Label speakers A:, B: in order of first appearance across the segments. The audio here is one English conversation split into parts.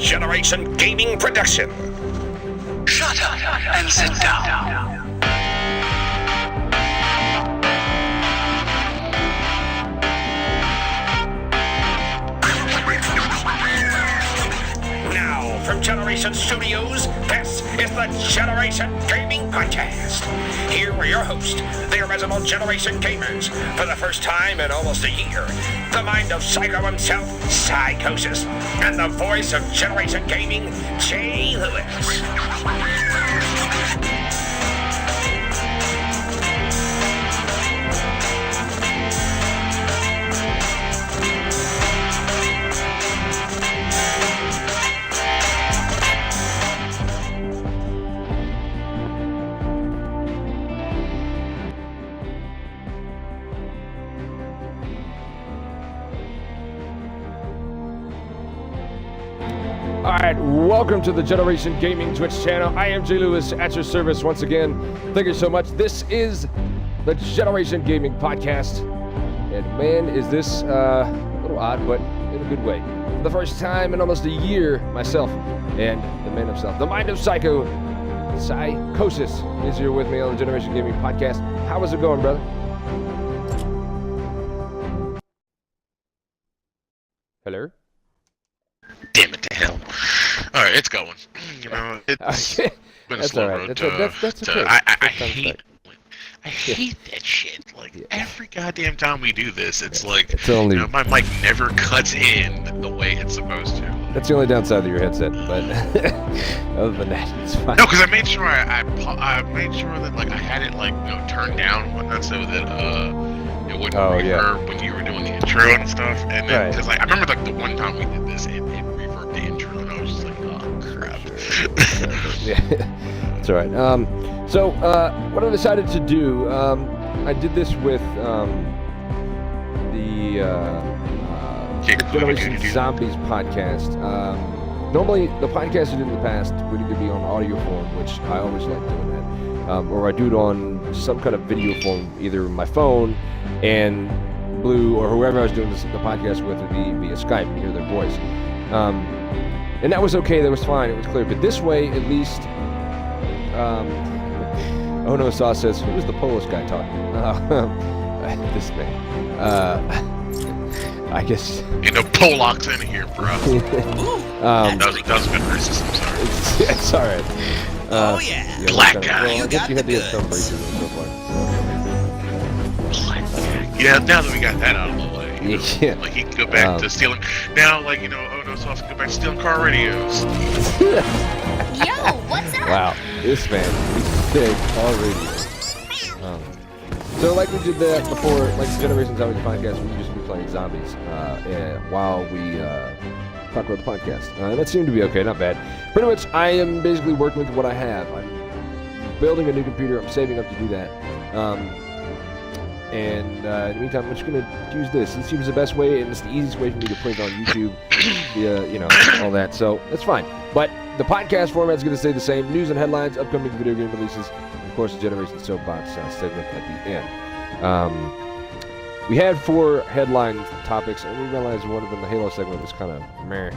A: Generation Gaming production.
B: Shut up and sit down.
A: Now, from Generation Studios, this is the Generation Gaming Podcast. Here are your hosts, the original Generation Gamers, for the first time in almost a year, the mind of Psycho himself, Psychosis, and the voice of Generation Gaming, Jay Lewis.
C: Alright, welcome to the Generation Gaming Twitch channel. I am Jay Lewis at your service once again. Thank you so much. This is the Generation Gaming Podcast. And man, is this a little odd, but in a good way. For the first time in almost a year, myself and the man himself, the mind of Psycho, Psychosis, is here with me on the Generation Gaming Podcast. How is it going, brother? Hello?
D: Damn it to hell. Alright, it's going. You know, it's been a slow road to... I hate that shit. Like, every goddamn time we do this, it's like,
C: it's only,
D: my mic never cuts in the way it's supposed to.
C: That's the only downside of your headset, but other than that, it's fine.
D: No, because I made sure I made sure that, like, I had it, like, turned down and whatnot so that, it wouldn't reverb when you were doing the intro and stuff. And then, because like, I remember like the one time we did this, it reverbed the intro, and I was just like, oh crap.
C: Yeah, that's all right. So what I decided to do, I did this with the Generation Zombies podcast. Normally, the podcast I did in the past would either be on audio form, which I always like doing that, or I do it on some kind of video form, either my phone and Blue or whoever I was doing the podcast with would be via Skype and hear their voice. And that was okay, that was fine, it was clear. But this way, at least, Oh No Sauce says, who was the Polish guy talking? This man. I guess...
D: Ain't no Polacks in here, bro. That was a bit racist, I'm sorry.
C: It's alright.
B: Oh yeah.
D: Black guy.
C: Well, I guess you had to get some racism so far.
D: Yeah, now that we got that out of the way,
C: Yeah.
D: like he can go back to stealing. Now, like Oh No Sauce can go back to stealing car radios.
E: Yo, what's up?
C: Wow, this man, he's sick already. So like we did that before, like the Generation Zombies podcast, we used to be playing zombies while we talk about the podcast. And that seemed to be okay, not bad. Pretty much, I am basically working with what I have. I'm building a new computer. I'm saving up to do that. In the meantime, I'm just going to use this. It seems the best way, and it's the easiest way for me to put it on YouTube, all that. So that's fine. But the podcast format is going to stay the same. News and headlines, upcoming video game releases, and of course, the Generation Soapbox segment at the end. We had 4 headline topics, and we realized one of them, the Halo segment, was kind of meh.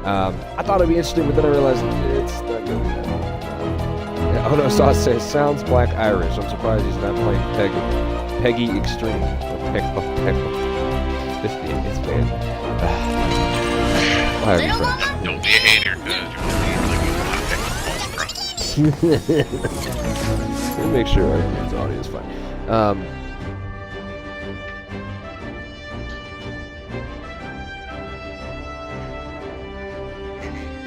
C: I thought it'd be interesting, but then I realized it's not going to be that. Oh No Sauce says, sounds Black Irish. I'm surprised he's not playing Peggy Extreme. This man.
E: Little mama?
D: Don't be a hater, because
C: Let me make sure his audio is fine.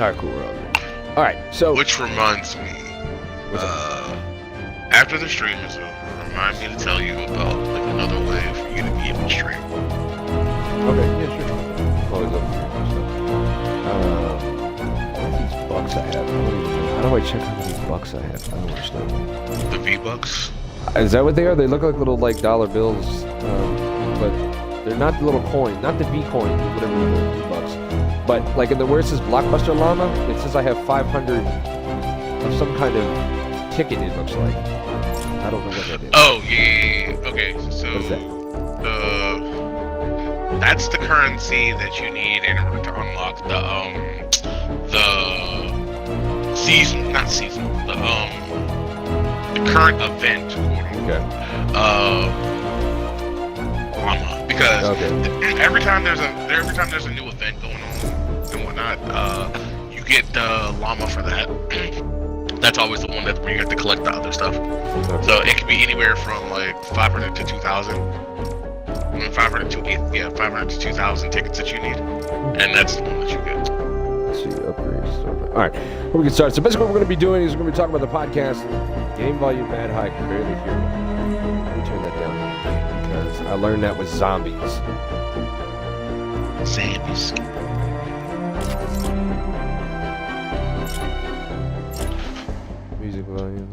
C: Alright, cool, we're on there. Alright, so...
D: Which reminds me, after the stream is over, remind me to tell you about like another way for you to be able to stream.
C: Okay, yeah, sure. Always love to stream stuff. These bucks I have, I don't even know. How do I check how many bucks I have? I don't understand.
D: The V-Bucks?
C: Is that what they are? They look like little dollar bills, but they're not the little coin, not the V coin, whatever the V-Bucks. But like in the where it says Blockbuster Llama, it says I have 500 of some kind of ticket. It looks like. I don't know what that is.
D: Oh yeah. Okay, so
C: What is that?
D: That's the currency that you need in order to unlock the the season, not season, the current event, llama, because every time there's a new event going on and whatnot, you get the llama for that. That's always the one that where you have to collect the other stuff. So it can be anywhere from like 500 to 2,000. 500 to 2,000 tickets that you need, and that's the one that you get.
C: Let's see, upgrades. All right, we'll get started. So basically, what we're going to be doing is we're going to be talking about the podcast. Game volume mad high, can barely hear me. Let me turn that down because I learned that with zombies.
D: Zombies.
C: Music volume.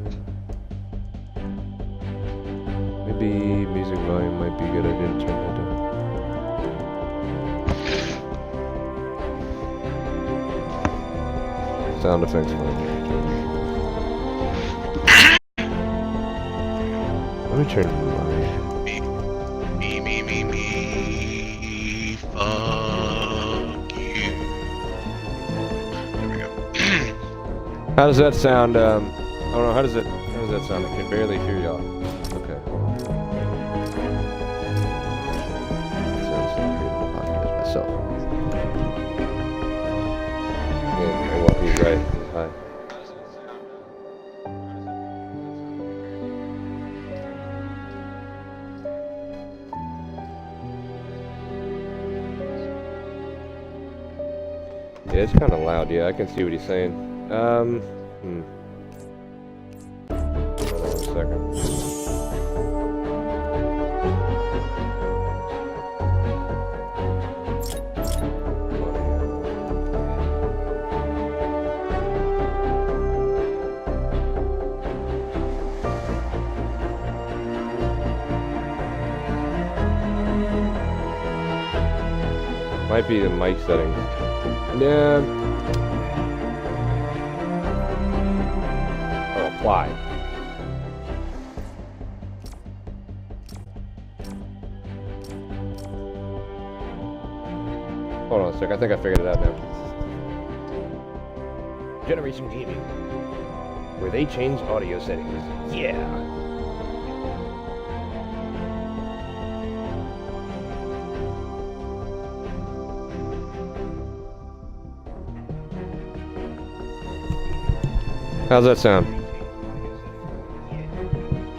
C: Maybe music volume might be good. I didn't turn that down. Sound effects volume. Let me turn it on.
D: Me, fuck you. There we go.
C: How does that sound? I don't know. How does that sound? I can barely hear y'all. Okay. Sounds like I'm creating a podcast myself. And what he's right. He's high. Yeah, it's kind of loud. Yeah, I can see what he's saying. Hold on a second. Might be the mic settings. Yeah. Oh, apply. Hold on a sec. I think I figured it out now. Generation Gaming, where they change audio settings. Yeah. How's that sound?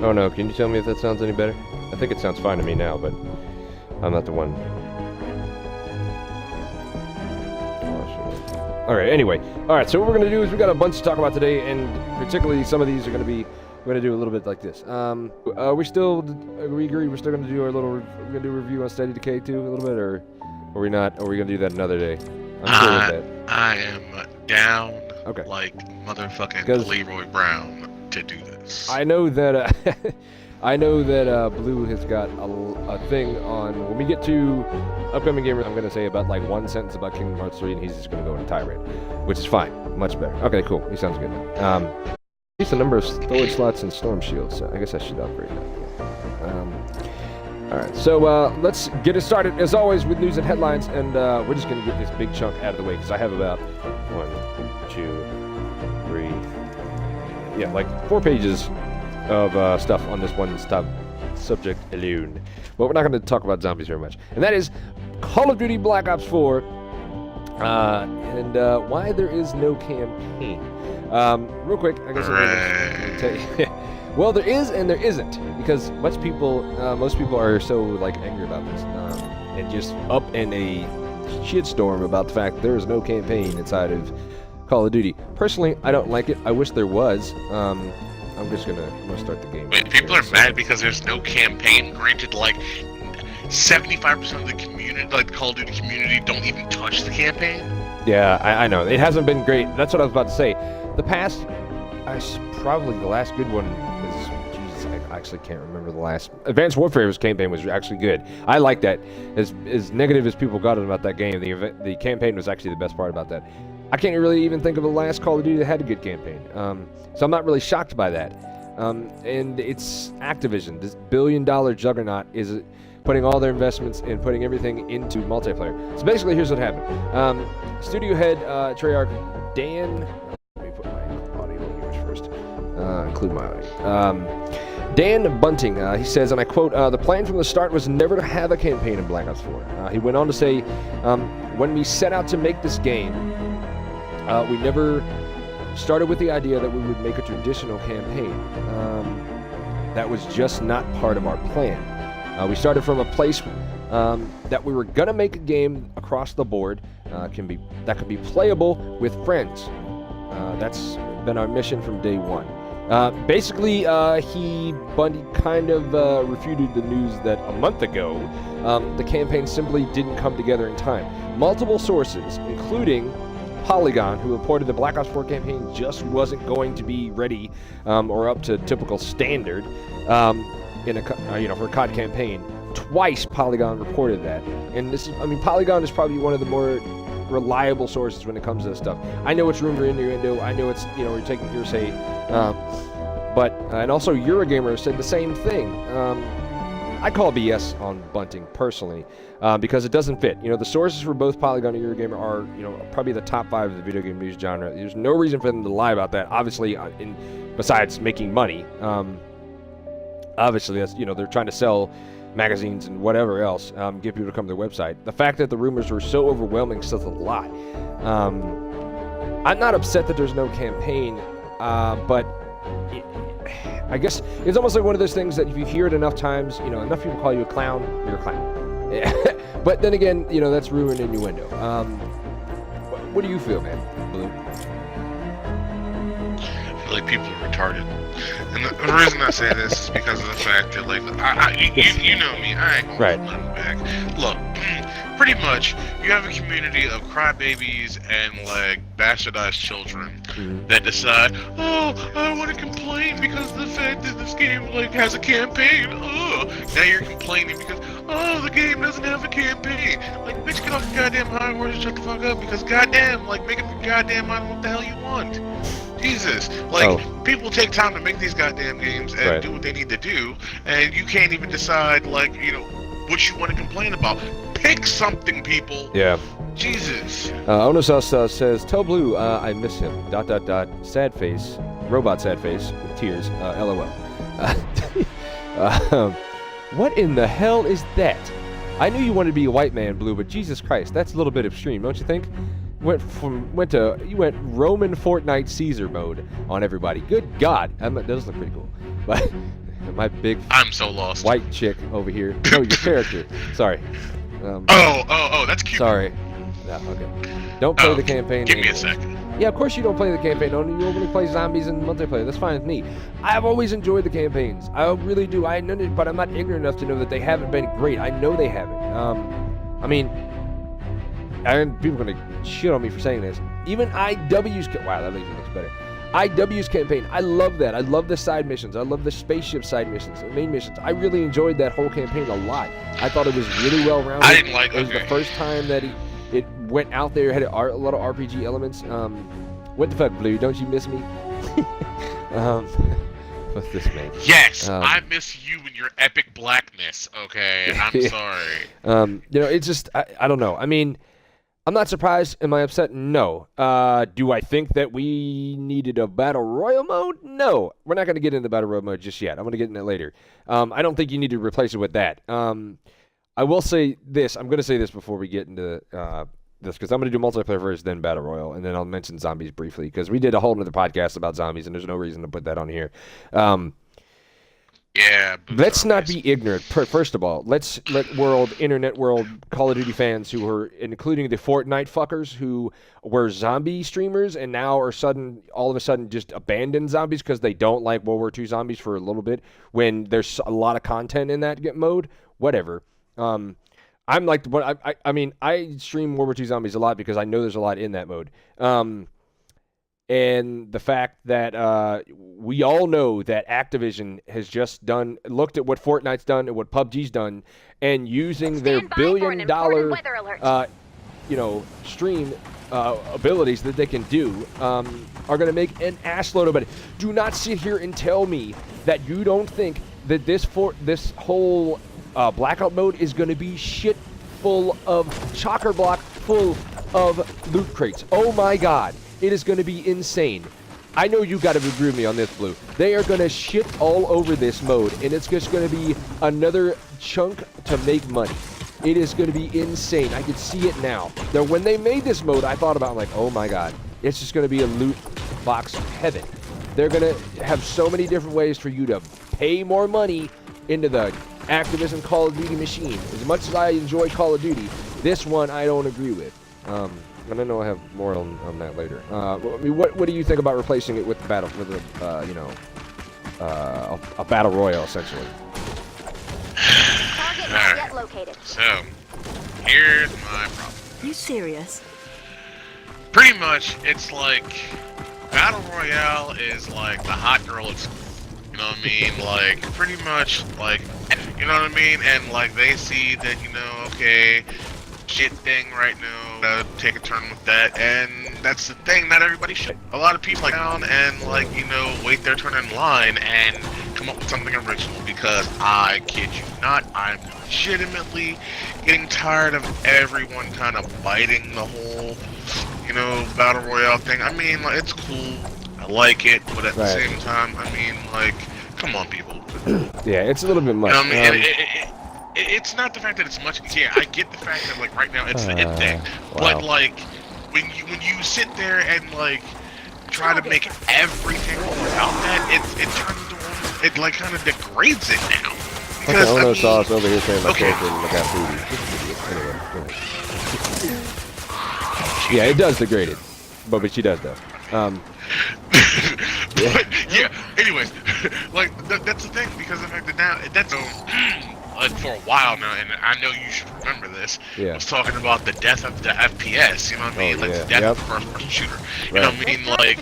C: Oh no, can you tell me if that sounds any better? I think it sounds fine to me now, but I'm not the one. Alright, anyway. Alright, so what we're going to do is we've got a bunch to talk about today, and particularly some of these are going to be, we're going to do a little bit like this. We agree we're still going to do our little, we're going to do a review on Steady Decay too, a little bit, or are we not? Or are we going to do that another day? I'm good with that.
D: I am down.
C: Okay.
D: Like motherfucking Leroy Brown to do this.
C: I know that Blue has got a thing on when we get to upcoming gamers. I'm gonna say about like one sentence about Kingdom Hearts 3, and he's just gonna go on a tirade, which is fine, much better. Okay, cool. He sounds good now. Increase the number of storage slots and storm shields. So I guess I should upgrade that. All right, so let's get it started as always with news and headlines, and we're just gonna get this big chunk out of the way because I have about 1, 2, 3, yeah, like 4 pages of stuff on this one subject alone. But we're not going to talk about zombies very much, and that is Call of Duty Black Ops 4 and why there is no campaign. Real quick, I guess I'll tell you. Well, there is and there isn't, because most people are so like angry about this and just up in a shitstorm about the fact there is no campaign inside of Call of Duty. Personally, I don't like it. I wish there was. I'm gonna start the game.
D: Wait, people are mad because there's no campaign. Granted, like 75% of the community, like the Call of Duty community, don't even touch the campaign.
C: Yeah, I know. It hasn't been great. That's what I was about to say. The past, probably the last good one is, Jesus, I actually can't remember the last. Advanced Warfare's campaign was actually good. I like that. As negative as people got about that game, the campaign was actually the best part about that. I can't really even think of the last Call of Duty that had a good campaign. So I'm not really shocked by that. And it's Activision. This billion-dollar juggernaut is putting all their investments and putting everything into multiplayer. So basically, here's what happened. Studio head Treyarch Dan. Let me put my audio here first. Include my audio. Dan Bunting, he says, and I quote, "The plan from the start was never to have a campaign in Black Ops 4. He went on to say, when we set out to make this game, we never started with the idea that we would make a traditional campaign. That was just not part of our plan. We started from a place that we were going to make a game across the board that could be playable with friends. That's been our mission from day one." Basically, Bundy kind of refuted the news that a month ago, the campaign simply didn't come together in time. Multiple sources, including Polygon, who reported the Black Ops 4 campaign just wasn't going to be ready or up to typical standard for a COD campaign. Twice Polygon reported that, and Polygon is probably one of the more reliable sources when it comes to this stuff. I know it's rumor innuendo. I know it's we're taking hearsay, but and also Eurogamer said the same thing. I call BS on Bunting personally because it doesn't fit. The sources for both Polygon and Eurogamer are probably the top 5 of the video game news genre. There's no reason for them to lie about that. Obviously, besides making money, obviously that's they're trying to sell magazines and whatever else, get people to come to their website. The fact that the rumors were so overwhelming says a lot. I'm not upset that there's no campaign, but I guess it's almost like one of those things that if you hear it enough times, enough people call you a clown, you're a clown. But then again, that's rumor and innuendo. What do you feel, man, Blue?
D: I feel like people are retarded. And the reason I say this is because of the fact that, like, you know me, I ain't gonna
C: right.
D: hold nothing back. Look, pretty much, you have a community of crybabies and, like, bastardized children that decide, oh, I want to complain because of the fact that this game, like, has a campaign. Oh, now you're complaining because, oh, the game doesn't have a campaign. Like, bitch, get off your goddamn high horse and shut the fuck up because, goddamn, like, make up your goddamn mind what the hell you want. Jesus, like, people take time to make these goddamn games and do what they need to do, and you can't even decide, like, what you want to complain about. Pick something, people. Yeah. Jesus.
C: Onosus says, "Tell Blue I miss him. ... Sad face. Robot sad face with tears. LOL. What in the hell is that? I knew you wanted to be a white man, Blue, but Jesus Christ, that's a little bit extreme, don't you think? You went Roman Fortnite Caesar mode on everybody. Good God, that does look pretty cool. But my big
D: I'm so lost.
C: White chick over here. No, your character. Sorry.
D: That's cute.
C: Sorry. No, okay. Don't play the campaign.
D: Give me a second.
C: Yeah, of course you don't play the campaign. You only play zombies and multiplayer. That's fine with me. I've always enjoyed the campaigns. I really do. But I'm not ignorant enough to know that they haven't been great. I know they haven't. People are going to shit on me for saying this. Even IW's... Wow, that even looks better. IW's campaign, I love that. I love the side missions. I love the spaceship side missions, the main missions. I really enjoyed that whole campaign a lot. I thought it was really well rounded.
D: I didn't like it.
C: It was the first time that it went out there, had a lot of RPG elements. What the fuck, Blue? Don't you miss me? What's this, man?
D: Yes, I miss you and your epic blackness. Okay, I'm sorry.
C: It's just I don't know. I mean, I'm not surprised. Am I upset? No. Do I think that we needed a Battle Royale mode? No. We're not going to get into the Battle Royale mode just yet. I'm going to get in it later. I don't think you need to replace it with that. I will say this. I'm going to say this before we get into this, because I'm going to do multiplayer first, then Battle Royale, and then I'll mention zombies briefly, because we did a whole other podcast about zombies, and there's no reason to put that on here.
D: Yeah.
C: Let's not be ignorant. First of all, let's let internet world, Call of Duty fans who were, including the Fortnite fuckers who were zombie streamers and now are all of a sudden just abandon zombies because they don't like World War II zombies for a little bit when there's a lot of content in that mode. Whatever. I'm like, I stream World War II zombies a lot because I know there's a lot in that mode. And the fact that we all know that Activision has just looked at what Fortnite's done and what PUBG's done, and using their $1 billion stream abilities that they can do, are going to make an assload of it. Do not sit here and tell me that you don't think that this whole Blackout mode is going to be shit full of chopper block, full of loot crates. Oh my god, it is going to be insane. I know you got to agree with me on this, Blue. They are going to shit all over this mode, and it's just going to be another chunk to make money. It is going to be insane. I can see it now. Now, when they made this mode, I thought about, like, oh my god, it's just going to be a loot box heaven. They're going to have so many different ways for you to pay more money into the Activision Call of Duty machine. As much as I enjoy Call of Duty, this one I don't agree with. And I know I have more on that later. I mean, what do you think about replacing it with a battle royale, essentially?
E: Target not yet located.
D: So, here's my problem.
F: You serious?
D: Pretty much, it's like battle royale is like the hot girl at school. You know what I mean? Like, pretty much, like, you know what I mean? And like they see that, okay, shit thing right now, take a turn with that, and that's the thing, not everybody should. A lot of people down and wait their turn in line and come up with something original, because I kid you not, I'm legitimately getting tired of everyone kind of biting the whole, battle royale thing. I mean, like, it's cool, I like it, but at the same time, I mean, like, come on, people.
C: Yeah, it's a little bit much.
D: It's not the fact that it's much. Yeah, I get the fact that, like, right now it's the it thing, but like when you sit there and like try to make everything about that, it turns into it like kind of degrades it now. Because
C: okay, sauce over here saying my character look at foodie. Anyway. Yeah, it does degrade it, but she does though.
D: Yeah. Anyways, like that's the thing, because the fact that now that's like for a while now, and I know you should remember this.
C: Yeah.
D: I was talking about the death of the FPS. You know what I mean? Like the death of the first-person shooter. You know what I mean? Like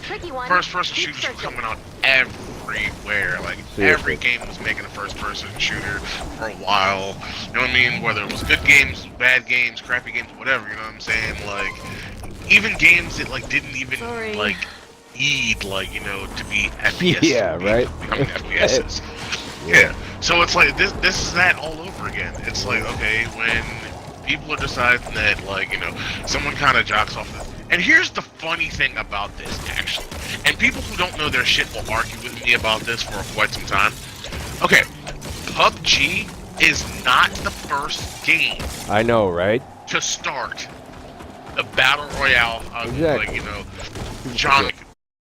D: first-person shooters were coming out everywhere. Like every game was making a first-person shooter for a while. You know what I mean? Whether it was good games, bad games, crappy games, whatever. You know what I'm saying? Like even games that like didn't even like need to be FPS.
C: Yeah, right.
D: Becoming FPSs. Yeah. So it's like this is that all over again. It's like, okay, when people are deciding that, like, someone kind of jocks off this. And here's the funny thing about this, actually. And people who don't know their shit will argue with me about this for quite some time. Okay, PUBG is not the first game.
C: I know, right?
D: To start a battle royale,
C: exactly.
D: like, genre.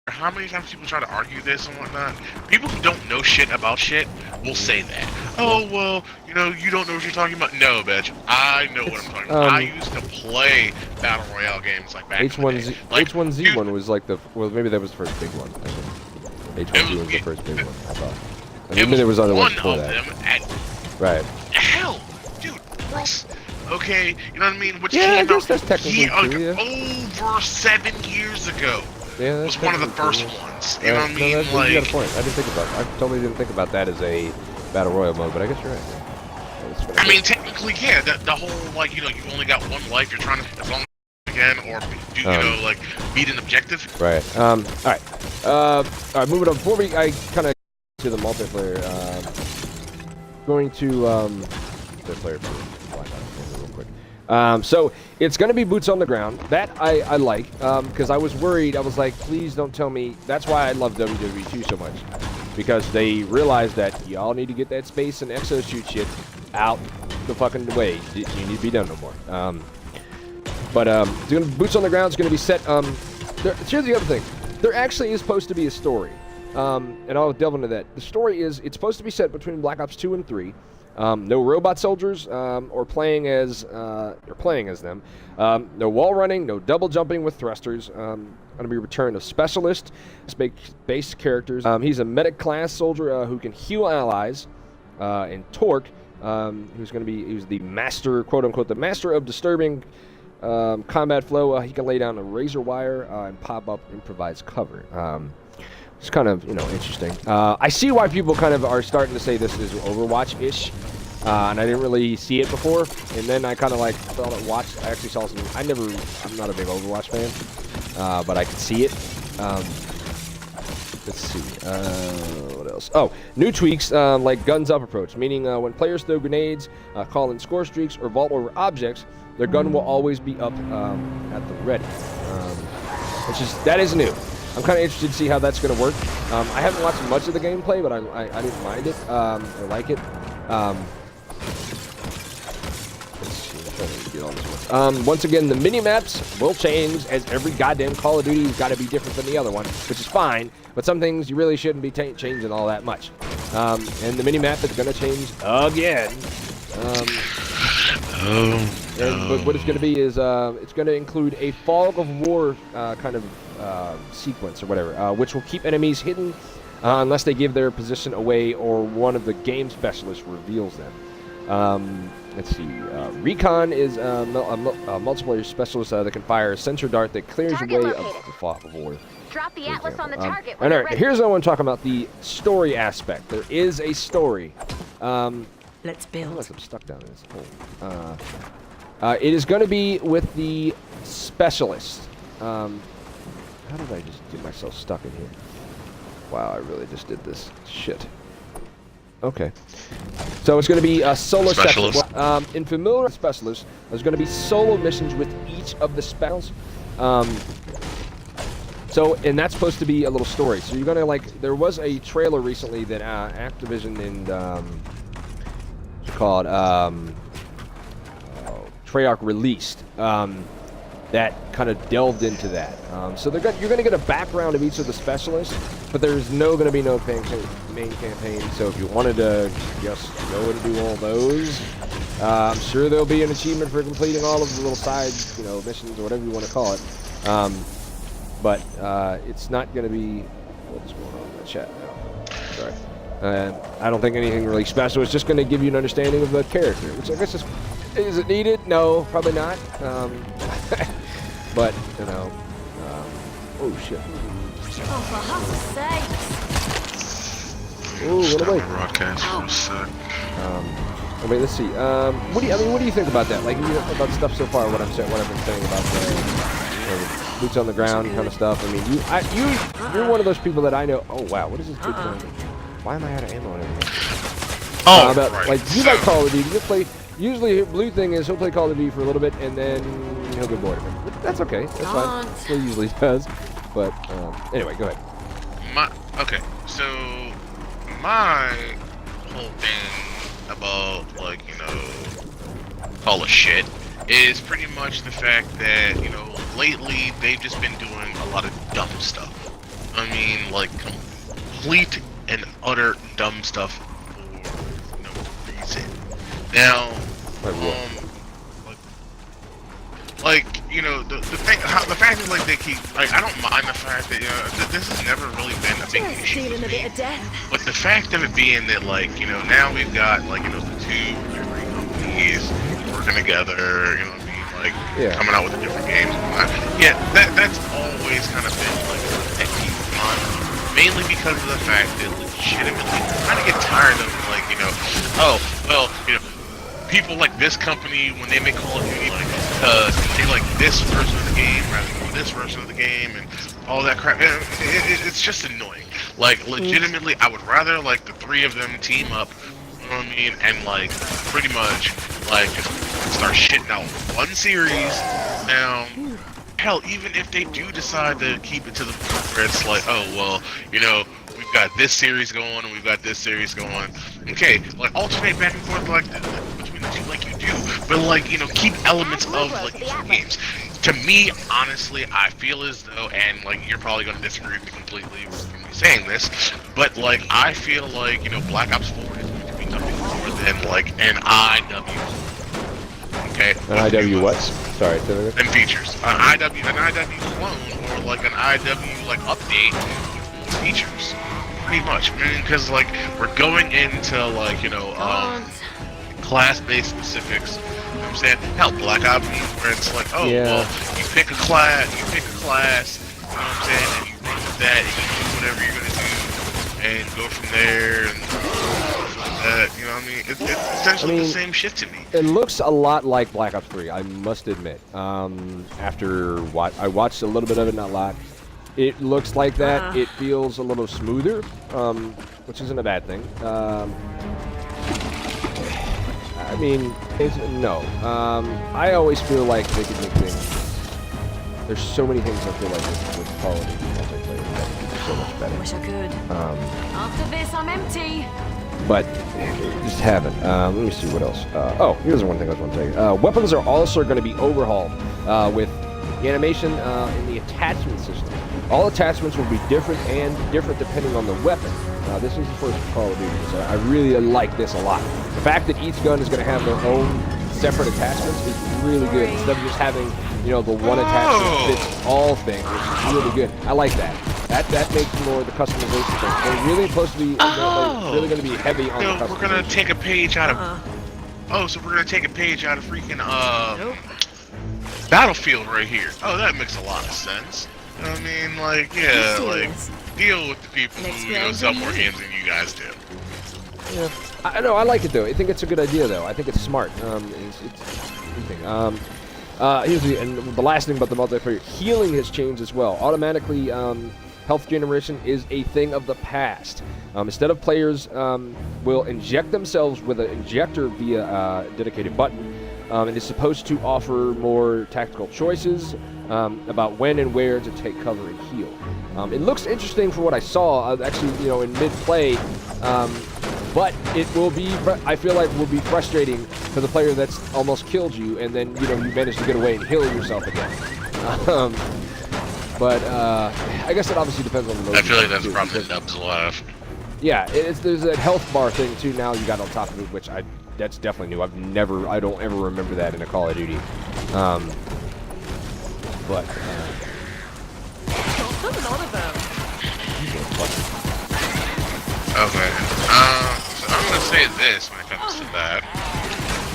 D: How many times people try to argue this and whatnot? People who don't know shit about shit will say that. Oh, well, you don't know what you're talking about. No, bitch. I know what I'm talking about. I used to play Battle Royale games like back in the day. Like,
C: H1Z1 was like maybe that was the first big one. I think. H1Z1 was the first big one, I thought. I mean, there was other ones before that. Right.
D: Hell, dude, okay, you know what I mean? Which
C: yeah,
D: came
C: I guess that's technically true,
D: over 7 years ago.
C: Yeah,
D: was one of the first ones. You know what I mean?
C: No, you got a point. I totally didn't think about that as a battle royale mode, but I guess you're right.
D: I mean, technically, yeah. The whole you only got one life. You're trying to as long as you can, or do like beat an objective.
C: Right. All right. All right. Moving on. Before I kind of to the multiplayer, going to the player real quick. So it's going to be boots on the ground. That I like, because I was worried. I was like, please don't tell me. That's why I love WWE 2 so much, because they realized that y'all need to get that space and exo-shoot shit out the fucking way. You need to be done no more. Boots on the ground is going to be set. Here's the other thing. There actually is supposed to be a story, and I'll delve into that. The story is it's supposed to be set between Black Ops 2 and 3. No robot soldiers or playing as them. No wall running, no double jumping with thrusters. Going to be return of specialist based characters. He's a medic class soldier who can heal allies, and Torque, who's the master, quote unquote, the master of disturbing combat flow. He can lay down a razor wire and pop up improvised cover. It's kind of, interesting. I see why people kind of are starting to say this is Overwatch-ish, and I didn't really see it before, and then I kind of watched. I actually saw some. I'm not a big Overwatch fan, but I could see it. Let's see. What else? Oh, new tweaks like guns up approach, meaning when players throw grenades, call in score streaks, or vault over objects, their gun will always be up at the ready. That is new. I'm kind of interested to see how that's going to work. I haven't watched much of the gameplay, but I didn't mind it. I like it. Once again, the mini-maps will change, as every goddamn Call of Duty's got to be different than the other one, which is fine, but some things you really shouldn't be changing all that much. And the mini-map is going to change again. But what it's going to be is it's going to include a fog of war kind of sequence or whatever, which will keep enemies hidden unless they give their position away or one of the game specialists reveals them. Let's see. Recon is a multiplayer specialist that can fire a sensor dart that clears
E: Target
C: away
E: located.
C: the fog of war.
E: Drop the Atlas on the target.
C: All right, here's what I want to talk about: the story aspect. There is a story.
F: Let's build.
C: Unless I'm stuck down in this hole. It is going to be with the specialist. How did I just get myself stuck in here? Wow, I really just did this. Shit. Okay. So it's going to be a solo
D: Specialist.
C: section. In Familiar Specialist, there's going to be solo missions with each of the spells. And that's supposed to be a little story. So you're going to, there was a trailer recently that Activision and, what's it called, Treyarch released, that kind of delved into that. So you're going to get a background of each of the specialists, but there's going to be no main campaign. So if you wanted to just go and do all those, I'm sure there'll be an achievement for completing all of the little side, missions or whatever you want to call it. But it's not going to be. What's going on in the chat now? Sorry. I don't think anything really special. It's just going to give you an understanding of the character, which I guess is it needed? No, probably not. But oh shit.
E: Oh, for huck's sake.
C: Ooh, what away.
D: Broadcast for a sec.
C: I mean, let's see. What do you think about that? Like, about stuff so far? What I've been saying about the boots on the ground kind of stuff. I mean, you're one of those people that I know. Oh wow, what is this dude doing? Why am I out of ammo and everything?
D: Oh,
C: right. Like, you like Call of Duty? You play. Usually, Blue thing is he'll play Call of Duty for a little bit and then he'll get bored of it. But that's okay. That's fine. That's what he usually does. But anyway, go ahead.
D: So my whole thing about all the shit is pretty much the fact that lately they've just been doing a lot of dumb stuff. I mean, complete and utter dumb stuff for no reason. Now, the fact is, they keep, I don't mind the fact that, this has never really been a big issue with me, but the fact of it being that, now we've got, the two or three companies working together, coming out with the different games. Yeah, that's always kind of been, a pet peeve of mine, mainly because of the fact that, legitimately, I kind of get tired of, people like this company, when they make Call of Duty, they like this version of the game rather than this version of the game and all that crap. It's just annoying. Legitimately, I would rather, the three of them team up, you know what I mean, and, pretty much, just start shitting out one series. Now, hell, even if they do decide to keep it to the point where it's we've got this series going and we've got this series going. Okay, alternate back and forth between the two like you do, but keep elements of different games. To me, honestly, I feel as though, and you're probably going to disagree with me completely with me saying this, but I feel Black Ops 4 is going to be nothing more than an IW. Okay.
C: An IW what? Sorry.
D: And features. An IW clone or an IW update. Features, pretty much. Because we're going into class-based specifics. You know what I'm saying? Hell, Black Ops, where it's you pick a class. You know what I'm saying? And you run with that, and you do whatever you're gonna do, and go from there, and stuff like that. You know what I mean? It's essentially the same shit to me.
C: It looks a lot like Black Ops 3, I must admit. After I watched a little bit of it, not a lot. it looks like that. It feels a little smoother, which isn't a bad thing. I mean, no. I always feel like they could make things. There's so many things I feel like with Call of Duty multiplayer that could be so much better.
F: Wish I could.
E: After this, I'm empty.
C: But just haven't. Let me see what else. Here's one thing I was going to say. Weapons are also going to be overhauled with the animation in the attachment system. All attachments will be different depending on the weapon. This is the first Call of Duty, so I really like this a lot. The fact that each gun is going to have their own separate attachments is really good. Instead of just having, the one attachment fits all thing, which is really good. I like that. That makes more the customization thing. They're really supposed to be really going to be heavy on the customization.
D: We're going to take a page out of... so we're going to take a page out of freaking Battlefield right here. Oh, that makes a lot of sense. I mean, like, yeah, like, deal with the people who sell more games than you guys do.
C: Yeah, I know. I like it though. I think it's a good idea though. I think it's smart. It's interesting. Here's the last thing about the multiplayer: healing has changed as well. Automatically, health generation is a thing of the past. Instead of players will inject themselves with an injector via a dedicated button. It is supposed to offer more tactical choices about when and where to take cover and heal. It looks interesting from what I saw, actually, in mid-play, but it will be, I feel like, will be frustrating for the player that's almost killed you, and then, you manage to get away and heal yourself again. But I guess it obviously depends on the mode.
D: I feel like that's probably nubs left.
C: Yeah, there's a health bar thing, too, now you got on top of it, which that's definitely new. I don't ever remember that in a Call of Duty. But
D: okay. So I'm gonna say this when it comes to that.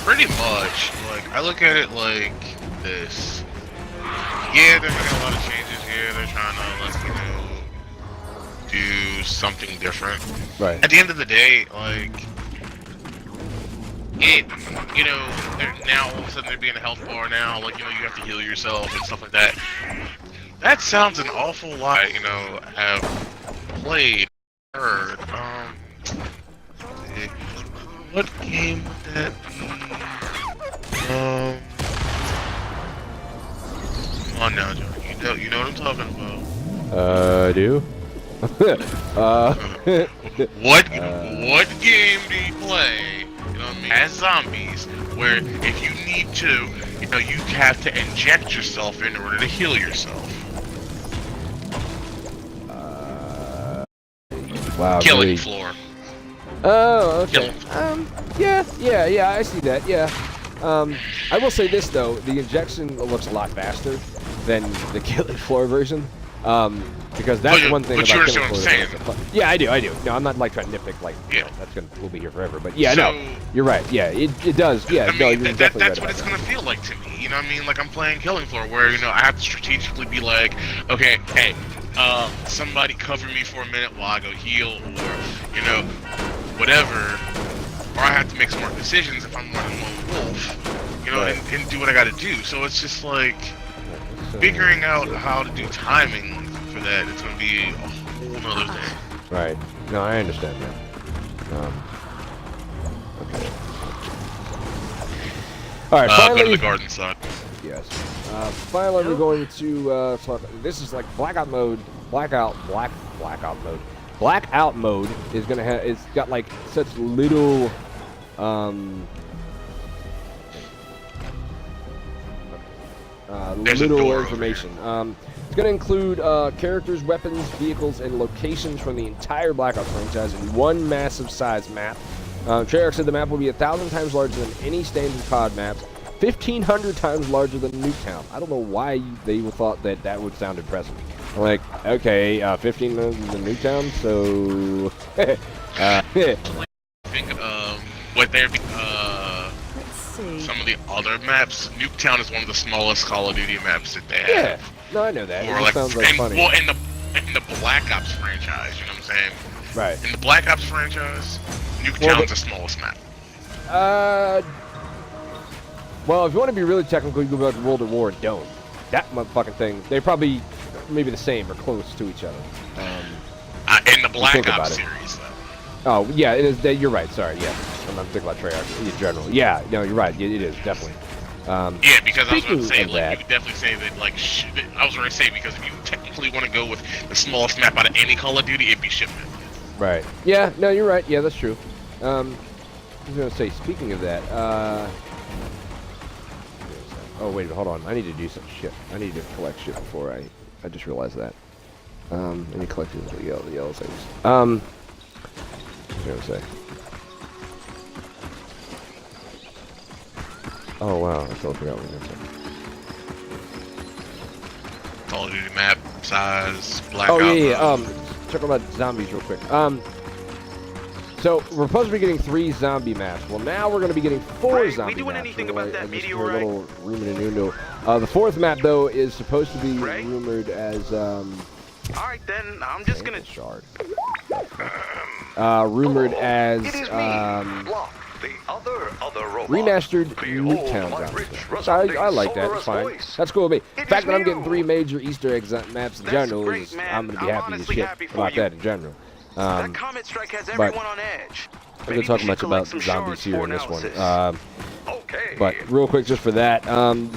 D: Pretty much, like, I look at it like this. Yeah, they're making a lot of changes here. They're trying to, do something different.
C: Right.
D: At the end of the day, like, they're now all of a sudden they're being a health bar now, like, you have to heal yourself and stuff like that. That sounds an awful lot, have played, heard, what game would that be? Come on now, Joe, you know what I'm talking about.
C: I do.
D: What game do you play, as zombies, where if you need to, you have to inject yourself in order to heal yourself?
C: Wow.
D: Killing Floor.
C: Oh, okay.
D: Killing.
C: Yeah, I see that, yeah. I will say this, though. The injection looks a lot faster than the Killing Floor version. Because that's one thing about Killing Floor.
D: What I'm saying.
C: Yeah, I do. No, I'm not, like, trying to nitpick, like, we'll be here forever. But, yeah, no, you're right. Yeah, it does. Yeah,
D: I mean, that's what it's going to feel like to me. You know what I mean? Like, I'm playing Killing Floor where, I have to strategically be like, okay, hey, somebody cover me for a minute while I go heal, or, whatever. Or I have to make smart decisions if I'm running lone wolf, and do what I got to do. So it's just like figuring out how to do timing for that. It's going to be a whole nother thing.
C: Right. No, I understand that. Okay. All right. Finally,
D: go to the garden side.
C: Yes. Finally, we're going to talk. This is like blackout mode. Blackout mode. Blackout mode is gonna have. It's got like such little. Little information. It's going to include characters, weapons, vehicles, and locations from the entire Blackout franchise in one massive size map. Treyarch said the map will be 1,000 times larger than any standard COD maps, 1,500 times larger than Nuketown. I don't know why they thought that would sound impressive. I'm like, okay, 15 than Nuketown, so...
D: I think what they're some of the other maps, Nuketown is one of the smallest Call of Duty maps that they have.
C: Yeah, no, I know that. It sounds like funny.
D: Well, in the Black Ops franchise, you know what I'm saying?
C: Right.
D: In the Black Ops franchise, Nuketown's the smallest map.
C: Well, if you want to be really technical, you go back to World at War and Dome. That motherfucking thing, they probably maybe the same or close to each other.
D: In the Black Ops series, though.
C: Oh yeah, it is. You're right. Sorry. Yeah, I'm not thinking about Treyarch in general. Yeah, no, you're right. It is definitely.
D: Yeah, because I was going to say, like,
C: that,
D: you could definitely say that, like, I was going to say, because if you technically want to go with the smallest map out of any Call of Duty, it'd be Shipment.
C: Right. Yeah. No, you're right. Yeah, that's true. I was going to say, speaking of that. Oh wait, hold on. I need to do some shit. I need to collect shit before I just realized that. I need to collect the yellow things. What was I going to say? Oh wow, I totally forgot what we were going to say.
D: Call of Duty map, size, Black
C: Ops.
D: Oh
C: yeah. Talk about zombies real quick. So we're supposed to be getting 3 zombie maps. Well, now we're going to be getting 4 zombie maps. We doing anything about that meteorite? A little rumor innuendo. The 4th map though is supposed to be rumored as All
G: right then, I'm just gonna
C: shard. Rumored as remastered Nuketown zombies. I like that. It's fine. That's cool with me. The fact that I'm getting 3 major Easter egg maps in general is I'm gonna be happy as shit about that in general.
G: That comet strike has everyone on edge.
C: I'm going to talk much about zombies here in this one. But real quick, just for that,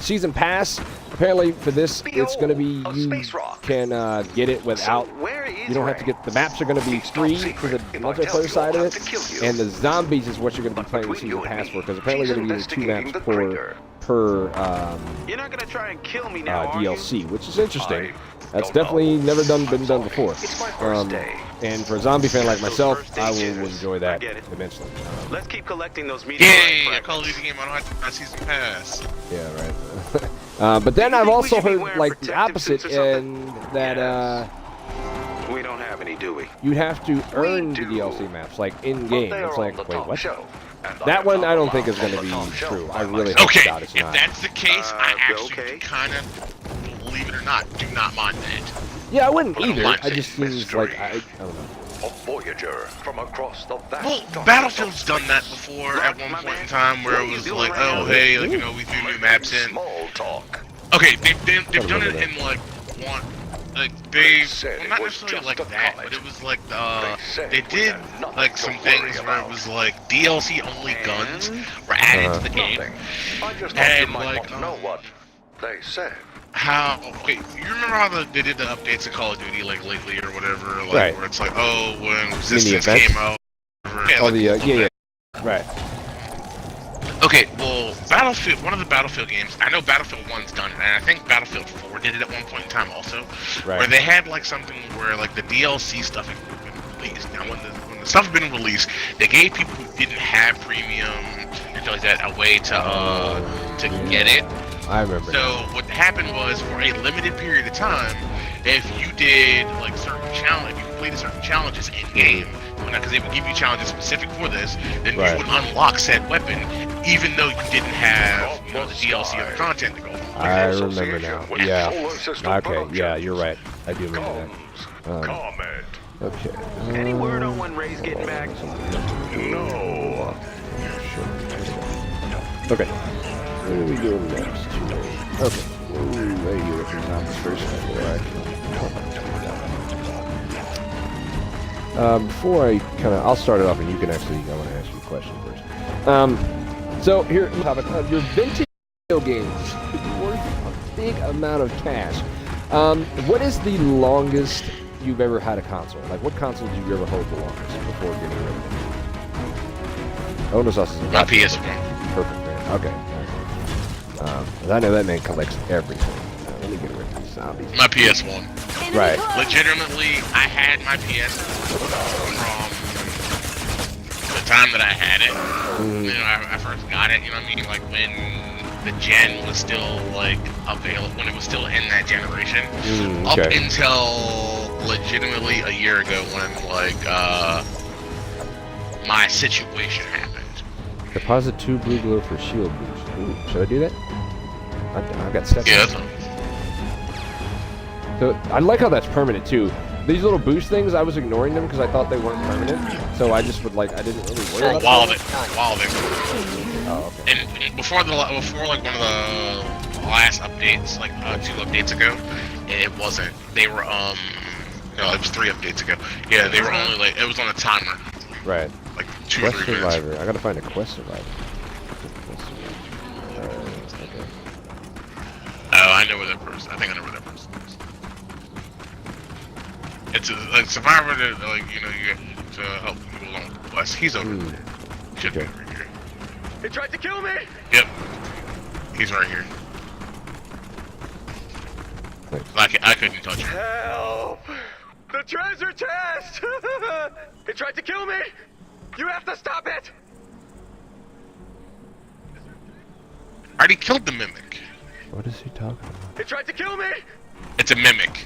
C: season pass, apparently for this, it's going to be, you can get it without, you don't have to get, the maps are going to be free for the multiplayer side of it, and the zombies is what you're going to be playing the season pass for, because apparently you're going to be getting 2 maps per
G: you're not gonna try and kill me now,
C: DLC, which is interesting. That's definitely never been done before. And for a zombie fan like myself, I will enjoy that immensely.
G: Let's keep collecting those meteorites.
D: Yay! A Call of Duty game on season pass.
C: Yeah, right. But then I've also heard like the opposite, and that
G: we don't have any, do we?
C: You have to earn the DLC maps, like in game. It's like, wait, what? That one I don't think is going to be true. I really hope it's
D: if that's the case, I actually kind of, believe it or not, do not mind that.
C: Yeah, I wouldn't either. I just seems like I don't know.
A: A Voyager from across the vast
D: Battlefield's done that before at one point in time, where it was like, oh hey, like, you know, we threw new maps in.
A: Small talk.
D: Okay, they've done it in like one. Like well, not necessarily like that, but it was like they did like some things where it was like DLC only guns were added to the game, and like
A: know what they said.
D: How? Okay, you remember how they did the updates of Call of Duty like lately or whatever, like where it's like, oh, when Resistance came out.
C: Yeah, right.
D: Okay, well, Battlefield, one of the Battlefield games, I know Battlefield 1's done it, and I think Battlefield 4 did it at one point in time also, where they had like something where like the DLC stuff had been released. Now when the stuff had been released, they gave people who didn't have premium and stuff like that a way to get it.
C: I remember.
D: So what happened was, for a limited period of time, if you did like certain challenge, if you completed certain challenges in game, because they would give you challenges specific for this, then you would unlock said weapon, even though you didn't have, you know, the DLC or the content to go with.
C: I remember now. Yeah. Okay. Yeah, you're right. I do remember that. Okay.
G: Any word on when Ray's getting back?
A: No.
C: Okay. What are we doing next? Okay. There you go. Zombies first. Before I I'll start it off, and you can actually, I want to ask you a question first. So here, topic of your vintage video games worth a big amount of cash. What is the longest you've ever had a console? Like, what console did you ever hold the longest before getting rid of it? Oh, no, sauce is
D: my PS1.
C: Perfect, man. Okay. I know that man collects everything. Let me get rid of these zombies.
D: My PS1.
C: Right.
D: Legitimately, I had my PS1 from the time that I had it. You know, I first got it. You know what I mean? Like when the gen was still like available, when it was still in that generation, up until legitimately a year ago when like my situation happened.
C: Deposit 2 blue glow for shield boost. Ooh, should I do that? I've got 7.
D: Yeah, that's
C: so I like how that's permanent too. These little boost things, I was ignoring them because I thought they weren't permanent. So I just would I didn't really worry about
D: them. For a while they were.
C: Oh, okay.
D: And before like one of the last updates, like 2 updates ago, it wasn't. They were no, it was 3 updates ago. Yeah, they were only like it was on a timer.
C: Right.
D: Like 2 or 3 minutes.
C: Quest Survivor. I gotta find a Quest Survivor. Okay.
D: Oh, I know where that person. I think I know where that person is. It's like Survivor that like you have to help people along with the quest. He's over there. Should be over here.
G: He tried to kill me!
D: Yep. He's right here. I couldn't touch him.
G: Help! The treasure chest! He tried to kill me! You have to stop it!
D: I already killed the mimic.
C: What is he talking about?
G: He tried to kill me!
D: It's a mimic.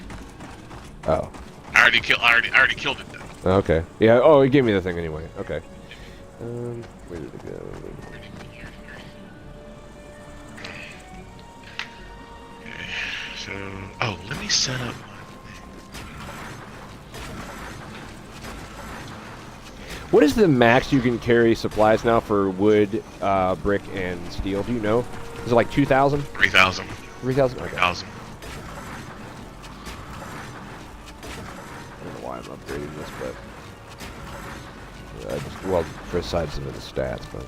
C: Oh.
D: I already killed it though.
C: Okay. Yeah. Oh, he gave me the thing anyway. Okay. Where did it go?
D: Okay. So, let me set up.
C: What is the max you can carry supplies now for wood, brick, and steel? Do you know? Is it like 2,000?
D: 3,000.
C: 3,000? Okay.
D: 3,000.
C: I don't know why I'm upgrading this, but well, besides some of the stats, but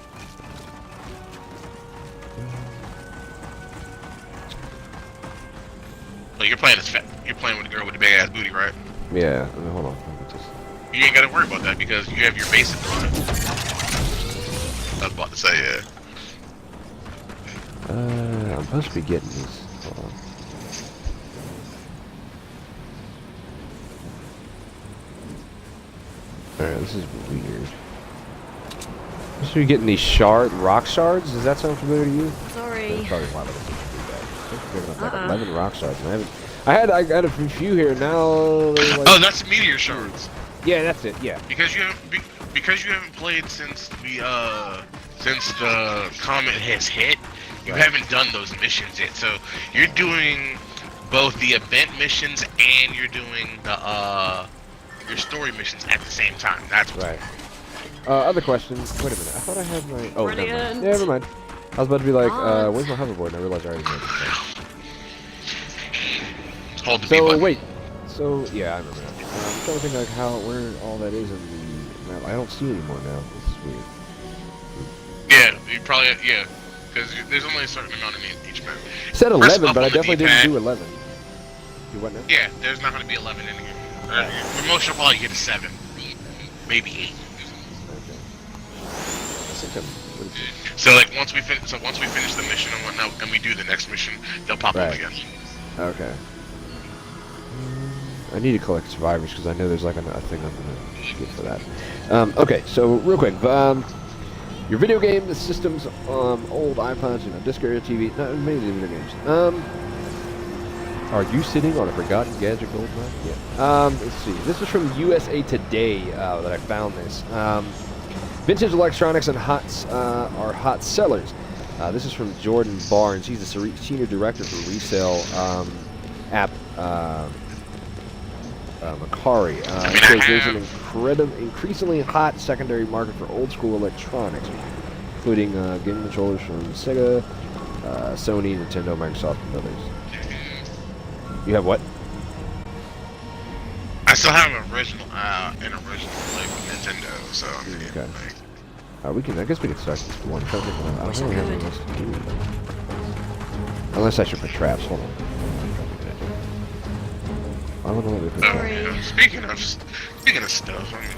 D: Well, you're playing with the girl with the big ass booty, right?
C: yeah. Hold on.
D: You ain't gotta worry about that because you have your basic on. I was about to say, yeah.
C: I'm supposed to be getting these. Hold on. Alright, this is weird. I'm supposed to be getting these rock shards? Does that sound familiar to you?
E: Sorry.
C: That's probably why I didn't do that. Like 11 rock shards. And I had a few here now. Like,
D: That's meteor shards.
C: yeah, that's it. Yeah.
D: Because you haven't played since the comet has hit. You haven't done those missions yet. So you're doing both the event missions and you're doing the your story missions at the same time. That's
C: Right. Other questions. Wait a minute. I thought I had my. Oh, never mind.
E: Brilliant.
C: Yeah, never mind. I was about to be like, where's my hoverboard? And I realized I already made it.
D: Hold the B
C: So
D: button.
C: wait. So yeah, I remember now. I'm trying to think like where all that is in the map. I don't see it anymore now. This is weird.
D: Yeah, you probably because there's only a certain amount in each map.
C: It said
D: Press
C: 11,
D: up
C: but I
D: on the
C: definitely didn't
D: D-pad.
C: do 11. You what now?
D: Yeah, there's not going to be 11 in here. For most you'll probably get a 7, maybe 8.
C: Okay. I think what is it?
D: So like once we finish the mission and whatnot, and we do the next mission, they'll pop up
C: Right.
D: again.
C: Okay. I need to collect survivors because I know there's like a thing I'm gonna get for that. Okay, so real quick, your video game, the systems, old iPods, disc era TV, not many video games. Are you sitting on a forgotten gadget gold mine? Yeah. Let's see. This is from USA Today that I found this. Vintage electronics and are hot sellers. This is from Jordan Barnes. He's the senior director for resale app Macari. He says there's an increasingly hot secondary market for old school electronics, including gaming controllers from Sega, Sony, Nintendo, Microsoft, and others. You have what?
D: I still have an original like Nintendo, so I'm thinking,
C: Okay.
D: like,
C: I guess we can start this one. I don't really have anything else to do. Unless I should put traps. Hold on. I don't know what we put traps.
D: yeah, speaking of stuff, I mean,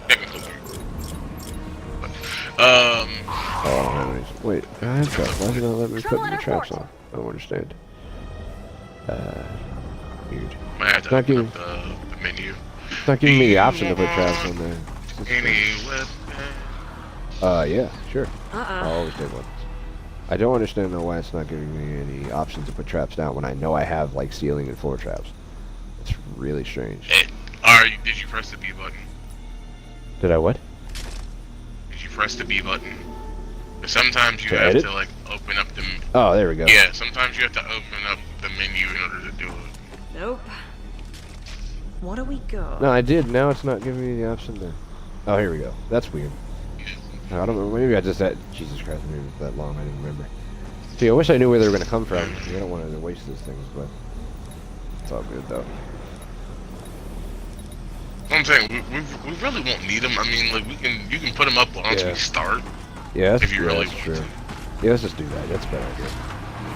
D: technically.
C: Oh, I don't have any. Wait, I have traps. Why did it not let me put the traps on? I don't understand. Weird.
D: Might have to
C: Not
D: open
C: giving-
D: up the menu.
C: It's not giving me the option to put traps on there.
D: Any weapon?
C: Yeah, sure. I'll always take one. I don't understand though why it's not giving me any options to put traps down when I know I have like ceiling and floor traps. It's really strange.
D: Did you press the B button?
C: Did I what?
D: Did you press the B button? But sometimes you
C: To
D: have
C: edit?
D: to like open up the.
C: Oh, there we go.
D: Yeah, sometimes you have to open up the menu in order to do it.
E: Nope. What do we got?
C: No, I did. Now it's not giving me the option to. Oh, here we go. That's weird. I don't know. Maybe I just had. Jesus Christ, maybe it's that long. I didn't remember. See, I wish I knew where they were going to come from. I don't want to waste those things, but it's all good though.
D: I'm saying we really won't need them. I mean, like you can put them up once we start.
C: Yeah, that's,
D: if you really
C: that's
D: want
C: true.
D: to.
C: Yeah, let's just do that. That's a better idea.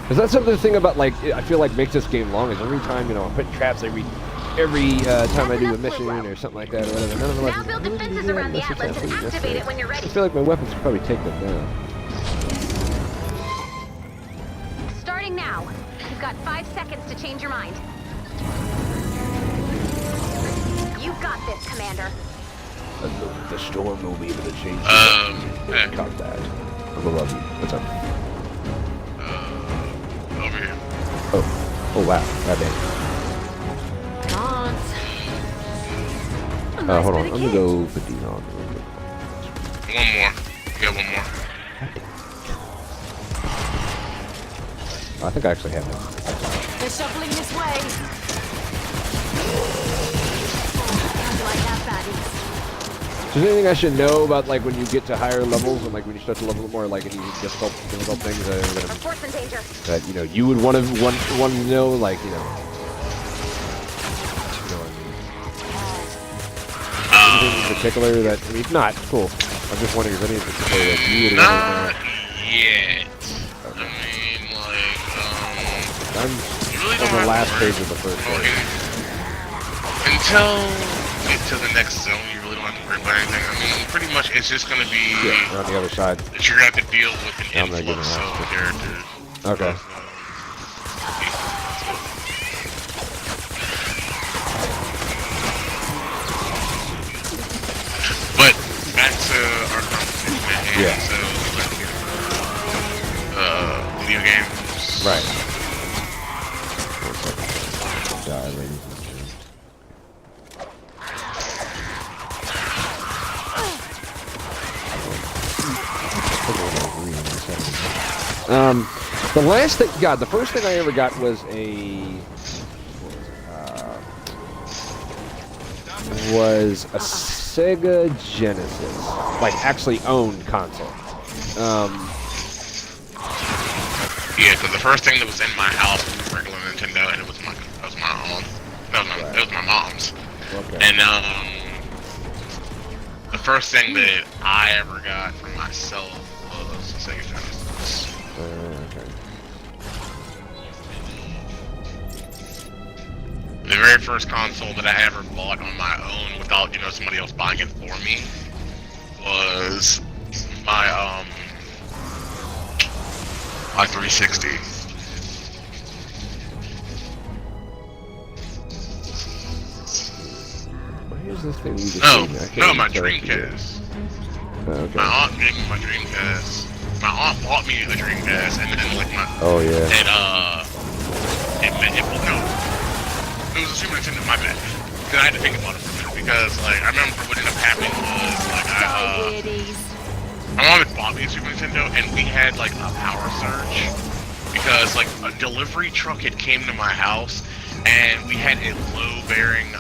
C: Because that's something the thing about like I feel like makes this game long is every time I'm putting traps every time I do a mission or something like that or whatever. None of the
H: Now build defenses around the Atlas and activate it when you're ready.
C: I feel like my weapons would probably take them down.
H: Starting now. You've got 5 seconds to change your mind. You got this, Commander.
C: The storm will be able to change. Got that. I love you. What's up?
D: Over here.
C: Oh wow. Goddamn. Hold on. I'm gonna go put these on.
D: One more. Yeah, one more.
C: I think I actually have it.
H: They're shuffling this way. Like that, baddies.
C: Is there anything I should know about like when you get to higher levels and like when you start to level more like any difficult things
H: Of course, in danger.
C: that you would want to know, like anything in particular that if not, cool. I'm just wondering if anything in particular that you would want to know.
D: Yet.
C: Okay.
D: I mean, like,
C: I'm
D: really
C: on the last page of the first page.
D: Until we get to the next zone, you really don't have to worry about anything. I mean, pretty much it's just going to be
C: on the other side
D: that you're going to have to deal with an influx of characters.
C: Okay.
D: But back to our conversation at hand.
C: Yeah.
D: So, video games.
C: Right. Die, ladies and gentlemen. The last thing, the first thing I ever got was a Sega Genesis, like actually owned console.
D: Yeah, because the first thing that was in my house was a regular Nintendo, and it was my own. It was my mom's.
C: Okay.
D: And the first thing that I ever got for myself was a Sega Genesis.
C: Okay.
D: The very first console that I ever bought on my own without, somebody else buying it for me was my 360.
C: Why is this thing
D: No, my Dreamcast.
C: Okay.
D: My aunt gave me my Dreamcast. My aunt bought me a Dreamcast, and then like my it was a Super Nintendo. My bad. Because I had to think about it for a minute. Because like I remember what ended up happening was like my mom had bought me a Super Nintendo, and we had like a power surge because like a delivery truck had came to my house, and we had a low-bearing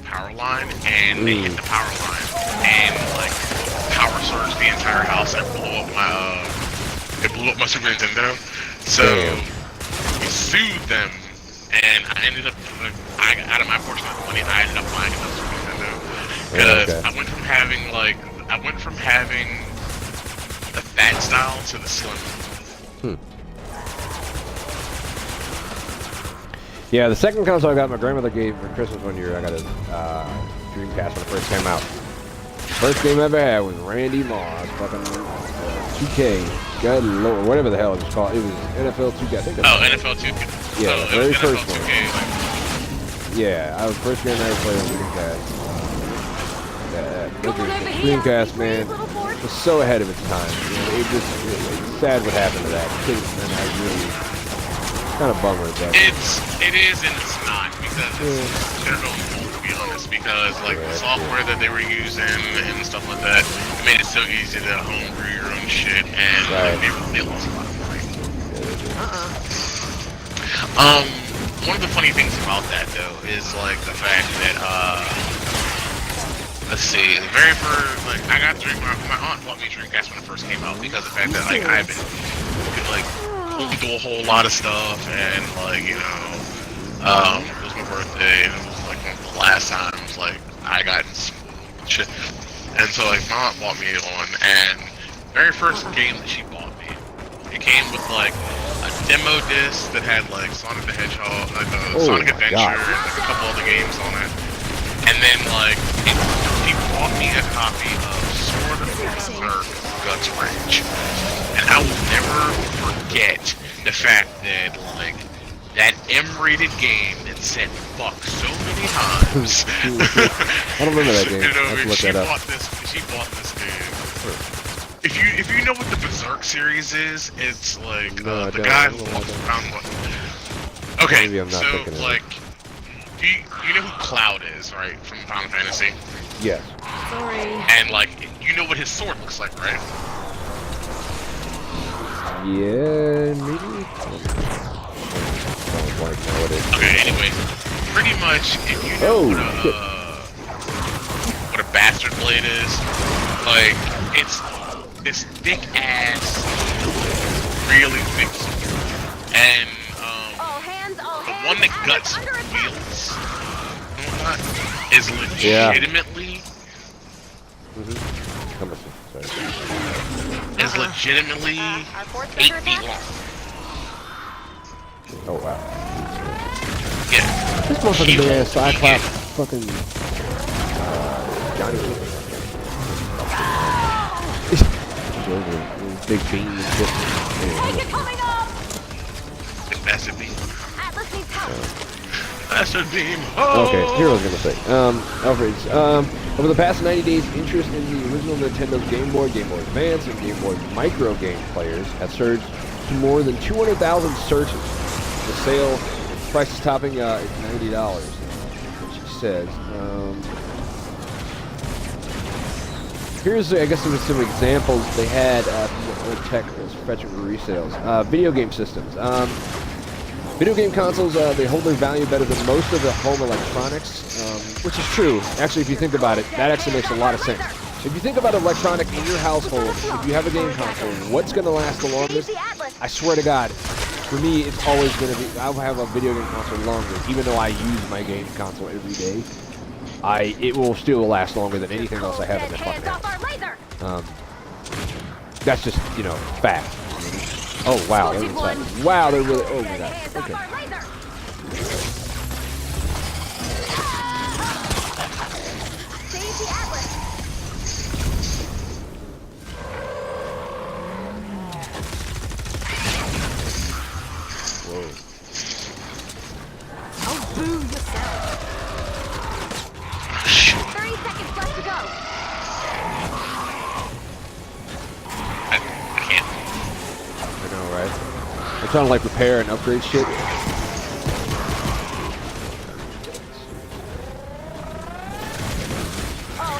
D: power line, and they hit the power line, and like power surged the entire house and blew up my Super Nintendo. So we sued them, and I ended up out of my portion of the money, I ended up buying another Super Nintendo because I went from having the fat style to the slim.
C: Yeah, the second console I got, my grandmother gave for Christmas one year. I got a Dreamcast when it first came out. First game I ever had was Randy Moss, fucking 2K. God Lord, whatever the hell it was called. It was NFL 2K. I think.
D: NFL 2K.
C: Yeah, the very first one.
D: 2K.
C: Yeah, I was the first game I ever played on Dreamcast. Dreamcast, man, was so ahead of its time. It's sad what happened to that. Kind of bummer that.
D: It is and it's not because it's their own fault, to be honest. Because like the software that they were using and stuff like that, it made it so easy to homebrew your own shit, and they lost a lot of money. One of the funny things about that though is like the fact that let's see, the very first I got my aunt bought me Dreamcast when it first came out because of the fact that like I've been like really do a whole lot of stuff, and like, you know, it was my birthday, and it was like one of the last times like I got in school and shit. And so like my aunt bought me one, and very first game that she bought me, it came with like a demo disc that had like Sonic the Hedgehog, like Sonic Adventure, and like a couple other games on it. And then like she bought me a copy of Sword of Berserk Guts Rage, and I will never forget the fact that like that M-rated game that said fuck so many times.
C: I don't remember that game.
D: You know,
C: I have to look that up.
D: She bought this game. If you know what the Berserk series is, it's like the guy who walks around. Okay,
C: Maybe I'm not thinking
D: so like, you know who Cloud is, right, from Final Fantasy?
C: Yes.
E: Sorry.
D: And like, you know what his sword looks like, right?
C: Yeah, maybe.
D: Okay, anyway, pretty much, if you know what a bastard blade is, like, it's this thick ass, really thick sword, and the one that Guts wields is legitimately is legitimately 8 feet long.
C: Oh wow.
D: Yeah.
C: This motherfucking big ass Cyclops fucking Johnny big beam and shit.
D: Big massive beam. Massive beam. Oh!
C: Okay, here I was gonna say. Alfreds, over the past 90 days, interest in the original Nintendo Game Boy Advance, and Game Boy Micro game players has surged to more than 200,000 searches. The sale price is topping $90, which she says. Here's, I guess, some examples they had from the old tech fetching resales. Video game systems. Video game consoles, they hold their value better than most of the home electronics, which is true. Actually, if you think about it, that actually makes a lot of sense. If you think about electronic in your household, if you have a game console, what's going to last the longest? I swear to God, for me, it's always going to be, I'll have a video game console longer, even though I use my game console every day. It will still last longer than anything else I have in this fucking house. That's just, you know, fact. Oh, wow, they're inside. Wow, they're really, oh my God, okay. Whoa.
H: Oh, boo yourself. 30 seconds left to go.
D: I can't.
C: I know, right? I'm trying to like repair and upgrade shit.
H: All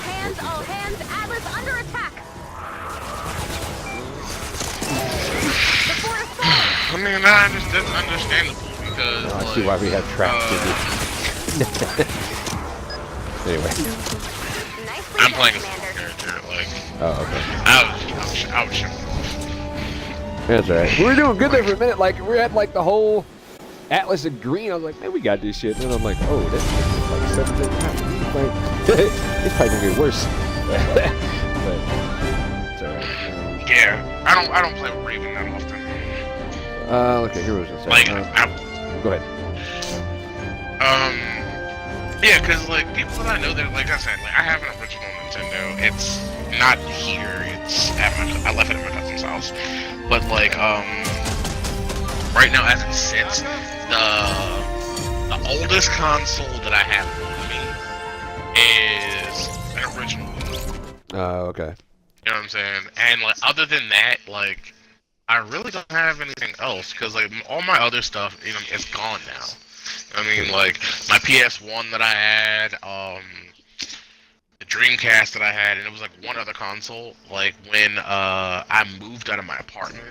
H: hands, Atlas under attack. The fort is falling.
D: I mean, that's understandable because.
C: Oh, I see why we have traps. Anyway.
D: I'm playing as a character, like.
C: Oh, okay.
D: Ouch.
C: That's alright. We were doing good there for a minute. Like, we had like the whole Atlas of green. I was like, man, we got this shit. And then I'm like, oh, this is like 17 times. Like, it's probably gonna get worse. But it's alright.
D: Yeah, I don't play with Raven that often.
C: Okay, here was it.
D: Like,
C: go ahead.
D: Yeah, cause like people that I know, they're like I said, like I have an original Nintendo. It's not here. It's at I left it at my cousin's house. But like right now, as it sits, the oldest console that I have on me is an original.
C: Okay.
D: You know what I'm saying? And like other than that, like I really don't have anything else because like all my other stuff, you know, it's gone now. I mean, like, my PS1 that I had, the Dreamcast that I had, and it was, like, one other console. Like, when, I moved out of my apartment,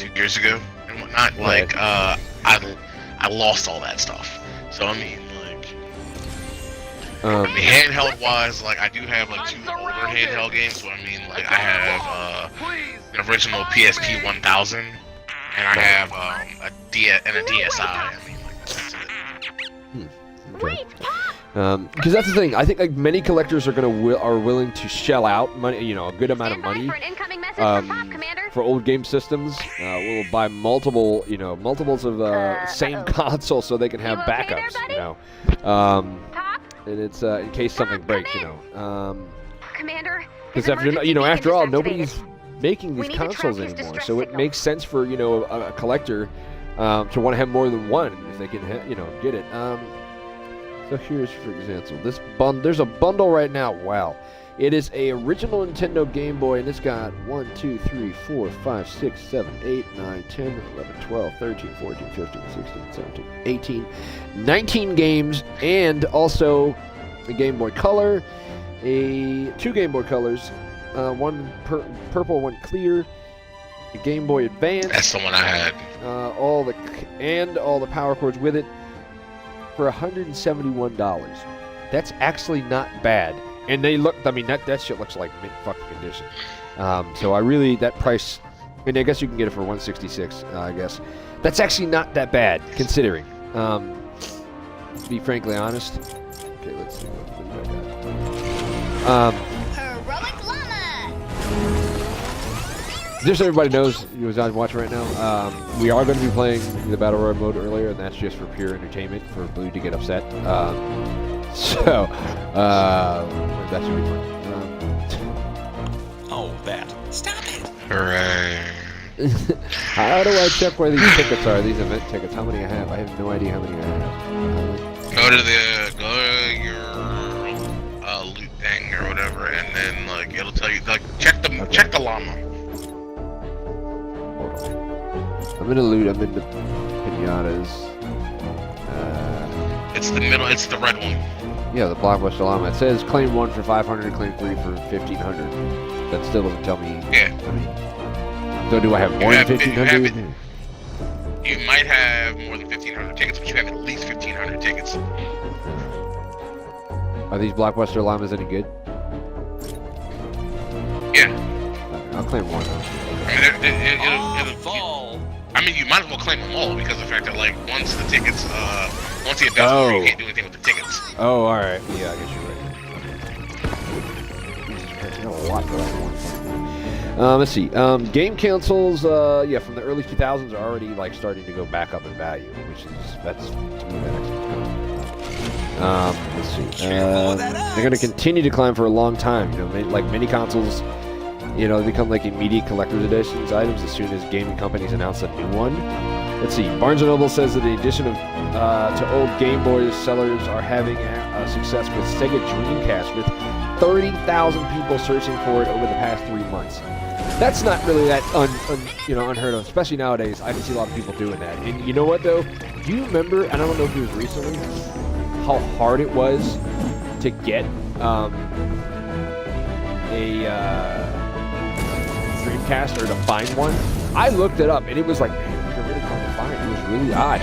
D: 2 years ago and whatnot, like, I lost all that stuff. So, I mean, like, handheld-wise, like, I do have, like, 2 older handheld games, so, I mean, like, I have, you original PSP 1000, and I have a DSi. I mean, like, that's it.
C: Okay. Because that's the thing. I think like many collectors are willing to shell out money, a good amount of money,
H: For an incoming message from Pop, Commander.
C: for old game systems. We'll buy multiples of same console so they can have
H: okay
C: backups.
H: there,
C: Pop?
H: Pop?
C: And it's in case something
H: Pop,
C: breaks.
H: come Commander.
C: Because
H: emergency
C: after all,
H: beacon
C: nobody's
H: disactivated.
C: making
H: We
C: these
H: need to
C: consoles
H: track his
C: anymore.
H: distress
C: So it
H: signal.
C: makes sense for a collector to want to have more than one if they can get it. So here's, for example, there's a bundle right now. Wow. It is a original Nintendo Game Boy, and it's got 1, 2, 3, 4, 5, 6, 7, 8, 9, 10, 11, 12, 13, 14, 15, 16, 17, 18, 19 games, and also a Game Boy Color, two Game Boy Colors, one purple, one clear, a Game Boy Advance.
D: That's the one I had.
C: All the power cords with it for $171. That's actually not bad. And they look, that shit looks like mint fucking condition. So that price, and I guess you can get it for $166, I guess. That's actually not that bad, considering. To be frankly honest. Okay, let's see what I got.
H: Heroic Llama!
C: Just so everybody knows, who's on watch right now, we are going to be playing the Battle Royale mode earlier, and that's just for pure entertainment, for Blue to get upset. That should be fun.
B: Stop it!
D: Hooray.
C: How do I check where these tickets are, these event tickets? How many I have? I have no idea how many I have.
D: Go to your loot thing or whatever, and then like it'll tell you check the llama.
C: Hold on. I'm in the loot. I'm in the pinatas.
D: It's the middle. It's the red one.
C: Yeah, the Blockbuster llama. It says claim 1 for 500, claim 3 for 1,500. That still doesn't tell me.
D: Yeah.
C: So do I have more than 1,500?
D: You might have more than 1,500 tickets, but you have at least 1,500 tickets.
C: Are these Blockbuster llamas any good?
D: Yeah.
C: I'll claim one.
D: I mean, you might as well claim them all because of the fact that, like, once the tickets, once the event's over, you can't do anything with the tickets.
C: Oh, all right. Yeah, I guess you're right. A lot for that one. Let's see. Game consoles, from the early 2000s are already like starting to go back up in value, that's to me that actually. Let's see. They're going to continue to climb for a long time. Like many consoles. They become like immediate collector's editions items as soon as gaming companies announce a new one. Let's see. Barnes & Noble says that the addition of to old Game Boys, sellers are having success with Sega Dreamcast, with 30,000 people searching for it over the past 3 months. That's not really that unheard of, especially nowadays. I can see a lot of people doing that. And you know what though? Do you remember? And I don't know if it was recently, how hard it was to get a Dreamcast or to find one. I looked it up and it was like, man, it was really hard to find. It was really odd.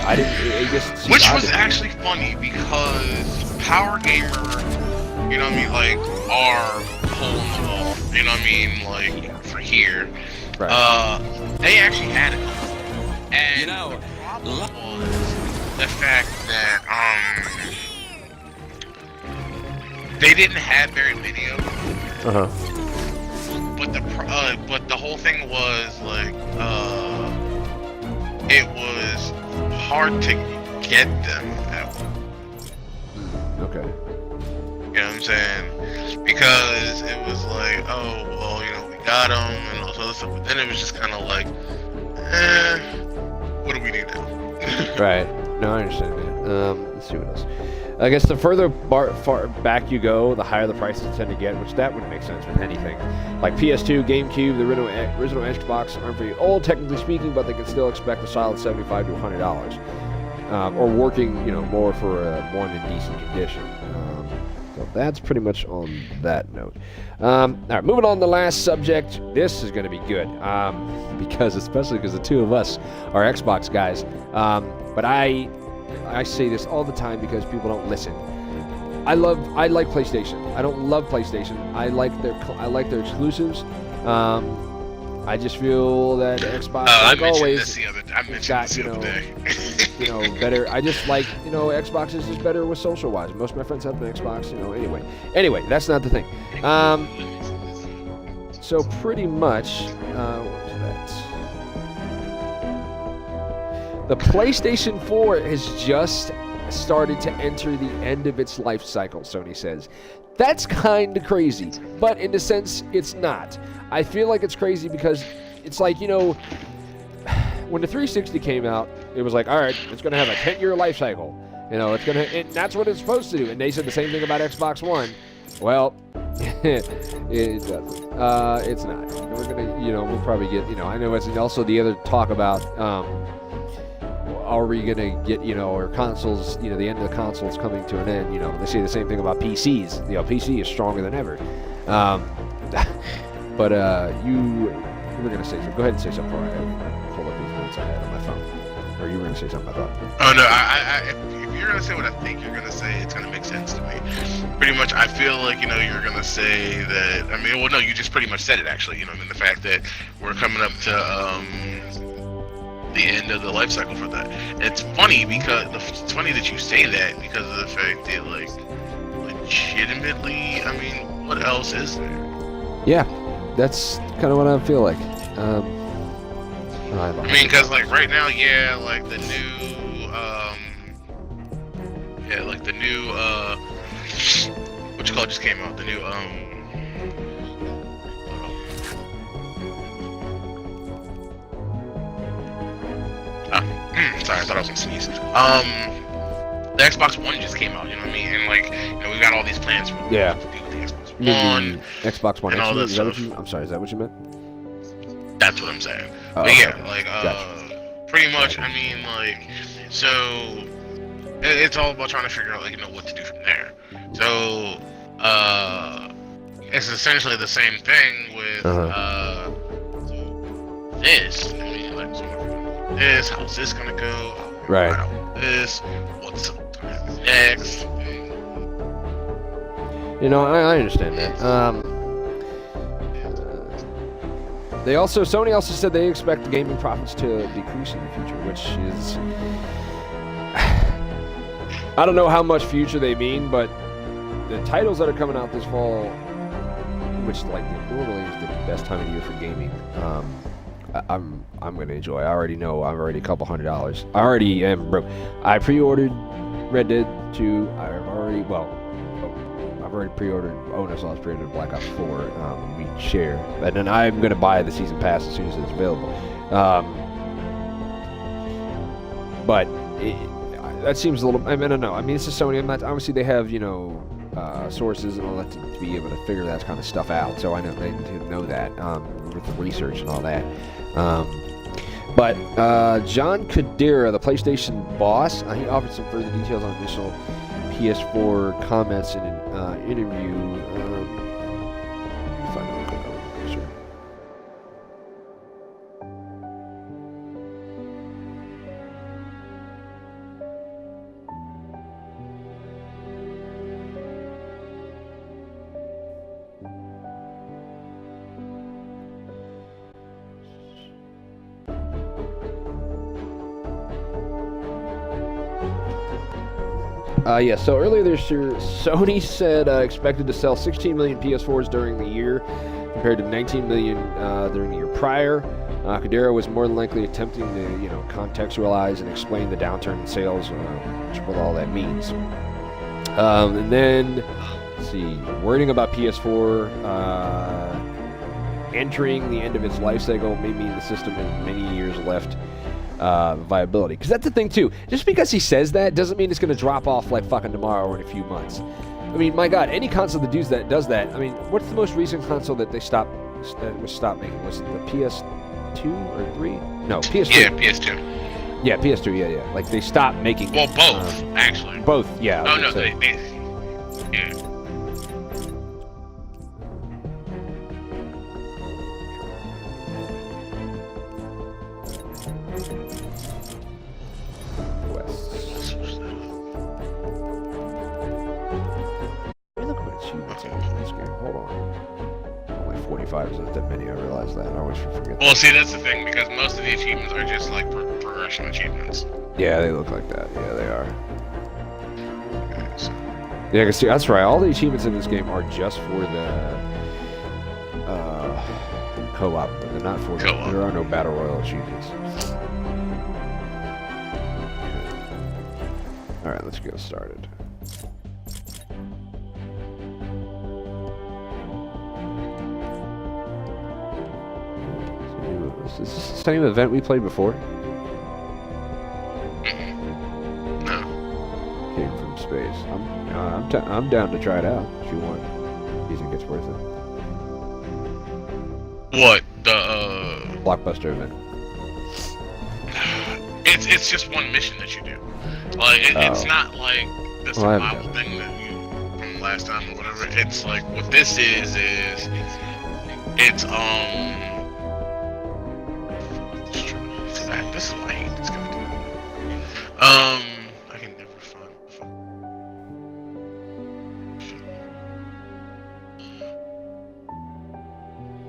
D: Which was actually funny because Power Gamer, are hole in the wall. You know what I mean? Like for here,
C: right.
D: They actually had it, and the problem was the fact that they didn't have very many of them. But the whole thing was like it was hard to get them at one.
C: Okay.
D: You know what I'm saying? Because it was like, oh, well, we got them and all this other stuff. But then it was just kind of like, what do we do now?
C: Right. No, I understand that. Let's see what else. I guess the further far back you go, the higher the prices tend to get, which that would make sense with anything. Like PS2, GameCube, the original Xbox aren't very old, technically speaking, but they can still expect a solid $75 to $100. Or working, more for a more in decent condition. So that's pretty much on that note. All right, moving on to the last subject. This is going to be good, especially because the two of us are Xbox guys. But I say this all the time because people don't listen. I like PlayStation. I don't love PlayStation. I like their exclusives. I just feel that Xbox, like always, got, better. I just like, Xbox is just better with social-wise. Most of my friends have an Xbox, Anyway, that's not the thing. So pretty much, what was that? The PlayStation 4 has just started to enter the end of its life cycle, Sony says. That's kind of crazy, but in a sense, it's not. I feel like it's crazy because it's like, when the 360 came out, it was like, all right, it's going to have a 10-year life cycle. It's going to, and that's what it's supposed to do. And they said the same thing about Xbox One. Well, it doesn't. It's not. We're going to, we'll probably get, I know it's also the other talk about, are we going to get, or consoles, the end of the consoles coming to an end, they say the same thing about PCs. PC is stronger than ever. But you were going to say something. Go ahead and say something before I pull up these notes I had on my phone. Or you were going to say something, I thought.
D: Oh, no, if you're going to say what I think you're going to say, it's going to make sense to me. Pretty much, I feel like, you're going to say that, no, you just pretty much said it, actually, the fact that we're coming up to, the end of the life cycle for that. It's funny it's funny that you say that because of the fact that, like, legitimately, what else is there?
C: Yeah, that's kind of what I feel like.
D: Because like right now, like the new, what you call it just came out. The new, sorry, I thought I was gonna sneeze. The Xbox One just came out, And like, we got all these plans for
C: the
D: Xbox One.
C: Xbox One
D: and all that stuff.
C: I'm sorry, is that what you meant?
D: That's what I'm saying.
C: Oh,
D: but
C: okay.
D: Gotcha. Pretty much, so it's all about trying to figure out, what to do from there. So, it's essentially the same thing with, this. This, how's this gonna go?
C: Right.
D: This, what's next?
C: I understand that. Sony also said they expect gaming profits to decrease in the future, which is, I don't know how much future they mean, but the titles that are coming out this fall, which normally is the best time of year for gaming, I'm gonna enjoy. I already know. I'm already a couple $100. I already am broke. I pre-ordered Red Dead 2. I've already pre-ordered. Onasaur's pre-ordered Black Ops 4. We share, and then I'm gonna buy the season pass as soon as it's available. But that seems a little. I don't know. It's a Sony. Obviously they have sources and all that to be able to figure that kind of stuff out. So I know they know that with the research and all that. But John Kodera, the PlayStation boss, he offered some further details on initial PS4 comments in an interview. So earlier this year, Sony said expected to sell 16 million PS4s during the year, compared to 19 million during the year prior. Kodera was more than likely attempting to, contextualize and explain the downturn in sales, what all that means. And then, let's see, wording about PS4 entering the end of its life cycle may mean the system has many years left. Viability, because that's the thing too. Just because he says that doesn't mean it's going to drop off like fucking tomorrow or in a few months. My God, any console that does that. What's the most recent console that they stopped making? Was it the PS2 or 3? No, PS2.
D: Yeah, PS2.
C: Yeah, PS2. Yeah. Like they stopped making.
D: Well, both actually.
C: Both, yeah.
D: Oh no, they yeah.
C: 25 isn't that many. I realize that. I always forget.
D: Well, see, that's the thing, because most of the achievements are just like progression achievements.
C: Yeah, they look like that. Yeah, they are.
D: Okay, so.
C: Yeah, because that's right. All the achievements in this game are just for the co-op. They're not for
D: co-op.
C: There are no battle royale achievements. All right, let's get started. Is this the same event we played before?
D: No.
C: Came from space. I'm down to try it out if you want. Do you think it's worth it?
D: What the
C: Blockbuster event.
D: It's just one mission that you do. Like it's not like the survival thing that you from last time or whatever. It's like what this is it's this is what I hate this guy doing. I can never find.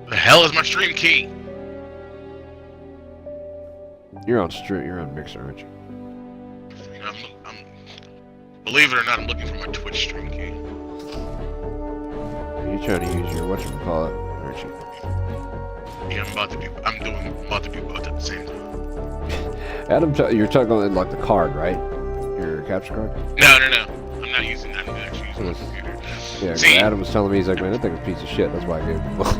D: The hell is my stream key?
C: You're on Mixer, aren't you?
D: Believe it or not, I'm looking for my Twitch stream key.
C: You're trying to use your whatchamacallit, aren't you?
D: Yeah, I'm about to do both at the same time.
C: Adam, you're talking on like the card, right? Your capture card?
D: No. I'm not using that. I'm actually using my computer.
C: Yeah,
D: See,
C: Adam was telling me, he's like, man, that thing's a piece of shit. That's why I gave it. I was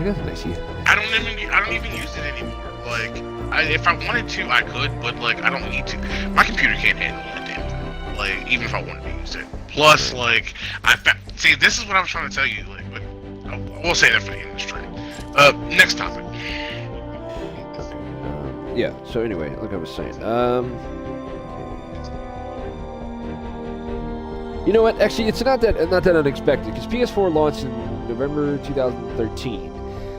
C: like, that's nice of you.
D: I don't even use it anymore. Like, if I wanted to, I could, but like, I don't need to. My computer can't handle that damn thing. Like, even if I wanted to use it. Plus, like, see, this is what I was trying to tell you. Like, but we'll say that for the end of the stream. Next topic.
C: Yeah. So anyway, like I was saying, you know what? Actually, it's not that unexpected because PS4 launched in November 2013.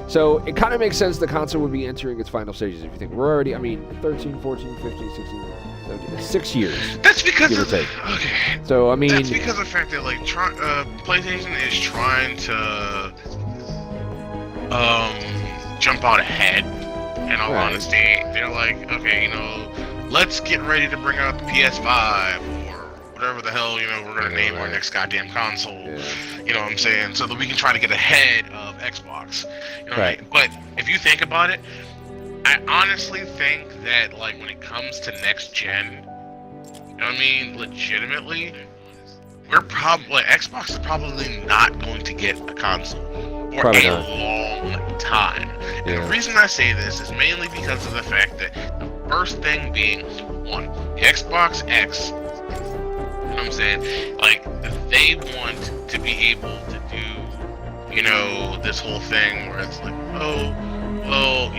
C: So it kind of makes sense the console would be entering its final stages if you think we're already, 13, 14, 15, 16, 17, 6 years.
D: That's because
C: give or
D: of
C: take.
D: Okay.
C: So I mean,
D: that's because of the fact that like PlayStation is trying to jump out ahead. In all honesty, they're like, okay, let's get ready to bring out the PS5 or whatever the hell, we're gonna name our next goddamn console. Yeah. You know what I'm saying? So that we can try to get ahead of Xbox. You know what I mean? But if you think about it, I honestly think that like when it comes to next gen, you know what I mean, legitimately, Xbox is probably not going to get a console for a long time. Yeah. And the reason I say this is mainly because of the fact that the first thing being, one, the Xbox X, you know what I'm saying? Like, they want to be able to do, this whole thing where it's like, oh, well,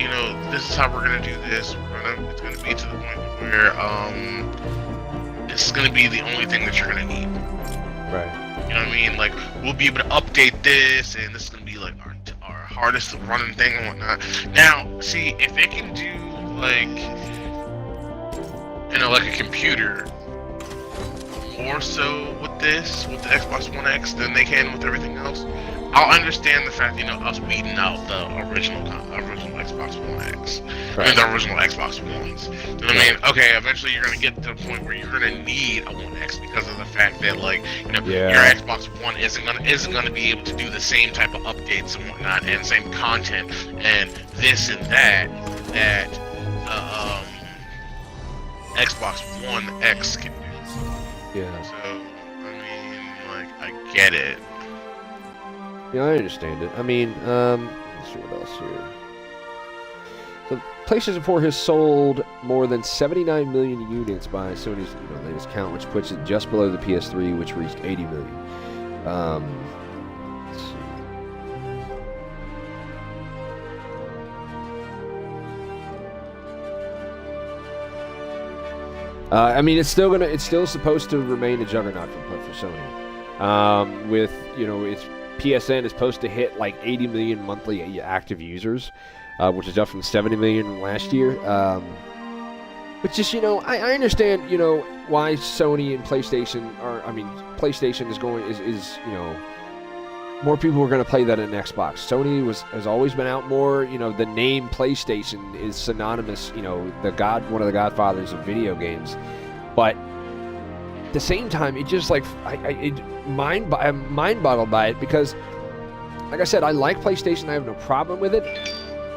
D: this is how we're gonna do this. It's gonna be to the point where, this is gonna be the only thing that you're gonna need.
C: Right.
D: You know what I mean? Like, we'll be able to update this, and this is gonna be like our hardest running thing and whatnot. Now, see, if it can do like, like a computer, more so with the Xbox One X than they can with everything else, I'll understand the fact, us beating out the original Xbox One X. Right. I mean, the original Xbox Ones. You know what I mean? Okay, eventually you're going to get to the point where you're going to need a One X because of the fact that, like, your Xbox One isn't going to be able to do the same type of updates and whatnot, and same content, and this and that Xbox One X can do.
C: Yeah.
D: So, I mean, like, I get it.
C: Yeah, I understand it. I mean, let's see what else here. So, PlayStation 4 has sold more than 79 million units by Sony's latest count, which puts it just below the PS3, which reached 80 million. Let's see. I mean, it's still supposed to remain a juggernaut for Sony. With its PSN is supposed to hit like 80 million monthly active users, which is up from 70 million last year. Which is, I understand, why Sony and PlayStation PlayStation is more people were going to play that in Xbox. Sony has always been out more. You know, the name PlayStation is synonymous. You know, one of the godfathers of video games. But at the same time, it just like I'm mind boggled by it because, like I said, I like PlayStation. I have no problem with it.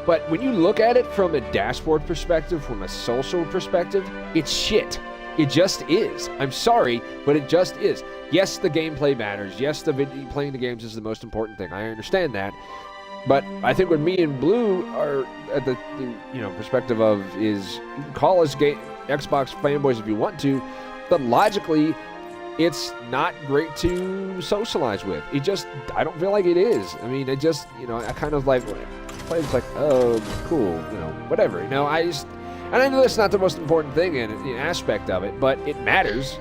C: But when you look at it from a dashboard perspective, from a social perspective, it's shit. It just is. I'm sorry, but it just is. Yes, the gameplay matters. Yes, playing the games is the most important thing. I understand that. But I think what me and Blue are at the perspective of is, you can call us Xbox fanboys if you want to, but logically, it's not great to socialize with. I don't feel like it is. I mean, it just, I kind of like, it's like, oh, cool, whatever. And I know that's not the most important thing in the aspect of it, but it matters,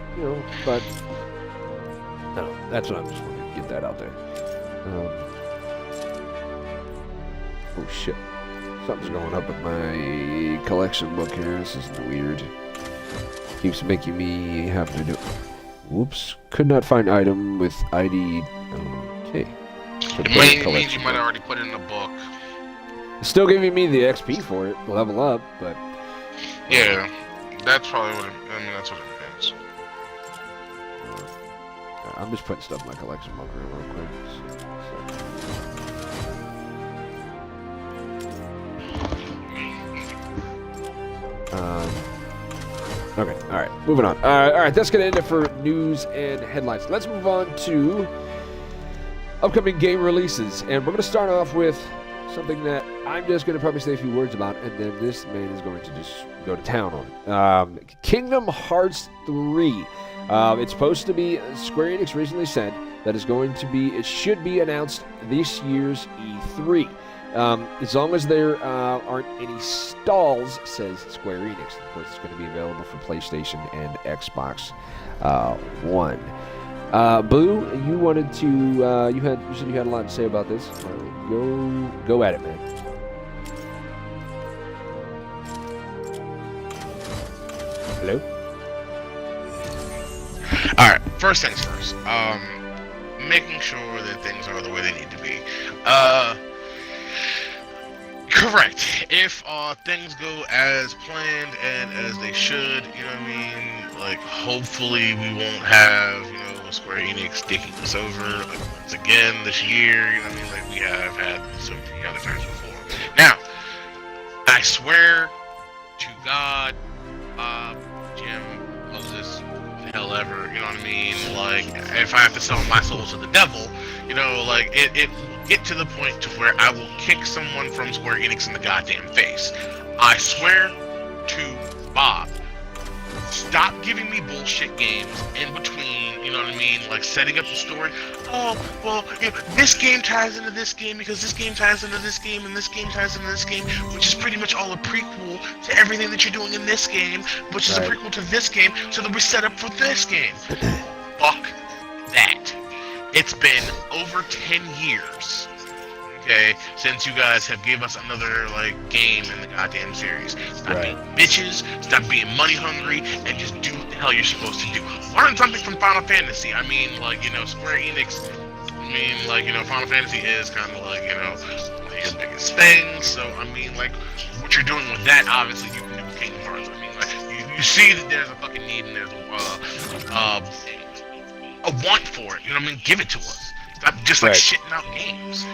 C: but I don't know. That's what I'm just going to get that out there. Oh, shit. Something's going up with my collection book here. This is weird. Keeps making me have to do... Whoops. Could not find item with ID. Okay.
D: It means you might have already put it in the book.
C: It's still giving me the XP for it, level up, but...
D: Yeah, that's probably what that's what it means.
C: I'm just putting stuff in my collection book real quick. Okay, alright, moving on. Alright, that's going to end it for news and headlines. Let's move on to upcoming game releases. And we're going to start off with something that I'm just going to probably say a few words about, and then this man is going to just go to town on it. Kingdom Hearts 3. It's supposed to be, Square Enix recently said that it should be announced this year's E3. As long as there aren't any stalls, says Square Enix. Of course, it's going to be available for PlayStation and Xbox One. Blue, you wanted to, you said you had a lot to say about this. Go at it, man. Hello?
D: Alright, first things first. Making sure that things are the way they need to be. Correct. If things go as planned and as they should, like, hopefully we won't have, Square Enix taking us over once again this year, like we have had so many other times before. Now, I swear to God, Jim, Moses, the hell ever, like, if I have to sell my soul to the devil, like, it get to the point to where I will kick someone from Square Enix in the goddamn face. I swear to Bob, stop giving me bullshit games in between, like setting up the story. Oh, well, this game ties into this game because this game ties into this game and this game ties into this game, which is pretty much all a prequel to everything that you're doing in this game, which is a prequel to this game, so that we set up for this game. Fuck that. It's been over 10 years, okay, since you guys have gave us another, like, game in the goddamn series. Stop being bitches, stop being money hungry, and just do what the hell you're supposed to do. Learn something from Final Fantasy. Square Enix, Final Fantasy is kind of like, one of your biggest things, so, what you're doing with that, obviously, you can do with Kingdom Hearts. You see that there's a fucking need and there's a want for it, give it to us. Stop just like shitting out games.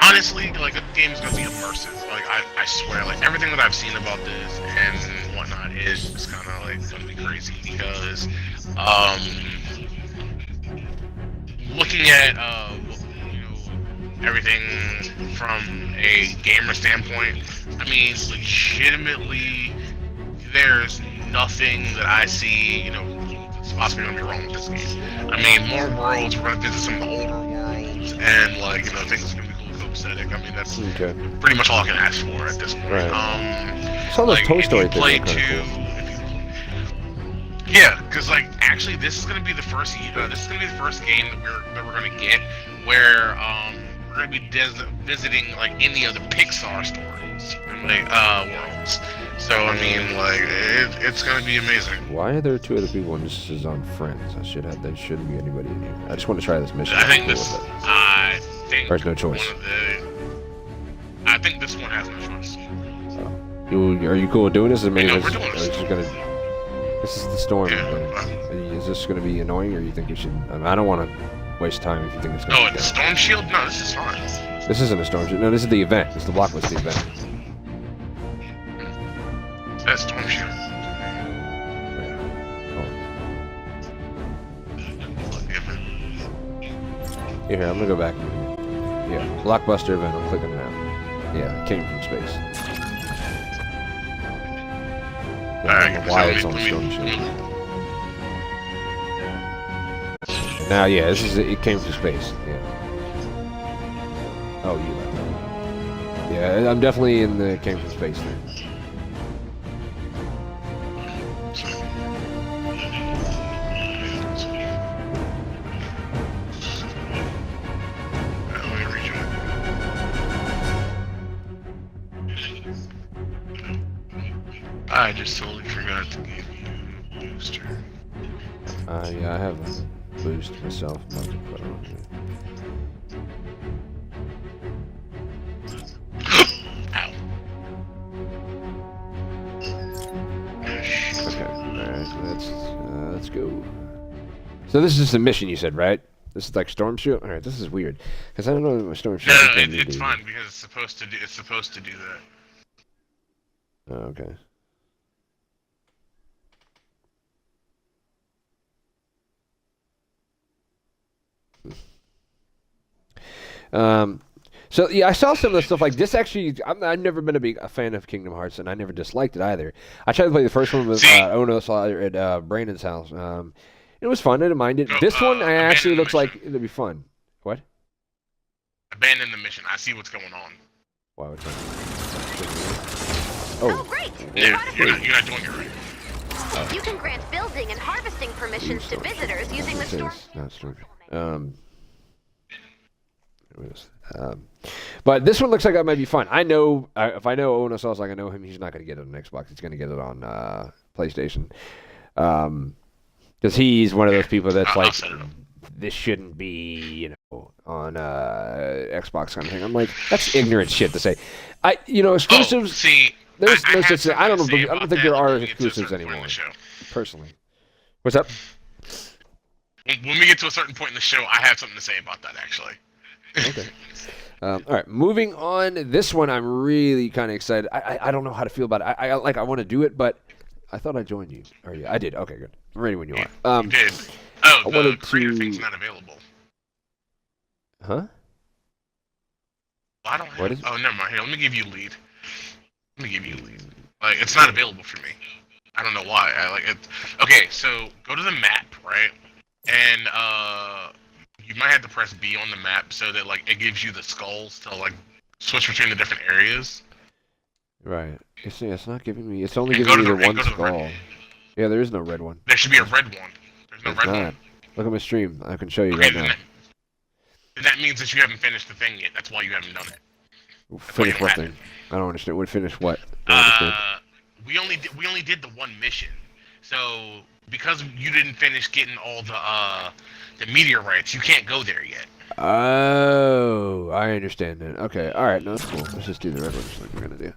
D: Honestly, like, the game's gonna be immersive. Like, I swear, like, everything that I've seen about this and whatnot is just kind of like gonna be crazy because, looking at everything from a gamer standpoint, legitimately, there's nothing that I see, that's possibly gonna be wrong with this game. More worlds, we're gonna visit some of the older worlds, and things are gonna be cool, copacetic. That's pretty much all I can ask for at this point.
C: Right. Some of those Toy Story things are kind of cool.
D: Yeah, because actually, this is gonna be the first. This is gonna be the first game that we're gonna get where we're gonna be visiting any of the Pixar stories and worlds. So I mean, like, it's gonna be amazing.
C: Why are there 2 other people and this is on friends? There shouldn't be anybody in here. I just want to try this mission.
D: I think
C: There's no choice.
D: I think this one has no choice.
C: Are you cool with doing this? I mean,
D: we're doing this.
C: This is the storm.
D: Yeah,
C: Is this gonna be annoying, or you think we should? I don't want to waste time if you think it's gonna.
D: Oh, it's Storm Shield? No, this is fine.
C: This isn't a storm shield. No, this is the event. It's the Blockbuster event.
D: That's Storm Shield.
C: Here, I'm gonna go back. Yeah, Blockbuster event. I'm clicking now. Yeah, it came from space. I don't know why it's on Storm Shield. Now, yeah, this is it. Came from space. Yeah. Oh, you left. Yeah, I'm definitely in the came from space thing.
D: I just totally forgot to give you a booster.
C: Yeah, I have a boost myself. Not to put on here. Okay, alright, let's go. So this is just a mission, you said, right? This is like Storm Shield? Alright, this is weird. Because I don't know what Storm Shield
D: is. No, it's fine because it's supposed to do that.
C: Oh, okay. So yeah, I saw some of the stuff like this. Actually, I've never been a fan of Kingdom Hearts, and I never disliked it either. I tried to play the first one with Ono at Brandon's house. It was fun. I didn't mind it. This one actually looks like it'll be fun. What?
D: Abandon the mission. I see what's going on.
C: Why would that?
H: Oh, great!
D: You're not doing it right.
H: You can grant building and harvesting permissions to visitors using the storm.
C: Not storm. But this one looks like that might be fun. I know if I know Ono Sauce like I know him, he's not going to get it on Xbox. He's going to get it on PlayStation. Because he's one of those people that's like, this shouldn't be, on Xbox kind of thing. I'm like, that's ignorant shit to say. Exclusives. There's no such thing. I don't think there are exclusives anymore. Personally. What's up?
D: When we get to a certain point in the show, I have something to say about that, actually.
C: Okay. All right, moving on. This one I'm really kind of excited. I don't know how to feel about it. I want to do it, but I thought I joined you. Or yeah, I did. Okay, good. I'm ready when you are.
D: You did. Oh, the creator thing's not available.
C: Huh?
D: I don't have... Oh, never mind. Here, let me give you a lead. Like, it's not available for me. I don't know why. I like it. Okay, so go to the map, right? And you might have to press B on the map so that like it gives you the skulls to like switch between the different areas.
C: Right. It's not giving me. It's only giving me the one skull. Yeah, there is no red one.
D: There should be a red one. There's no red one.
C: Look at my stream. I can show you right now.
D: Then that means that you haven't finished the thing yet. That's why you haven't done it.
C: Finish what thing? I don't understand. What finish what?
D: We only did the one mission. So because you didn't finish getting all the meteorites, you can't go there yet.
C: Oh, I understand that. Okay, all right, no, that's cool. Let's just do the regular thing we're gonna do.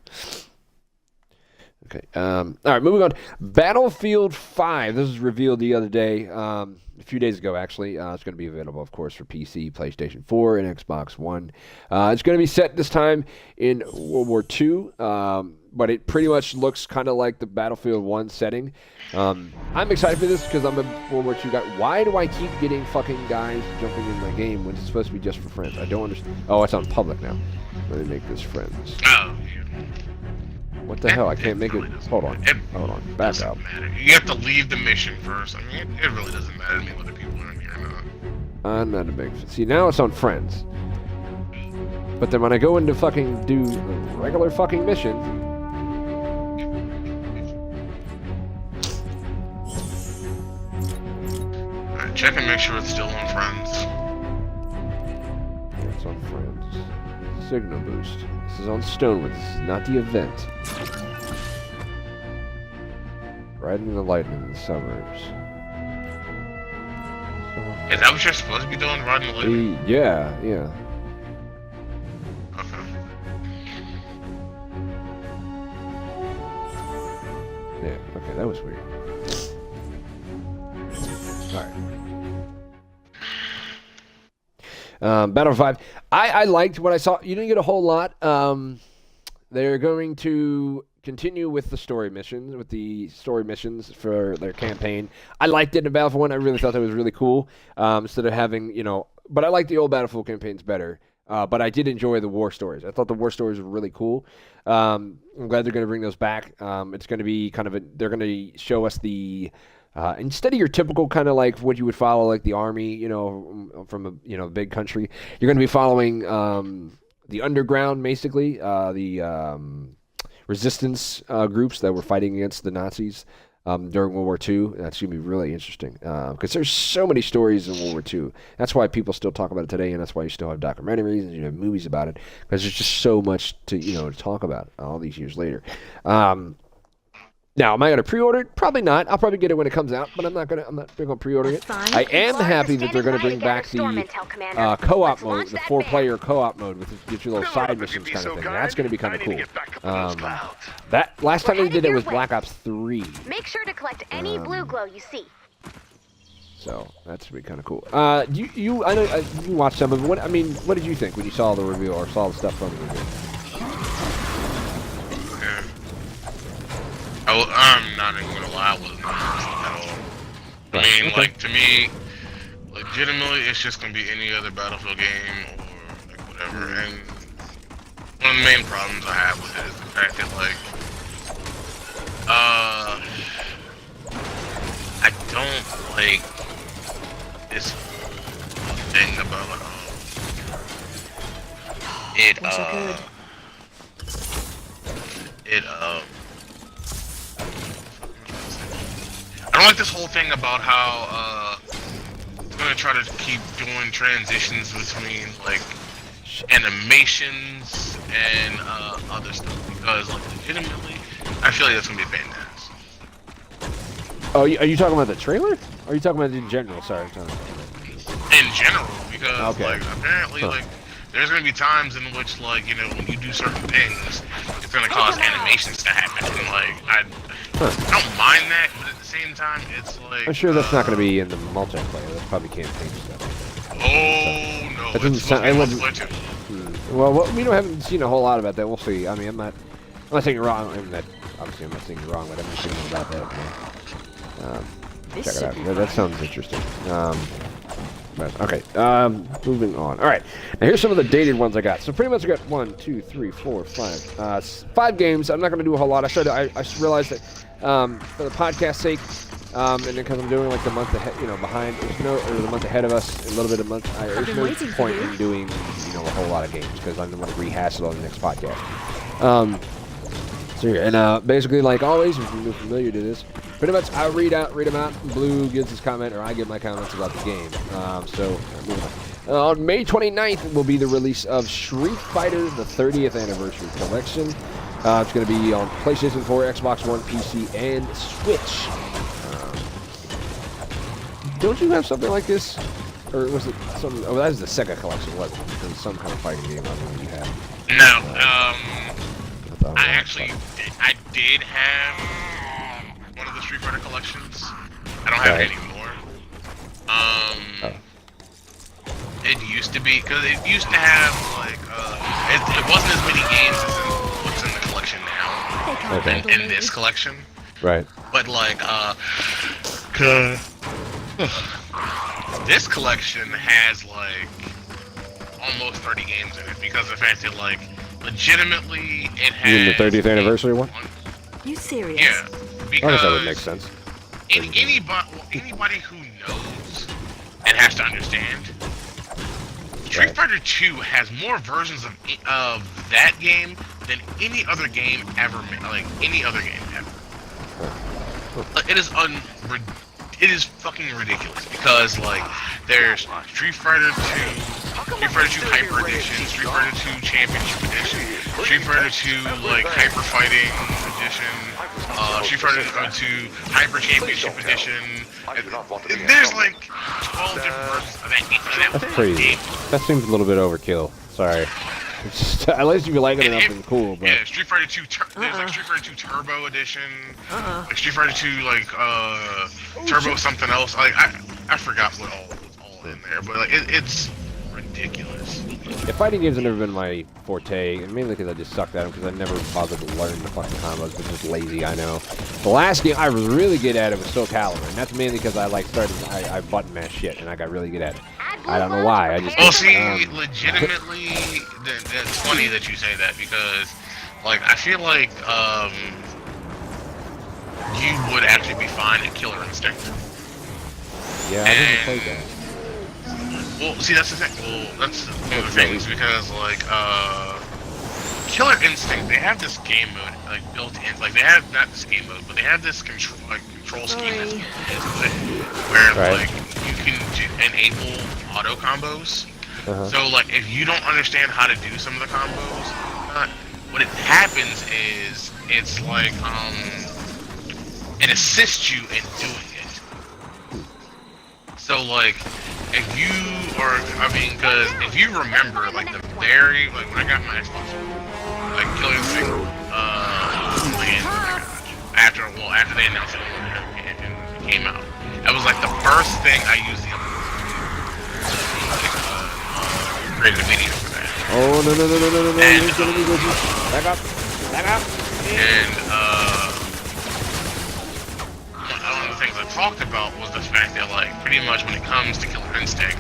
C: Okay. All right, moving on. Battlefield 5. This was revealed the other day, a few days ago, actually. It's going to be available, of course, for PC, PlayStation 4, and Xbox One. It's going to be set this time in World War II, but it pretty much looks kind of like the Battlefield 1 setting. I'm excited for this because I'm a World War II guy. Why do I keep getting fucking guys jumping in my game when it's supposed to be just for friends? I don't understand. Oh, it's on public now. Let me make this friends.
D: Oh,
C: what the hell? I can't make it. Hold on. Back up.
D: You have to leave the mission first. I mean, it really doesn't matter to me whether people are in here or not.
C: I'm not a big fan. See, now it's on friends. But then when I go into fucking do a regular fucking mission.
D: Alright, check and make sure it's still on friends.
C: Yeah, it's on friends. Signal boost. This is on Stonewood. This is not the event. Riding the lightning in the suburbs.
D: Is that what you're supposed to be doing, riding the lightning?
C: Yeah.
D: Okay.
C: Yeah, okay, that was weird. Alright. Battlefield 5. I liked what I saw. You didn't get a whole lot. They're going to continue with the story missions, for their campaign. I liked it in Battlefield 1. I really thought that was really cool. Instead of having, but I like the old Battlefield campaigns better. But I did enjoy the war stories. I thought the war stories were really cool. I'm glad they're going to bring those back. It's going to be they're going to show us the, instead of your typical kind of like what you would follow, like the army, from a, big country, you're going to be following the underground, basically, the resistance groups that were fighting against the Nazis during World War II. That's going to be really interesting because there's so many stories in World War II. That's why people still talk about it today, and that's why you still have documentaries and you have movies about it, because there's just so much to talk about all these years later. Now, am I going to pre-order it? Probably not. I'll probably get it when it comes out, but I'm not going to pre-order it. I am happy that they're going to bring back the co-op mode, the 4-player co-op mode, with get your little side missions kind of thing. That's going to be kind of cool. That last time they did it was Black Ops 3.
H: Make sure to collect any blue glow you see.
C: So that's going to be kind of cool. I know you watched some of it. What did you think when you saw the review or saw the stuff from the review?
D: I'm not even gonna lie, I wasn't at all. To me, legitimately, it's just gonna be any other Battlefield game or whatever. And one of the main problems I have with it is the fact that I don't like this thing about I don't like this whole thing about how it's gonna try to keep doing transitions between animations and other stuff, because legitimately I feel like that's gonna be a pain in the ass.
C: Oh, are you talking about the trailer? Or are you talking about it in general? Sorry.
D: In general, because apparently there's gonna be times in which when you do certain things, it's gonna cause animations to happen, and I don't mind that, but at the same time, it's
C: I'm sure that's not going to be in the multiplayer. That's probably campaign stuff.
D: Oh no!
C: That doesn't sound. Well, we haven't seen a whole lot about that. We'll see. I mean, I'm not saying you're wrong. Obviously, I'm not saying you're wrong, but I'm just thinking about that. Check it out. That sounds interesting. Okay, moving on. All right, now here's some of the dated ones I got. So pretty much I got 1, 2, 3, 4, 5. 5 games. I'm not going to do a whole lot. I realized that for the podcast's sake, and then because I'm doing the month ahead, behind, or the month ahead of us, a little bit of month. There's no point in doing, a whole lot of games because I'm going to rehash it on the next podcast. So here, and basically, like always, if you're familiar to this, pretty much I read them out. Blue gives his comment, or I give my comments about the game. On May 29th will be the release of Street Fighter, the 30th Anniversary Collection. It's going to be on PlayStation 4, Xbox One, PC, and Switch. Don't you have something like this? Or was it some... Oh, that was the Sega Collection, wasn't it? It was some kind of fighting game I don't know you had.
D: No, I did have one of the Street Fighter collections. I don't have it anymore. It used to be, because it used to have, it wasn't as many games as what's in the collection now. In this collection.
C: Right.
D: But, this collection has, almost 30 games in it, because of the fact that, legitimately, it has...
C: You mean the 30th anniversary one?
E: You serious?
D: Yeah, because...
C: I guess that would make sense.
D: Anybody who knows and has to understand, Street Fighter 2 has more versions of that game than any other game ever made. Any other game ever. It is fucking ridiculous, because, there's Street Fighter 2... Street Fighter 2 Hyper Edition, Street Fighter 2 Championship Edition, Street Fighter 2 like Hyper Fighting Edition, Street Fighter 2 Hyper Championship Edition. There's like 12 different versions of that game.
C: That's crazy. That seems a little bit overkill. Sorry. Unless you like it enough, it's cool. But
D: yeah, Street Fighter 2. There's like Street Fighter 2 Turbo Edition. Like Street Fighter 2 like Turbo something else. Like I forgot what all was all in there, but like it's ridiculous.
C: Yeah, fighting games have never been my forte, and mainly because I just sucked at them because I never bothered to learn the fucking combos. I'm just lazy, I know. The last game I was really good at it was Soul Calibur, and that's mainly because I I button mash shit, and I got really good at it. I don't know why. I just.
D: Well, see, legitimately, that's funny that you say that because, like, I feel like you would actually be fine at Killer Instinct.
C: Yeah, I didn't play that.
D: Well, see, that's the thing. Well, that's one of the things because, like, Killer Instinct, they have this game mode like built in. Like, they have not this game mode, but they have this control scheme where like you can enable auto combos. So, like, if you don't understand how to do some of the combos, what it happens is it's like it assists you in doing it. So, like, if you are, I mean, because if you remember, like, the very, like, when I got my Xbox, like, Killer Instinct, after they announced it and it came out, that was, like, the first thing I used the created a video for that.
C: Oh, no. Back up.
D: And, one of the things I talked about was the fact that, like, pretty much when it comes to Killer Instinct,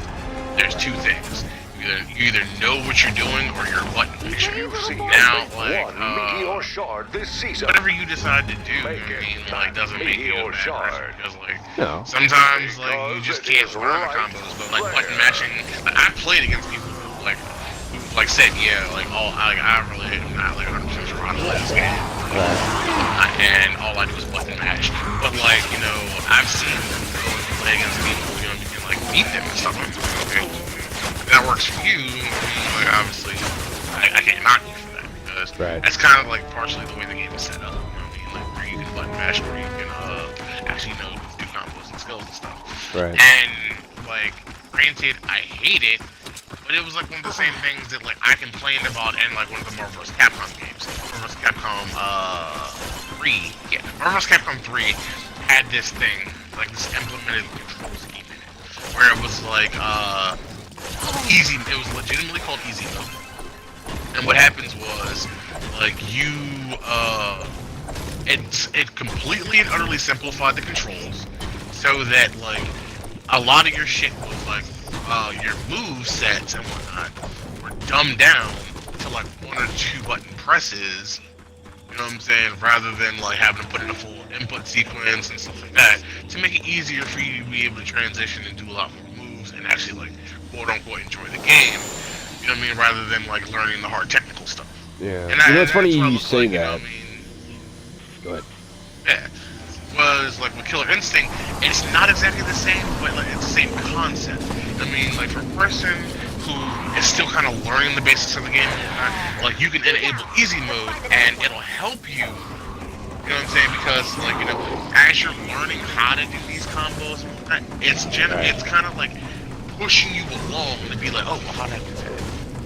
D: there's two things. You either know what you're doing or you're a button masher. Now, like, whatever you decide to do, I mean, like, doesn't make you a bad person. Because, like, sometimes, like, you just can't learn the combos, but, like, button mashing, like, I played against people who, like, said, yeah, like, I really am not, like, 100% sure how to play this game. And all I do is button mash. But, like, you know, I've seen them go and play against people, you know, you can, like, beat them and stuff like that. Okay, that works for you. Like, obviously, I can't knock you for that because that's kind of, like, partially the way the game is set up. You know what I mean? Like, where you can button mash, where you can, actually, you know, do combos and skills and stuff.
C: Right.
D: And, like, granted, I hate it, but it was like one of the same things that like I complained about in like one of the Marvel vs. Capcom games. Marvel vs. Capcom 3. Yeah, Marvel vs. Capcom 3 had this thing, like this implemented control scheme in it. Where it was like easy, it was legitimately called easy mode. And what happens was like you it completely and utterly simplified the controls so that like a lot of your shit was like your move sets and whatnot were dumbed down to like 1 or 2 button presses, you know what I'm saying, rather than like having to put in a full input sequence and stuff like that to make it easier for you to be able to transition and do a lot more moves and actually like quote unquote enjoy the game, you know what I mean, rather than like learning the hard technical stuff.
C: Yeah.
D: And
C: you know, it's funny you say
D: like,
C: that.
D: You know what I mean?
C: Go ahead.
D: Yeah. Was like with Killer Instinct, it's not exactly the same, but like it's the same concept. I mean, like for a person who is still kind of learning the basics of the game, like you can enable easy mode and it'll help you. You know what I'm saying? Because like you know, as you're learning how to do these combos, it's kind of like pushing you along to be like, oh, well, how do I do that?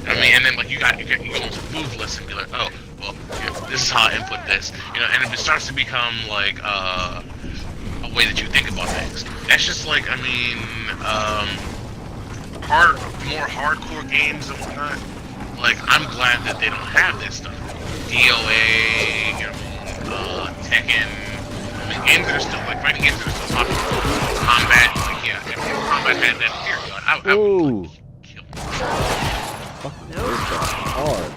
D: I mean, and then like you go into move list and be like, oh, well, you know, this is how I input this, you know, and it starts to become like a way that you think about things. That's just like, I mean, more hardcore games and whatnot. Like, I'm glad that they don't have this stuff. DOA, you know, Tekken. I mean, games that are still like fighting games that are still popular. Combat, like yeah, if Combat had that here, I would like, kill it.
C: Fucking hard,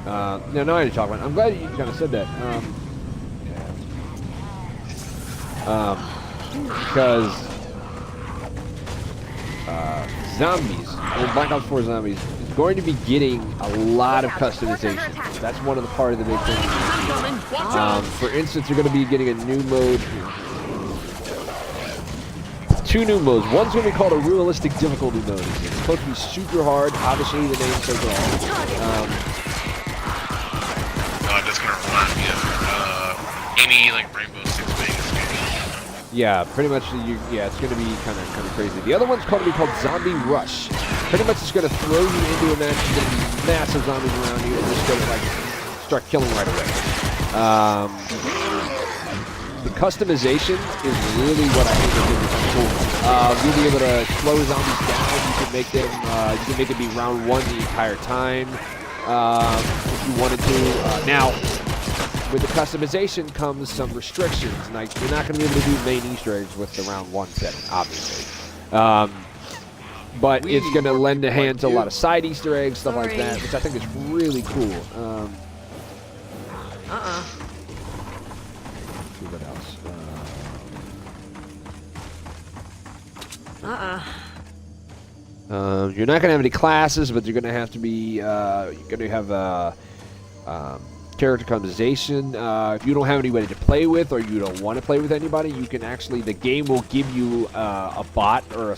C: man. No, I know what you're talking about. I'm glad you kind of said that. Because Zombies, Black Ops 4 Zombies, is going to be getting a lot of customization. That's one of the part of the big things. For instance, you're going to be getting a new mode 2 new modes. One's going to be called a realistic difficulty mode. It's supposed to be super hard. Obviously, the name says it all.
D: That's going to remind me of any like Rainbow Six Vegas game.
C: Yeah, pretty much. It's going to be kind of crazy. The other one's going to be called Zombie Rush. Pretty much, it's going to throw you into a match. There's going to be massive zombies around you, and you're just going to like start killing right away. The customization is really what I think is cool. You'll be able to slow zombies down. You can make them. You can make it be round 1 the entire time if you wanted to. Now, with the customization comes some restrictions. Like you're not going to be able to do main Easter eggs with the round 1 setting, obviously. But it's going to lend a hand to a lot of side Easter eggs, stuff like that, which I think is really cool. See what else? You're not going to have any classes, but you're going to have to be. You're going to have character customization. If you don't have anybody to play with, or you don't want to play with anybody, you can actually. The game will give you a bot or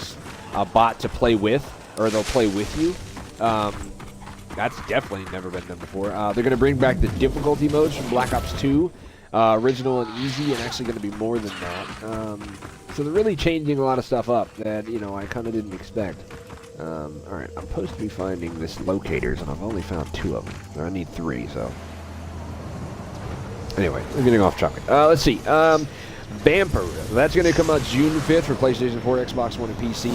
C: a bot to play with, or they'll play with you. That's definitely never been done before. They're going to bring back the difficulty modes from Black Ops 2, original and easy, and actually going to be more than that. So they're really changing a lot of stuff up that I kind of didn't expect. All right, I'm supposed to be finding this locators, and I've only found 2 of them. I need 3, so. Anyway, I'm getting off topic. Let's see. Vamper. That's going to come out June 5th for PlayStation 4, Xbox One, and PC.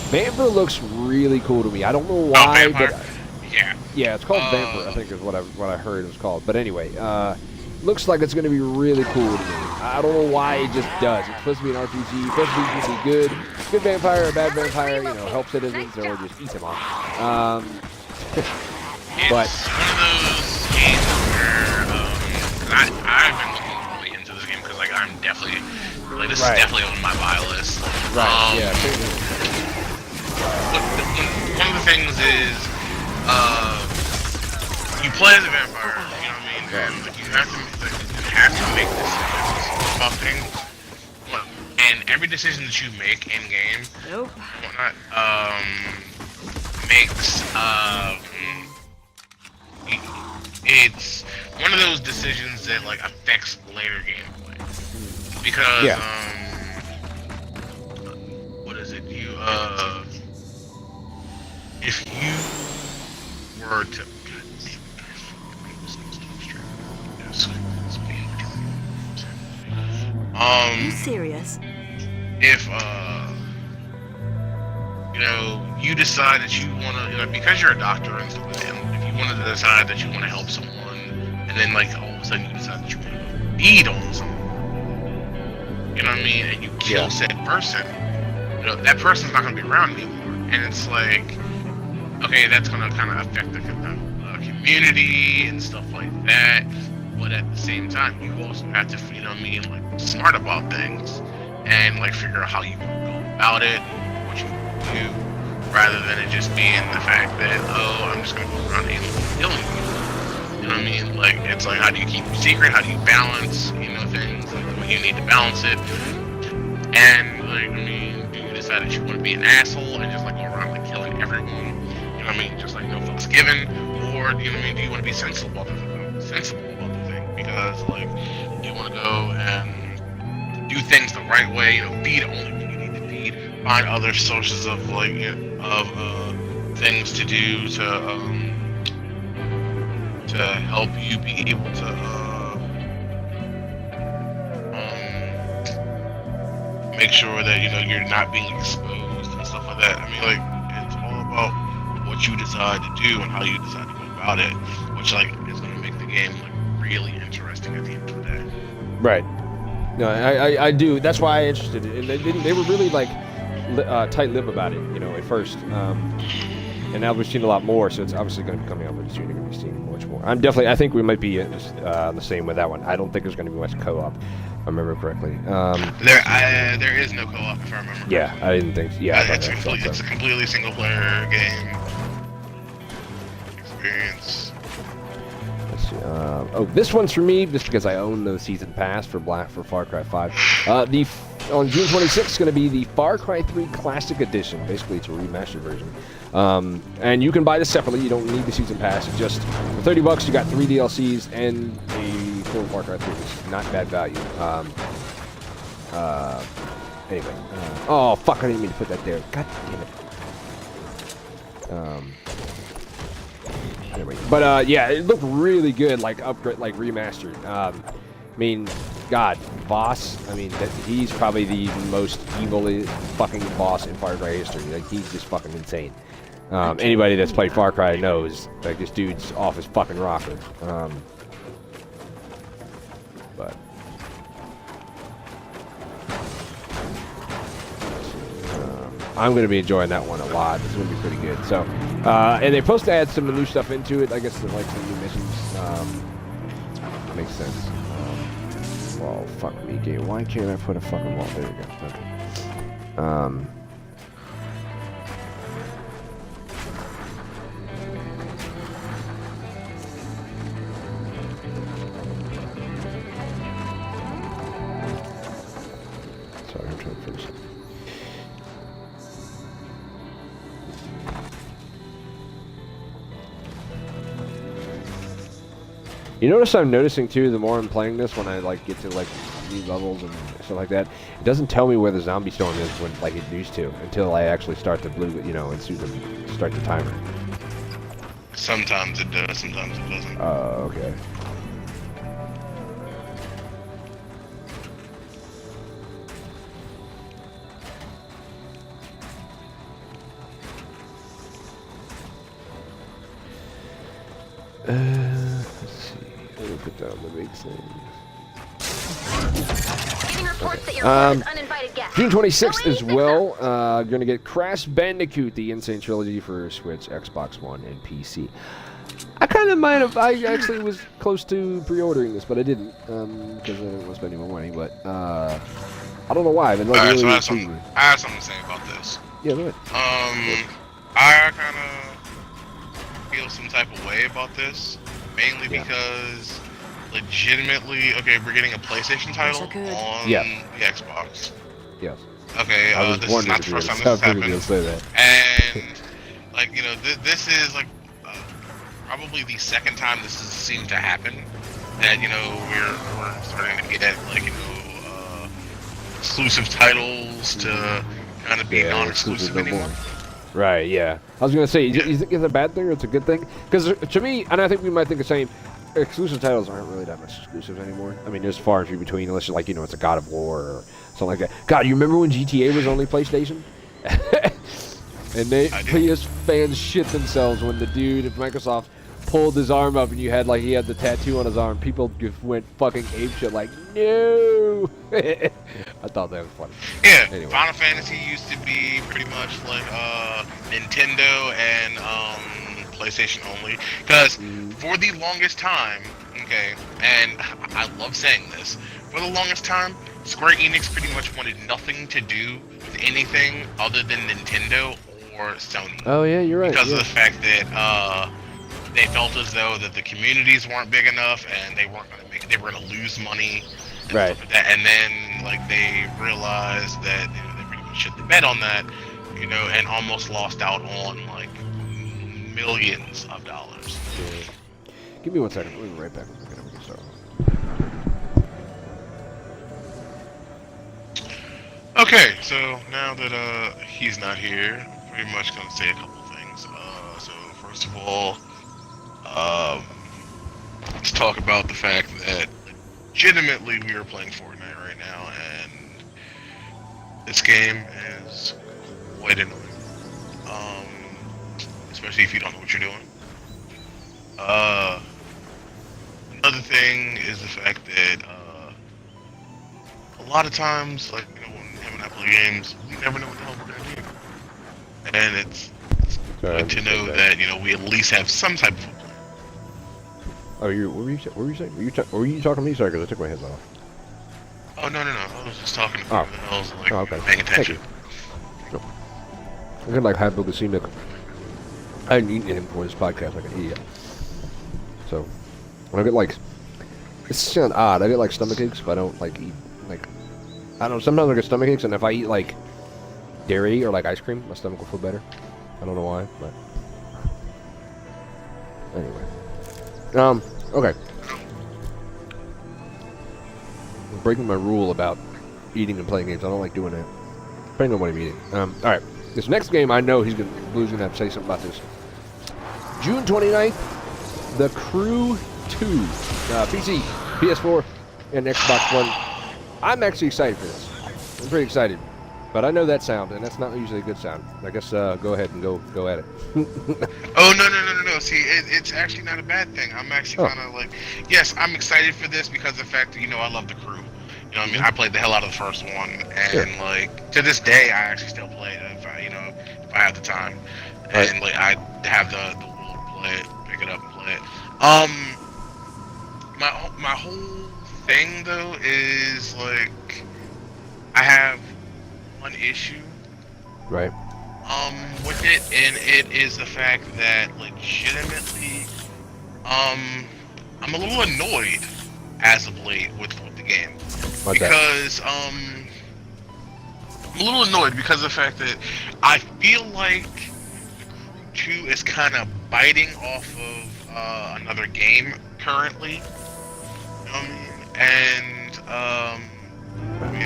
C: Vamper looks really cool to me. I don't know why, but yeah, it's called Vamper. I think is what I heard it was called. But anyway, looks like it's going to be really cool to me. I don't know why it just does. It's supposed to be an RPG. It's supposed to be good vampire or bad vampire. Help citizens or just eat them off. But
D: it's one of those games where I've been looking really into this game because I'm definitely this is definitely on my buy list.
C: Right. Yeah.
D: One of the things is you play as a vampire. You know what I mean? And you have to make decisions about things. And every decision that you make in game, and whatnot, makes it's one of those decisions that affects later gameplay. Because what is it? If you were to
E: Are you serious?
D: If you decide that you want to, because you're a doctor and stuff, and if you wanted to decide that you want to help someone, and then all of a sudden you decide that you want to feed on someone, you know what I mean, and you kill said person, that person's not going to be around anymore, and it's okay, that's going to kind of affect the community and stuff like that. But at the same time, you also have to, smart about things and figure out how you go about it, what you do, rather than it just being the fact that I'm just gonna go around and killing people. You know what I mean? It's how do you keep it secret? How do you balance things when you need to balance it? And do you decide that you want to be an asshole and just go around killing everyone? You know what I mean? Just no fucks given, or do you want to be sensible about the thing? Because you want to go and do things the right way, feed only when you need to feed, find other sources of things to do to help you be able to make sure that you're not being exposed and stuff like that. It's all about what you decide to do and how you decide to go about it, which is going to make the game really interesting at the end of the day.
C: Right. No, I do. That's why I'm interested. And they were really tight-lipped about it, at first. And now we've seen a lot more, so it's obviously going to be coming out pretty soon. You're going to be seeing much more. I think we might be the same with that one. I don't think there's going to be much co-op, if I remember correctly.
D: There is no co-op, if I remember correctly.
C: Yeah, I didn't think. Yeah,
D: it's a completely single-player game experience.
C: Let's see. This one's for me, just because I own the season pass for Far Cry 5. The on June 26th, it's going to be the Far Cry 3 Classic Edition. Basically, it's a remastered version. And you can buy this separately. You don't need the season pass. It's just for $30, you got 3 DLCs and a full Far Cry 3. It's not bad value. Anyway. Oh, fuck, I didn't mean to put that there. God damn it. Anyway. But, yeah, it looked really good, like, upgrade, like, remastered. I mean, God, Voss, I mean, he's probably the most evil fucking boss in Far Cry history. Like, he's just fucking insane. Anybody that's played Far Cry knows, like, this dude's off his fucking rocker. But... I'm going to be enjoying that one a lot. It's going to be pretty good. So, and they're supposed to add some new stuff into it. I guess, like, some new missions. Makes sense. Well, fuck me, game. Why can't I put a fucking wall? There we go. Okay. Sorry, I'm trying to finish it. You notice I'm noticing too, the more I'm playing this, when I like get to like new levels and stuff like that, it doesn't tell me where the zombie storm is when like it used to until I actually start the blue, you know, and start the timer.
D: Sometimes it does, sometimes it doesn't.
C: Oh, okay. Let's see. Let me put down the big thing.
H: Getting reports that your home is uninvited guests.
C: June 26th as well. Going to get Crash Bandicoot, the Insane Trilogy for Switch, Xbox One, and PC. I kind of might have. I actually was close to pre-ordering this, but I didn't because I didn't want to spend any more money. But I don't know why. I've been like, really
D: so I have something to say about this.
C: Yeah, go ahead.
D: I kind of feel some type of way about this, mainly because legitimately, okay, we're getting a PlayStation title on the Xbox.
C: Yes.
D: Okay, this is not the first time this has happened. And, like, you know, this is, like, probably the second time this has seemed to happen. That, you know, we're starting to get, like, you know, exclusive titles to kind of be non-exclusive anymore.
C: Right, yeah. I was going to say, you think it's a bad thing or it's a good thing? Because to me, and I think we might think the same, exclusive titles aren't really that much exclusives anymore. I mean, there's far and few between, unless you're like, you know, it's a God of War or something like that. God, you remember when GTA was only PlayStation? And PS fans shit themselves when the dude at Microsoft pulled his arm up and you had, like, he had the tattoo on his arm. People just went fucking apeshit like, no! I thought that was funny.
D: Yeah,
C: anyway.
D: Final Fantasy used to be pretty much like Nintendo and PlayStation only. Because for the longest time, okay, and I love saying this, for the longest time, Square Enix pretty much wanted nothing to do with anything other than Nintendo or Sony.
C: Oh yeah, you're right.
D: Because of the fact that they felt as though that the communities weren't big enough and they weren't going to make it, they were going to lose money. And
C: right.
D: Stuff like that. And then like they realized that, you know, they pretty much shit the bed on that, you know, and almost lost out on like millions of dollars.
C: Yeah. Give me 1 second. We'll be right back. We can start.
D: Okay, so now that he's not here, I'm pretty much gonna say a couple things. So first of all, let's talk about the fact that legitimately we are playing Fortnite right now, and this game is quite annoying. Especially if you don't know what you're doing. Another thing is the fact that a lot of times, like, you know, when him and I play games, we never know what the hell we're gonna do. And it's good to know that, you know, we at least have some type of plan.
C: Oh, what were you saying? Were you talking to me? Sorry, because I took my headset off.
D: Oh, no. I was just talking to people that I was, like,
C: okay.
D: paying attention.
C: Sure. I got, like, hypoglycemic. I didn't eat anything for this podcast. I can eat it. So, when I get, like, it sounds odd. I get, like, stomach aches, but I don't, like, eat, like, I I don't know. Sometimes I get stomach aches, and if I eat like dairy or like ice cream, my stomach will feel better. I don't know why, but anyway. Okay. I'm breaking my rule about eating and playing games. I don't like doing that. Depending on what I'm eating. All right. This next game, I know Blue's gonna have to say something about this. June 29th, The Crew 2, PC, PS4, and Xbox One. I'm actually excited for this. I'm pretty excited, but I know that sound, and that's not usually a good sound. I guess go ahead and go at it.
D: Oh no! See, it's actually not a bad thing. I'm actually kind of like, yes, I'm excited for this because of the fact that I love The Crew. You know what I mean? I played the hell out of the first one, and like to this day, I actually still play it if I have the time, and like I have the will to play it, pick it up and play it. My whole thing though is like I have one issue,
C: right?
D: With it, and it is the fact that legitimately, I'm a little annoyed as of late with the game. Because I'm a little annoyed because of the fact that I feel like The Crew 2 is kind of biting off of another game currently. You know what I mean? And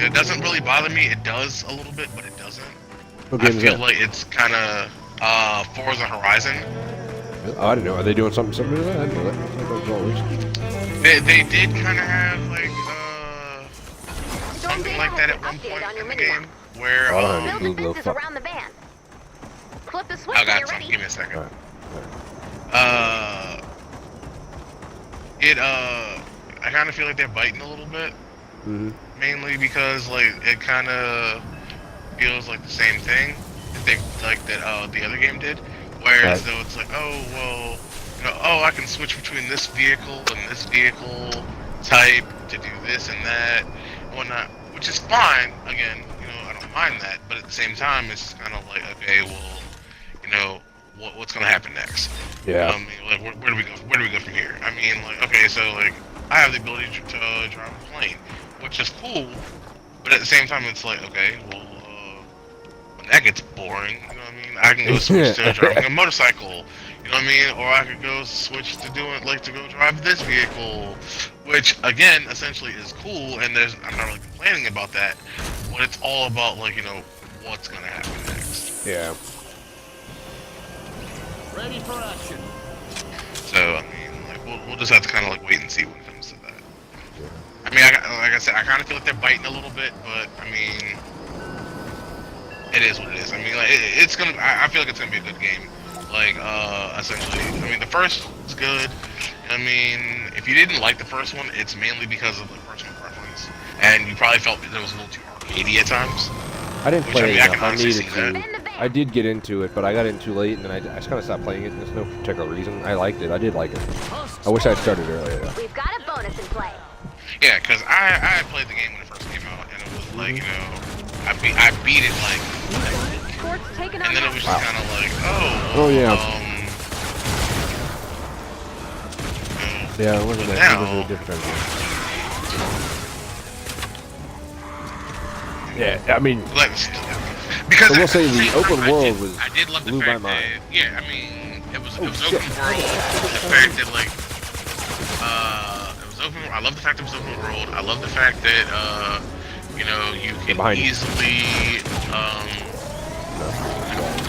D: it doesn't really bother me. It does a little bit, but it doesn't. I feel like it's kind of Forza Horizon.
C: Oh, I didn't know. Are they doing something similar to that? I didn't know that.
D: They did kind of have like something like that at one point in the game, where
H: build defenses around the van. Flip the switch
D: I got
H: when you're
D: some.
H: ready.
D: Give me a second. I kind of feel like they're biting a little bit, mainly because like it kind of feels like the same thing that the other game did, whereas though it's like, oh well, I can switch between this vehicle and this vehicle type to do this and that and whatnot, which is fine. Again, I don't mind that, but at the same time, it's kind of like, okay, well, what's gonna happen next?
C: Yeah.
D: I mean, like, where do we go? Where do we go from here? I mean, like, okay, so like, I have the ability to drive a plane, which is cool, but at the same time, it's like, okay, well, when that gets boring, you know what I mean? I can go switch to driving a motorcycle. You know what I mean? Or I could go switch to to go drive this vehicle, which again, essentially is cool, and I'm not really complaining about that, but it's all about what's gonna happen next.
C: Yeah.
I: Ready for action.
D: So I mean, we'll just have to kind of wait and see when it comes to that. I mean, like I said, I kind of feel like they're biting a little bit, but I mean, it is what it is. I mean, it's gonna. I feel like it's gonna be a good game. Essentially, I mean, the first is good. I mean, if you didn't like the first one, it's mainly because of the personal preference, and you probably felt that it was a little too arcadey at times.
C: I didn't play it enough. I needed
D: to.
C: I did get into it, but I got in too late, and then I just kind of stopped playing it. There's no particular reason. I liked it. I did like it. I wish I had started earlier, though.
H: We've got a bonus in play.
D: Yeah, because I had played the game when it first came out, and it was like, I beat it and then it was just kind of like,
C: oh yeah. Yeah, it wasn't a different game. Yeah, I mean,
D: because
C: I will say the open world was
D: I did love the
C: blew
D: fact
C: my mind.
D: that, yeah, I mean, it was open world. The fact that it was open. I love the fact it was open world. I love the fact that you can easily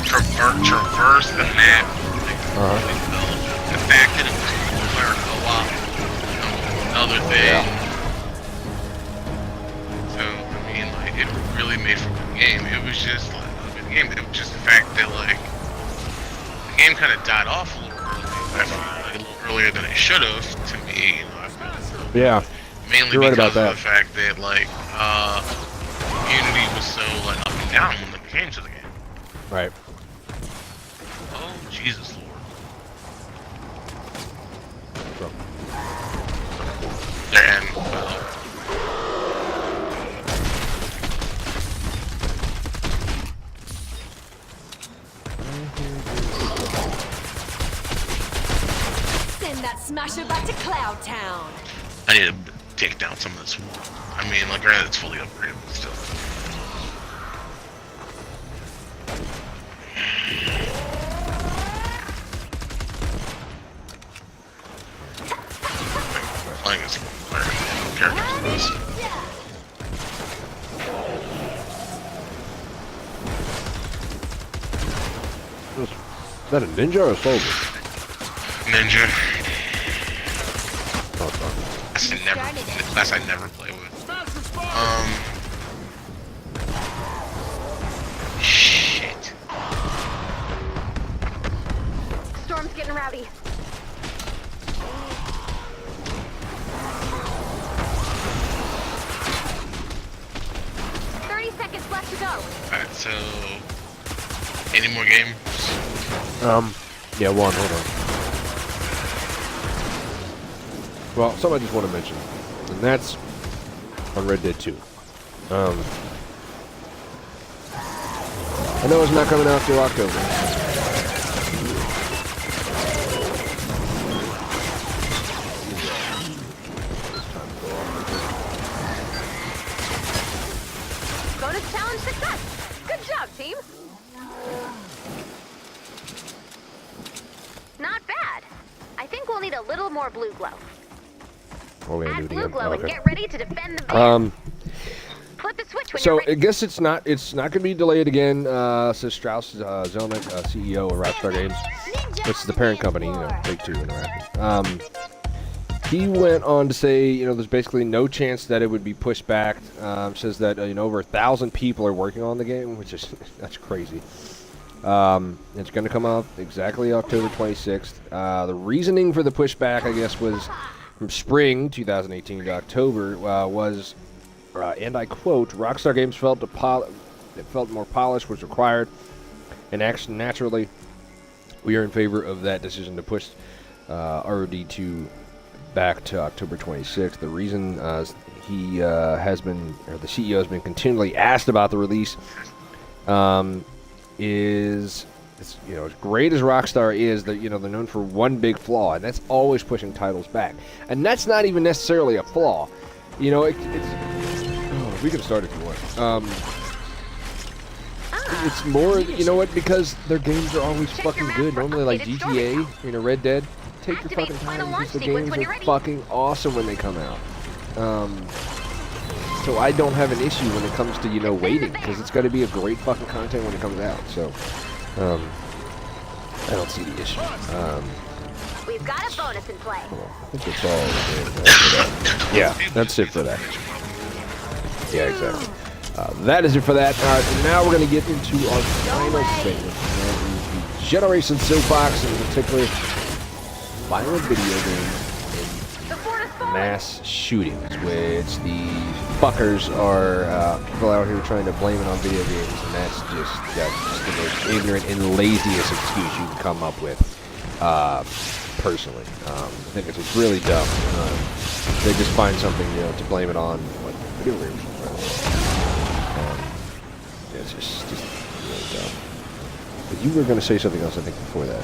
D: traverse the map. The fact that it was multiplayer co-op, another thing. So I mean, it really made for a good game. It was just a good game. It was just the fact that the game kind of died off a little early. I feel a little earlier than it should have. To me, I feel.
C: Yeah.
D: Mainly
C: You're right
D: because
C: about that.
D: of the fact that community was so up and down when it came to the game.
C: Right.
D: Oh Jesus Lord. And
E: Send that smasher back to Cloud Town.
D: I need to take down some of this I mean, like, granted, it's fully upgraded, but still. Playing as characters.
C: Is that a ninja or a soldier?
D: Ninja.
C: Oh, sorry.
D: Class I never play with. Shit.
H: Storm's getting rowdy. Seconds left to go.
D: Alright, so any more games?
C: Yeah, one, hold on. Well, something I just want to mention, and that's on Red Dead 2. I know it's not coming out till October.
H: Bonus challenge success. Good job, team. Not bad. I think we'll need a little more blue glow.
C: Oh, yeah,
H: Add blue glow
C: okay.
H: and get ready to defend the base. Flip the switch when you're
C: So
H: ready.
C: I guess it's not going to be delayed again. Says Strauss Zelnick, CEO of Rockstar Games, which is the parent company, you know, Take-Two Interactive. He went on to say, you know, there's basically no chance that it would be pushed back. Says that you know, over 1,000 people are working on the game, which is that's crazy. It's going to come out exactly October 26th. The reasoning for the pushback, I guess, was from spring 2018 to October was. And I quote, Rockstar Games felt more polish was required, and actually, naturally, we are in favor of that decision to push ROD2 back to October 26th. The reason he has been, or the CEO has been continually asked about the release, is, you know, as great as Rockstar is, that, you know, they're known for one big flaw, and that's always pushing titles back, and that's not even necessarily a flaw. You know, it's. Oh, we can start if you want. It's more, you know what? Because their games are always fucking good. Normally, like GTA, you know, Red Dead. Take your fucking time because the games are fucking awesome when they come out. So I don't have an issue when it comes to, you know, waiting, because it's got to be a great fucking content when it comes out. So, I don't see the issue.
H: We've got a bonus in play.
C: I think that's all. Yeah, that's it for that. Yeah, exactly. That is it for that. Now we're going to get into our final segment. That is the Generation Soapbox, in particular, violent video games and mass shootings, which the fuckers are people out here trying to blame it on video games, and that's just the most ignorant and laziest excuse you can come up with. Personally, I think it's just really dumb. They just find something, you know, to blame it on. But video games, it's just really dumb. But you were going to say something else, I think, before that.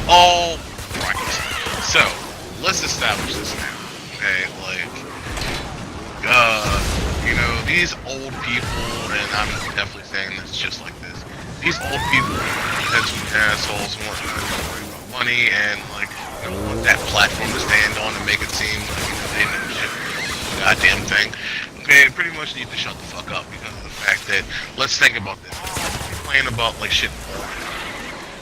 D: All right. So let's establish this now. Okay, like, you know, these old people, and I'm definitely saying this just like this. These old people tend to be assholes, want to worry about money, and like, you know, want that platform to stand on and make it seem like, you know, they know shit, goddamn thing. Okay, they pretty much need to shut the fuck up because of the fact that, let's think about this. We're complaining about like shit.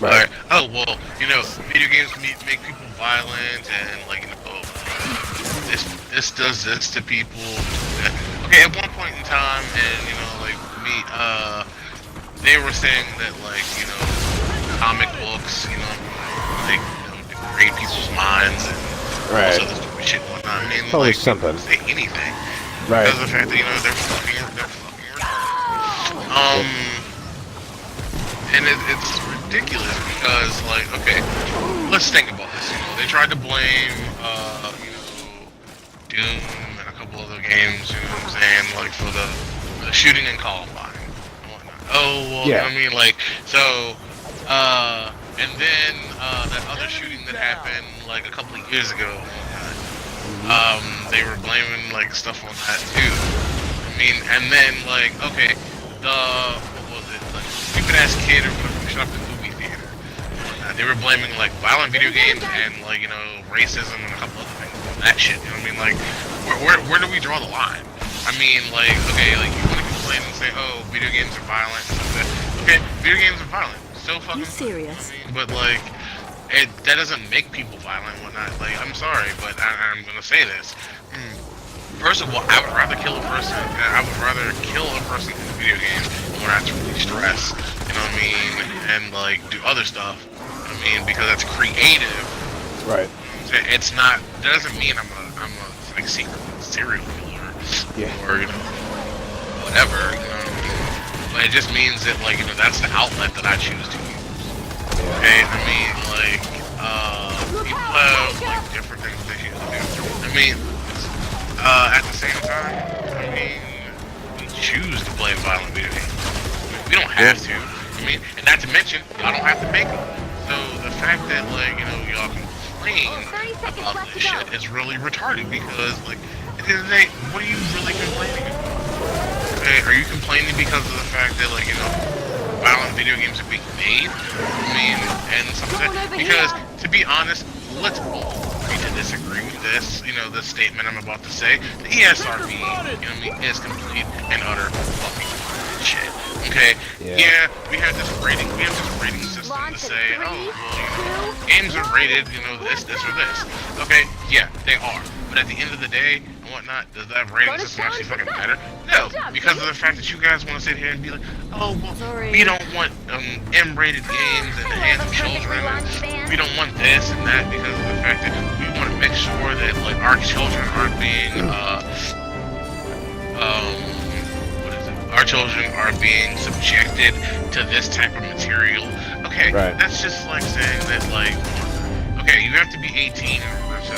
D: Right. Oh well, you know, video games make people violent, and like, you know, this does this to people. Okay, at one point in time, and you know, like me, they were saying that, like, you know, comic books, you know, like, you know, degrade people's minds and all this other stupid shit and whatnot. I mean,
C: always
D: like,
C: something.
D: Say anything.
C: Right.
D: Because of the fact that, you know, they're fucking and it's ridiculous because, like, okay, let's think about this. You know, they tried to blame, you know, Doom and a couple other games, you know what I'm saying, like, for the shooting in Columbine. Oh, well,
C: yeah.
D: I mean, like, so, And then that other shooting that happened like a couple of years ago, they were blaming like stuff on that too. I mean, and then like, okay, what was it? Like, stupid ass kid or whatever shut up the movie theater. They were blaming like violent video games and like, you know, racism and a couple other things on that shit. You know what I mean? Like, where do we draw the line? I mean, like, okay, like you want to complain and say, oh, video games are violent and stuff like that. Okay, video games are violent. So fucking.
E: You serious?
D: I mean, but like, that doesn't make people violent and whatnot. Like, I'm sorry, but I'm gonna say this. First of all, I would rather kill a person. I would rather kill a person in a video game when I have to really stress. You know what I mean? And like do other stuff. I mean, because that's creative.
C: Right.
D: It's not. That doesn't mean I'm a like secret serial killer. Yeah. Or you know, whatever. You know what I mean? But it just means that like, you know, that's the outlet that I choose to use. Okay. I mean, like people have like different things they choose to do. I mean, at the same time, I mean, we choose to play violent video games. I mean, we don't have to. I mean, and not to mention, y'all don't have to make them. So the fact that like, you know, y'all can complain about this shit is really retarded because like at the end of the day, what are you really complaining about? Okay, are you complaining because of the fact that like, you know, violent video games are being made? I mean, and something because to be honest, let's all agree to disagree with this, you know, this statement I'm about to say. The ESRB, you know what I mean, is complete and utter fucking shit. Okay, yeah, we have this rating system to say, oh, well, you know, games are rated, you know, this or this. Okay, yeah, they are. But at the end of the day and whatnot, does that rating system actually fucking matter? No, because of the fact that you guys want to sit here and be like, oh, well, we don't want M-rated games in the hands of children, and we don't want this and that because of the fact that we want to make sure that like our children aren't being our children are being subjected to this type of material. Okay, that's just like saying that like, okay, you have to be 18 in order to,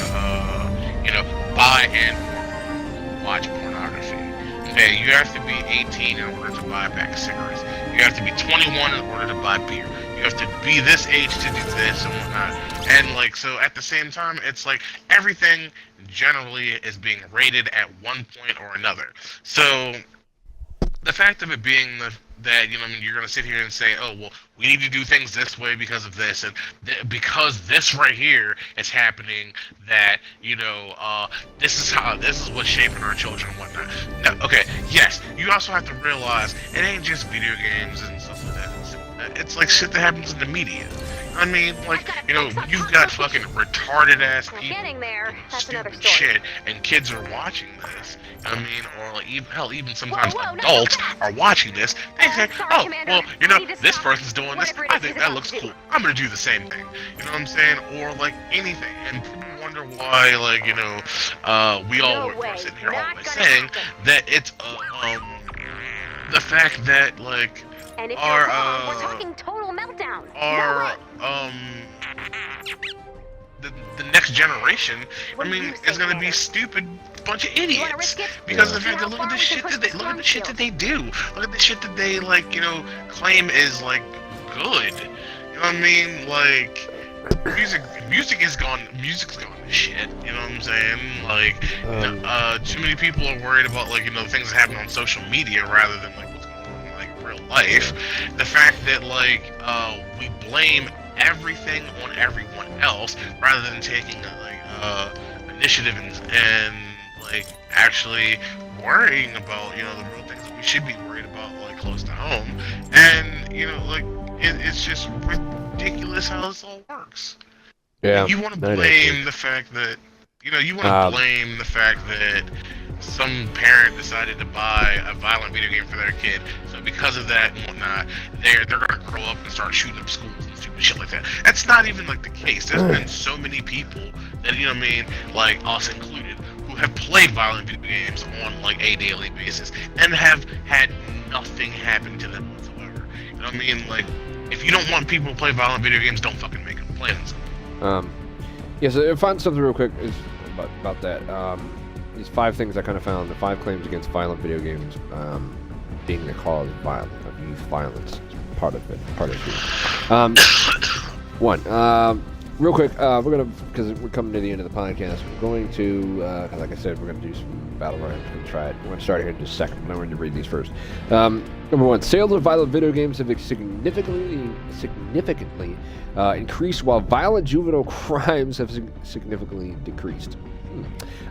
D: you know, buy and watch pornography. Okay, you have to be 18 in order to buy a pack of cigarettes. You have to be 21 in order to buy beer. You have to be this age to do this and whatnot. And like, so at the same time, it's like everything generally is being rated at one point or another. So the fact of it being that, you know, I mean, you're going to sit here and say, oh, well, we need to do things this way because of this, and because this right here is happening, that, you know, this is what's shaping our children and whatnot. No, okay, yes, you also have to realize it ain't just video games and stuff like that. It's like shit that happens in the media. I mean, like, you know, you've got fucking retarded ass people doing stupid shit, and kids are watching this. I mean, or like even sometimes adults are watching this. They say, oh, well, you know, this person's doing this. I think that looks cool. I'm gonna do the same thing. You know what I'm saying? Or like anything. And people wonder why, like, you know, we all were sitting here always saying that it's the fact that like our
H: we're talking total meltdown.
D: Our the next generation, I mean, is gonna be stupid bunch of idiots because of the fact that look at the shit that they do. Look at the shit that they like, you know, claim is like good. You know what I mean? Like music's gone to shit. You know what I'm saying? Like too many people are worried about like, you know, things that happen on social media rather than like what's going on in like real life. The fact that like we blame everything on everyone else rather than taking like initiative and like actually worrying about, you know, the real things that we should be worried about like close to home. And you know, like it's just ridiculous how this all works. Yeah, you want to blame the fact that, you know, you want to blame the fact that some parent decided to buy a violent video game for their kid, so because of that and whatnot, they're gonna grow up and start shooting up schools and stupid shit like that. That's not even like the case. There's been so many people that, you know what I mean, like us included, who have played violent video games on like a daily basis and have had nothing happen to them whatsoever. You know what I mean? Like, if you don't want people to play violent video games, don't fucking make them play them.
C: Yeah, so I found something real quick is about that. These 5 things I kind of found, the 5 claims against violent video games being the cause of youth violence is part of it. One. Real quick, we're gonna, because we're coming to the end of the podcast, we're going to, cause like I said, we're gonna do some battle royale. We're gonna try it. We're gonna start here in just a second. But I'm going to read these first. Number one, sales of violent video games have significantly increased, while violent juvenile crimes have significantly decreased.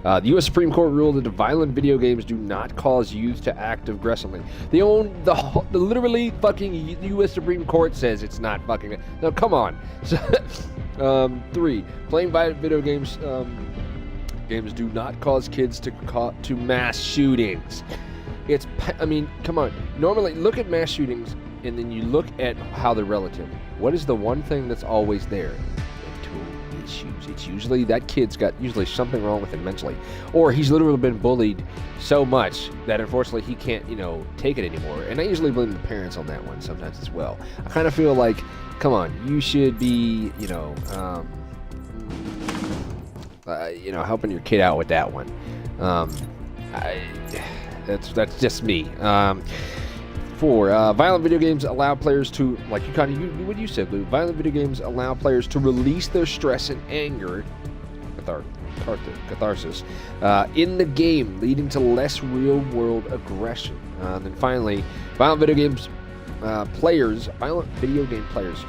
C: The U.S. Supreme Court ruled that violent video games do not cause youth to act aggressively. The literally fucking U.S. Supreme Court says it's not fucking. Now, come on. 3. Playing violent video games do not cause kids to mass shootings. I mean, come on. Normally, look at mass shootings, and then you look at how they're relative. What is the one thing that's always there? Mental issues. It's usually that kid's got something wrong with him mentally, or he's literally been bullied so much that unfortunately he can't, take it anymore. And I usually blame the parents on that one sometimes as well. I kind of feel like, come on, you should be, helping your kid out with that one. That's just me. 4. Violent video games allow players to, like what you said, Lou. Violent video games allow players to release their stress and anger, catharsis, in the game, leading to less real-world aggression. And then finally, violent video game players,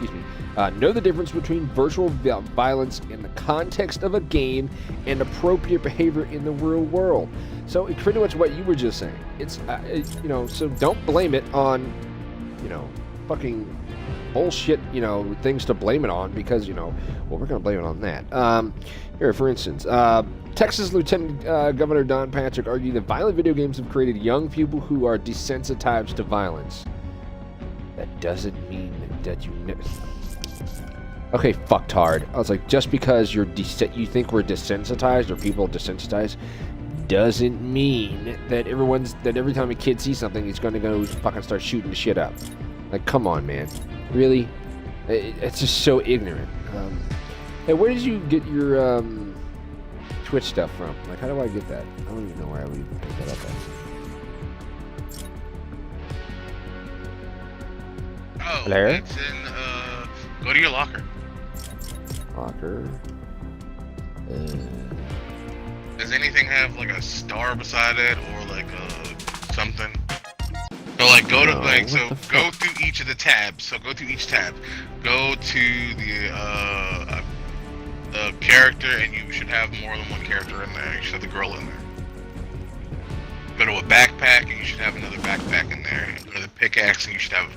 C: know the difference between virtual violence in the context of a game and appropriate behavior in the real world. So it's pretty much what you were just saying. It's, so don't blame it on, fucking bullshit, things to blame it on because, we're going to blame it on that. Here, for instance, Texas Lieutenant Governor Don Patrick argued that violent video games have created young people who are desensitized to violence. That doesn't mean that you know. Okay, fucktard. I was like, just because you think we're desensitized or people are desensitized doesn't mean that every time a kid sees something, he's going to go fucking start shooting the shit up. Like, come on, man. Really? It's just so ignorant. Hey, where did you get your Twitch stuff from? Like, how do I get that? I don't even know where I would even pick that up at.
D: Oh,
C: Larry?
D: it's in, go to your locker.
C: Locker.
D: Does anything have, like, a star beside it, or, like, something? So, like, go through each of the tabs. So, go through each tab. Go to the character, and you should have more than one character in there. You should have the girl in there. Go to a backpack, and you should have another backpack in there. And go to the pickaxe, and you should have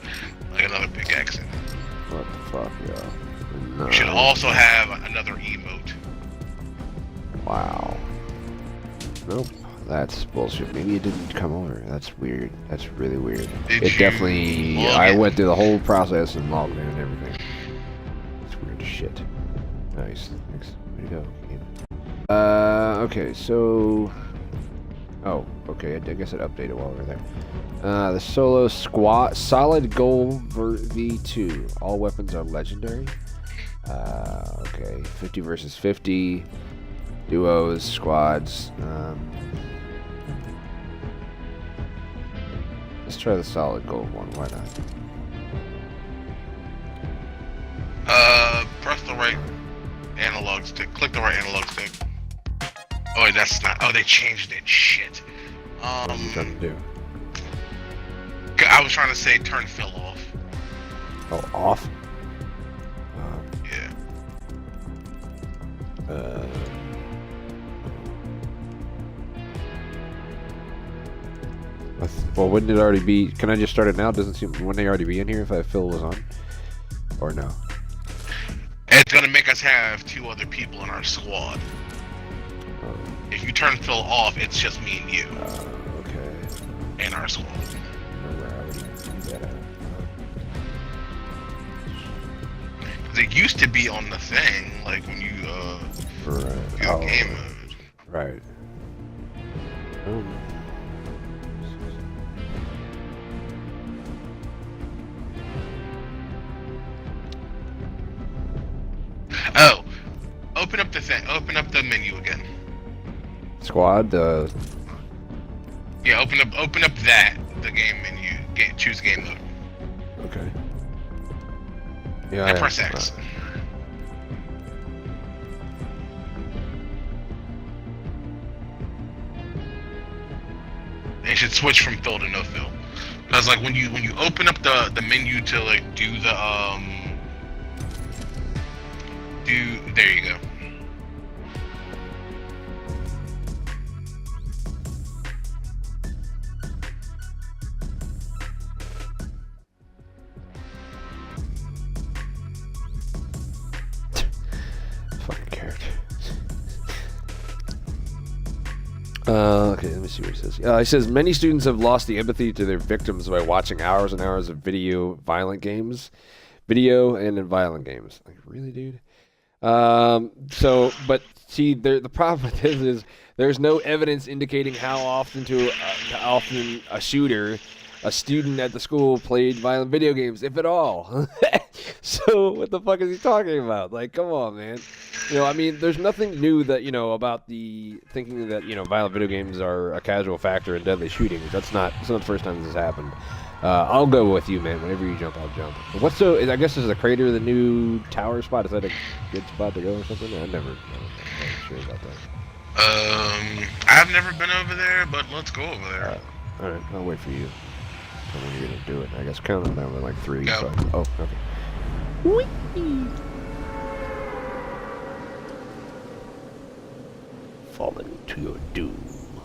D: another pickaxe in it.
C: What the fuck, yo? No.
D: You should also have another emote.
C: Wow. Nope. That's bullshit. Maybe it didn't come over. That's weird. That's really weird. I went through the whole process and logged in and everything. It's weird as shit. Nice. Thanks. Way to go. Okay, so... Oh, okay, I guess it updated while we were there. The solo squad, solid gold V2. All weapons are legendary. Okay, 50 versus 50. Duos, squads. Let's try the solid gold one, why not?
D: Press the right analog stick. Click the right analog stick. Oh, that's not. Oh, they changed it. Shit.
C: What are you trying to do?
D: I was trying to say turn Phil off.
C: Oh, off?
D: Yeah.
C: Well, wouldn't it already be? Can I just start it now? Doesn't seem. Wouldn't they already be in here if Phil was on? Or no?
D: It's gonna make us have 2 other people in our squad. If you turn Phil off, it's just me and you.
C: Okay.
D: In our squad. It used to be on the thing, like when you do game mode.
C: Right.
D: Oh, open up the thing. Open up the menu again.
C: Squad.
D: Yeah, open up the game menu. Choose game mode.
C: Okay. Yeah.
D: And press X. should switch from fill to no fill. Because like when you open up the menu to like do the there you go.
C: Fucking character. Okay, let me see what it says. He says many students have lost the empathy to their victims by watching hours and hours of video and violent games. Like, really, dude? But see, the problem with this is there's no evidence indicating how often a student at the school played violent video games, if at all. So what the fuck is he talking about? Like, come on, man. I mean, there's nothing new that, about the thinking that, violent video games are a casual factor in deadly shootings. It's not the first time this has happened. I'll go with you, man. Whenever you jump, I'll jump. But I guess is the crater the new tower spot? Is that a good spot to go or something? I'm not sure about that.
D: I've never been over there, but let's go over there.
C: All right, I'll wait for you. Tell me you're gonna do it. I guess count them down to like 3.
D: Go.
C: Oh, okay. Whee! Fall into your doom.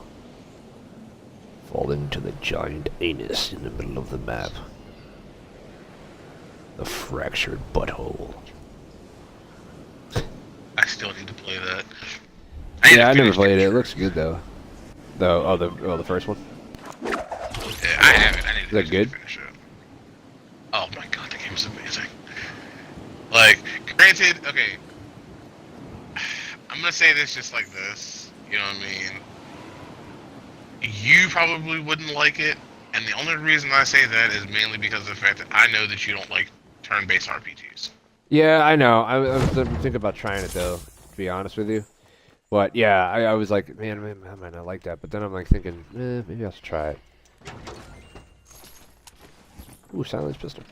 C: Fall into the giant anus in the middle of the map. The fractured butthole.
D: I still need to play that.
C: I never played it. It looks good though. The first one.
D: Yeah, I haven't. I need to
C: Is that good?
D: finish it. Oh my god, the game is amazing. Like, granted, okay. I'm gonna say this just like this. You know what I mean? You probably wouldn't like it, and the only reason I say that is mainly because of the fact that I know that you don't like turn-based RPGs.
C: Yeah, I know. I was thinking about trying it though, to be honest with you. But yeah, I was like, man, I might not like that. But then I'm like thinking, maybe I should try it. Ooh, silence pistol.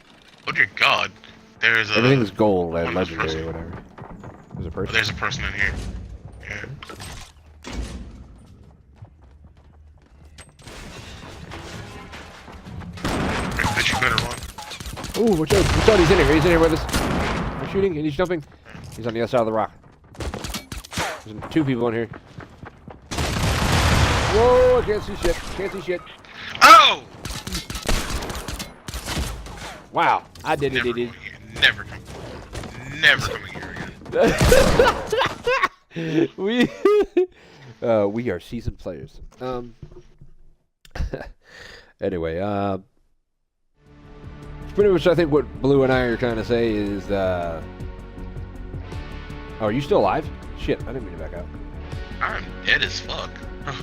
D: Oh dear God, there's
C: everything's gold and legendary or whatever. There's a person.
D: Oh, there's a person in here. Yeah. Bet you better run.
C: Ooh, watch out! He's in here. He's in here with us. I'm shooting and he's jumping. He's on the other side of the rock. There's 2 people in here. Whoa! I can't see shit. Can't see shit.
D: Oh!
C: Wow! I did it.
D: Never coming here again.
C: We are seasoned players. Anyway, pretty much I think what Blue and I are trying to say is, oh, are you still alive? Shit, I didn't mean to back out.
D: I'm dead as fuck.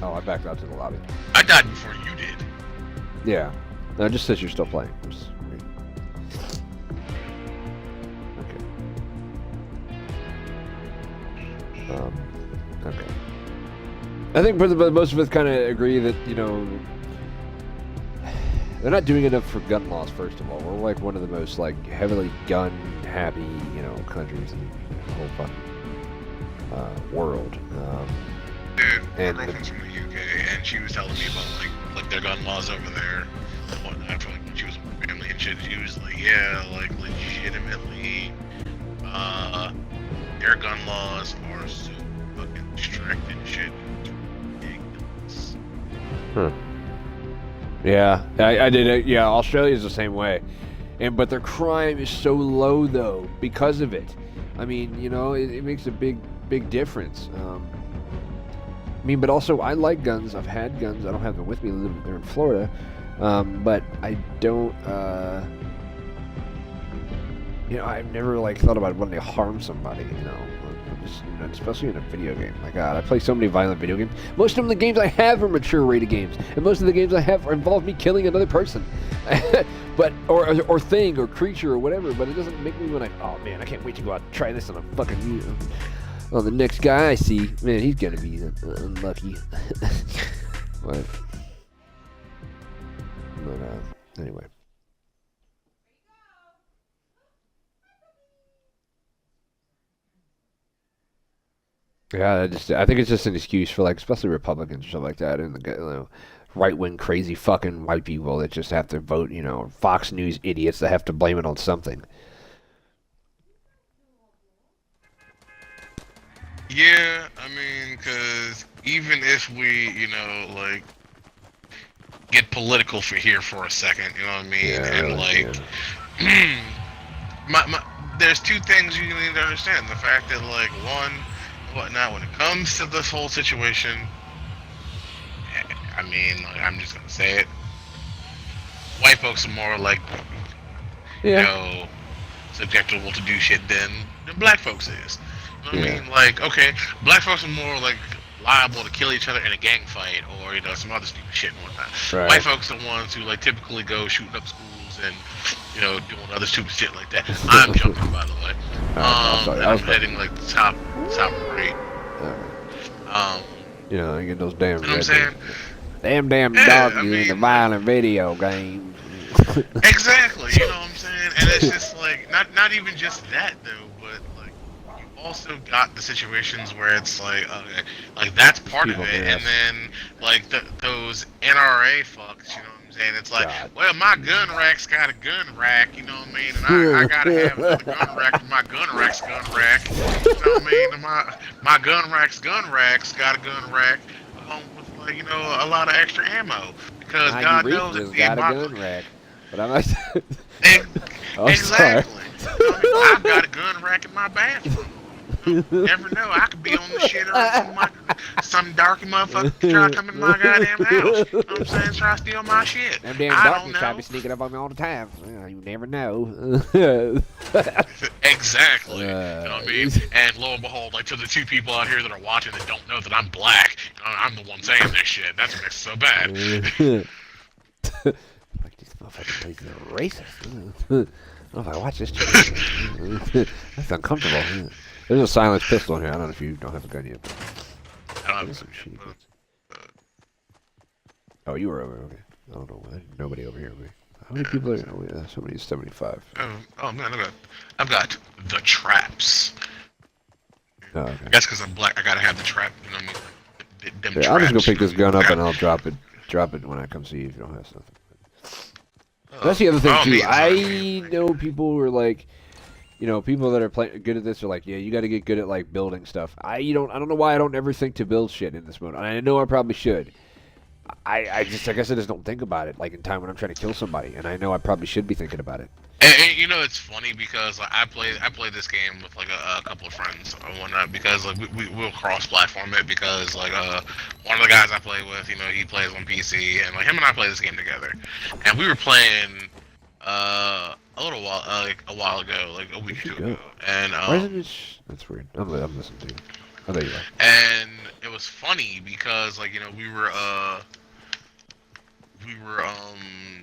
C: Oh, I backed out to the lobby.
D: I died before you did.
C: Yeah. No, it just says you're still playing. Okay. I think most of us kind of agree that, they're not doing enough for gun laws, first of all. We're like one of the most heavily gun-happy, countries in the whole fucking world.
D: Dude, my girlfriend's from the UK, and she was telling me about like their gun laws over there and whatnot. For, when she was with her family and shit, she was like, yeah, legitimately, their gun laws are so fucking strict and shit. Ridiculous.
C: Yeah, I did it. Yeah, Australia's the same way, but their crime is so low though because of it. I mean, it makes a big difference. But also I like guns. I've had guns. I don't have them with me. I live there in Florida, but I don't. I've never thought about wanting to harm somebody. Just, especially in a video game. My God, I play so many violent video games. Most of the games I have are mature rated games, and most of the games I have involve me killing another person, or thing or creature or whatever. But it doesn't make me oh man, I can't wait to go out and try this on a fucking on the next guy I see. Man, he's gonna be unlucky. But anyway. Yeah, I think it's just an excuse for especially Republicans or stuff like that, and right-wing crazy fucking white people that just have to vote, Fox News idiots that have to blame it on something.
D: Yeah, I mean, because even if we, get political for a second, you know what I mean?
C: Yeah,
D: and, there's two things you need to understand. The fact that, when it comes to this whole situation, I mean, I'm just gonna say it. White folks are more susceptible to do shit than black folks is. You know what I mean? Okay, black folks are more liable to kill each other in a gang fight or some other stupid shit and whatnot.
C: Right.
D: White folks are the ones who typically go shooting up schools and doing other stupid shit like that. I'm joking, by the way. I'm heading the top right.
C: I get those damn.
D: You know what I'm saying?
C: Damn dog in the violent video game.
D: Exactly, you know what I'm saying? And it's just not even just that though, but you also got the situations where it's that's part of it, and then those NRA fucks, you know what I'm saying? It's well, my gun rack's got a gun rack, you know what I mean? And I gotta have another gun rack for my gun rack's gun rack, you know what I mean? And my gun rack's gun rack's got a gun rack with a lot of extra ammo because God knows it's
C: got a gun rack. But I'm like,
D: exactly. I've got a gun rack in my bathroom. Never know. I could be on the shit or some darky motherfucker try to come in my goddamn house. You know what I'm saying? Try to steal my shit.
C: Them damn darkies try to be sneaking up on me all the time. You never know.
D: Exactly. You know what I mean? And lo and behold, to the two people out here that are watching that don't know that I'm black, I'm the one saying this shit. That's what makes it so bad.
C: These motherfucking places are racist. I don't know if I watch this shit. That's uncomfortable. There's a silenced pistol in here. I don't know if you don't have a gun yet.
D: I don't have a gun yet.
C: Oh, you were over. Okay. I don't know. Nobody over here. How many people are? Oh, yeah, somebody's 75.
D: Oh man, I've got the traps.
C: Oh, okay.
D: I guess because I'm black, I gotta have the trap. You know what I mean?
C: Yeah, I'm just gonna pick this gun up and I'll drop it when I come see you if you don't have something. That's the other thing too. I know people who are people that are good at this are yeah, you got to get good at building stuff. I don't know why I don't ever think to build shit in this mode. And I know I probably should. I guess I just don't think about it in time when I'm trying to kill somebody, and I know I probably should be thinking about it.
D: And it's funny because I play this game with a couple of friends and whatnot because we'll cross-platform it because one of the guys I play with, he plays on PC and him and I play this game together, and we were playing a while ago, a week or two ago, and
C: why isn't it? That's weird. I'm listening to you. Oh, there you are.
D: And it was funny because we were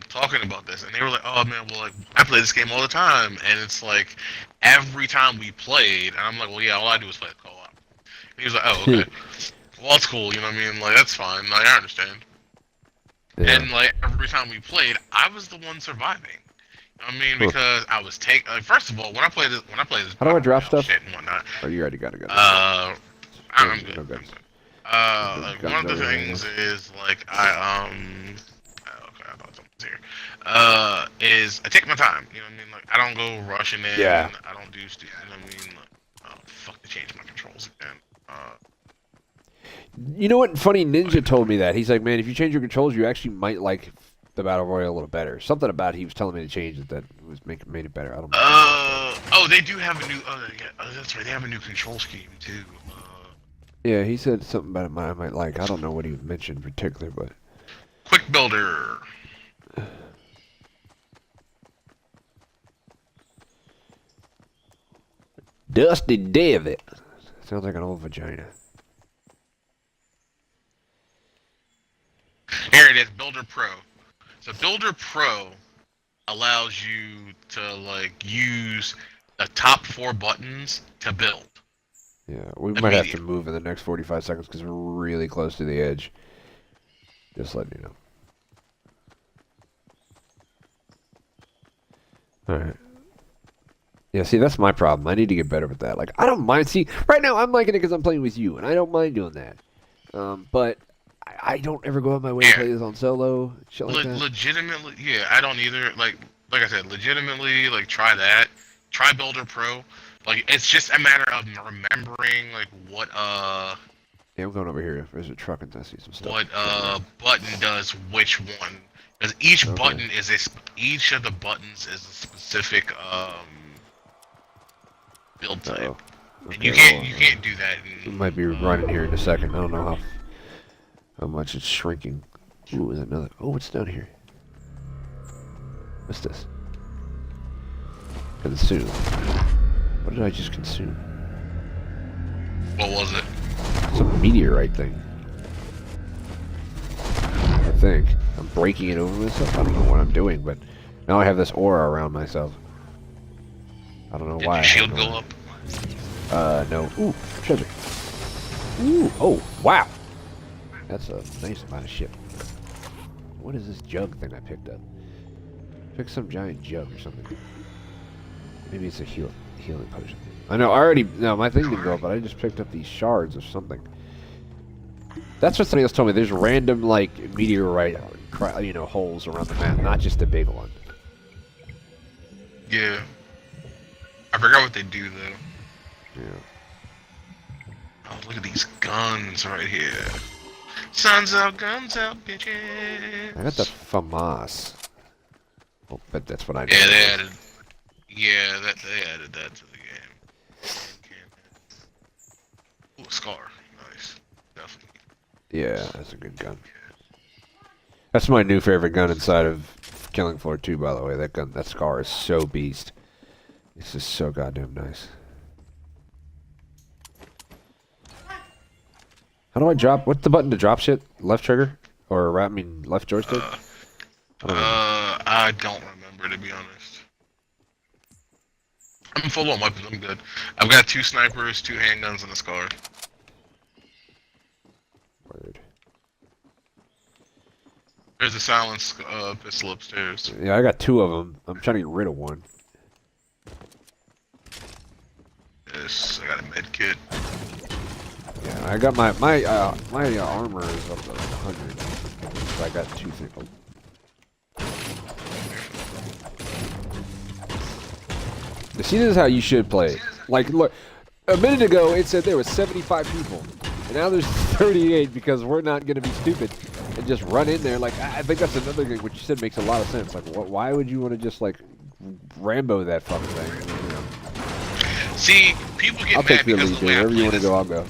D: talking about this, and they were like, "Oh man, well, I play this game all the time," and it's every time we played, and I'm like, "Well, yeah, all I do is play the co-op." And he was like, "Oh, okay, well, that's cool, you know what I mean? That's fine, I understand." Yeah. And every time we played, I was the one surviving. You know what I mean? Because I was first of all, when I play this,
C: how do I drop stuff?
D: Shit and whatnot.
C: Oh, you already got it.
D: I'm good. I'm good. One of the things is okay, I thought someone was here. Is I take my time. You know what I mean? I don't go rushing in.
C: Yeah.
D: I don't do stupid. You know what I mean? Fuck to change my controls again.
C: You know what? Funny Ninja told me that. He's like, man, if you change your controls, you actually might like the Battle Royale a little better. Something about he was telling me to change it that made it better. I don't know.
D: Oh, they do have a new. That's right. They have a new control scheme too.
C: Yeah, he said something about it I might like. I don't know what he mentioned in particular, but...
D: Quick Builder.
C: Dusty David. Sounds like an old vagina.
D: Here it is, Builder Pro. So Builder Pro allows you to use the top 4 buttons to build.
C: Yeah, we might have to move in the next 45 seconds because we're really close to the edge. Just letting you know. Alright. Yeah, see, that's my problem. I need to get better with that. I don't mind. See, right now I'm liking it because I'm playing with you, and I don't mind doing that. But I don't ever go out my way to play this on solo. Shit like that.
D: Legitimately, yeah, I don't either. Like I said, legitimately, like try that. Try Builder Pro. Like it's just a matter of remembering like what
C: Yeah, I'm going over here. There's a truck and I see some stuff.
D: What button does which one? Because each button is each of the buttons is a specific build type.
C: Okay,
D: and you can't do that.
C: It might be running here in a second. I don't know how much it's shrinking. Ooh, is another? Oh, what's down here? What's this? Consume. What did I just consume?
D: What was it?
C: Some meteorite thing. I think. I'm breaking it over myself. I don't know what I'm doing, but now I have this aura around myself. I don't know why.
D: Did your shield go up?
C: No. Ooh, treasure. Ooh, oh, wow. That's a nice amount of shit. What is this jug thing I picked up? Pick some giant jug or something. Maybe it's a healing potion. I know, no, my thing didn't go up, but I just picked up these shards of something. That's what somebody else told me. There's random, like, meteorite, holes around the map, not just the big one.
D: Yeah. I forgot what they do, though.
C: Yeah.
D: Oh, look at these guns right here. Suns out, guns out, bitches. I
C: got the FAMAS. Oh, but that's what I know.
D: Yeah, they added that to the game. Ooh, Scar. Nice. Definitely.
C: Yeah, that's a good gun. That's my new favorite gun inside of Killing Floor 2, by the way. That Scar is so beast. This is so goddamn nice. How do I drop? What's the button to drop shit? Left trigger? Or, left joystick?
D: I don't remember, to be honest. I'm full on weapons, I'm good. I've got 2 snipers, 2 handguns, and a Scar.
C: Word.
D: There's a silenced pistol upstairs.
C: Yeah, I got 2 of them. I'm trying to get rid of one.
D: Yes, I got a med kit.
C: Yeah, I got my armor is up to like 100. So I got 2 things. See, this is how you should play. Like, look, a minute ago it said there was 75 people, and now there's 38 because we're not going to be stupid and just run in there. Like, I think that's another thing what you said makes a lot of sense. Like, why would you want to just like Rambo that fucking thing? You know?
D: See, people get mad because of the way I play this.
C: I'll go.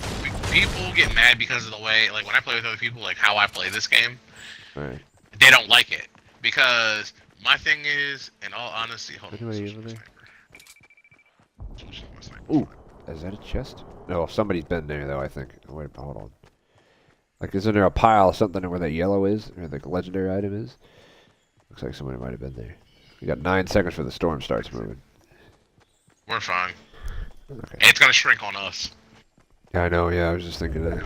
D: People get mad because of the way, like when I play with other people, like how I play this game.
C: Right.
D: They don't like it because my thing is, in all honesty, hold on.
C: Ooh, is that a chest? No, somebody's been there though. I think. Oh, wait, hold on. Like, isn't there a pile of something where that yellow is, or the legendary item is? Looks like somebody might have been there. We got 9 seconds before the storm starts moving.
D: We're fine.
C: Okay.
D: It's gonna shrink on us.
C: Yeah, I know. Yeah, I was just thinking that.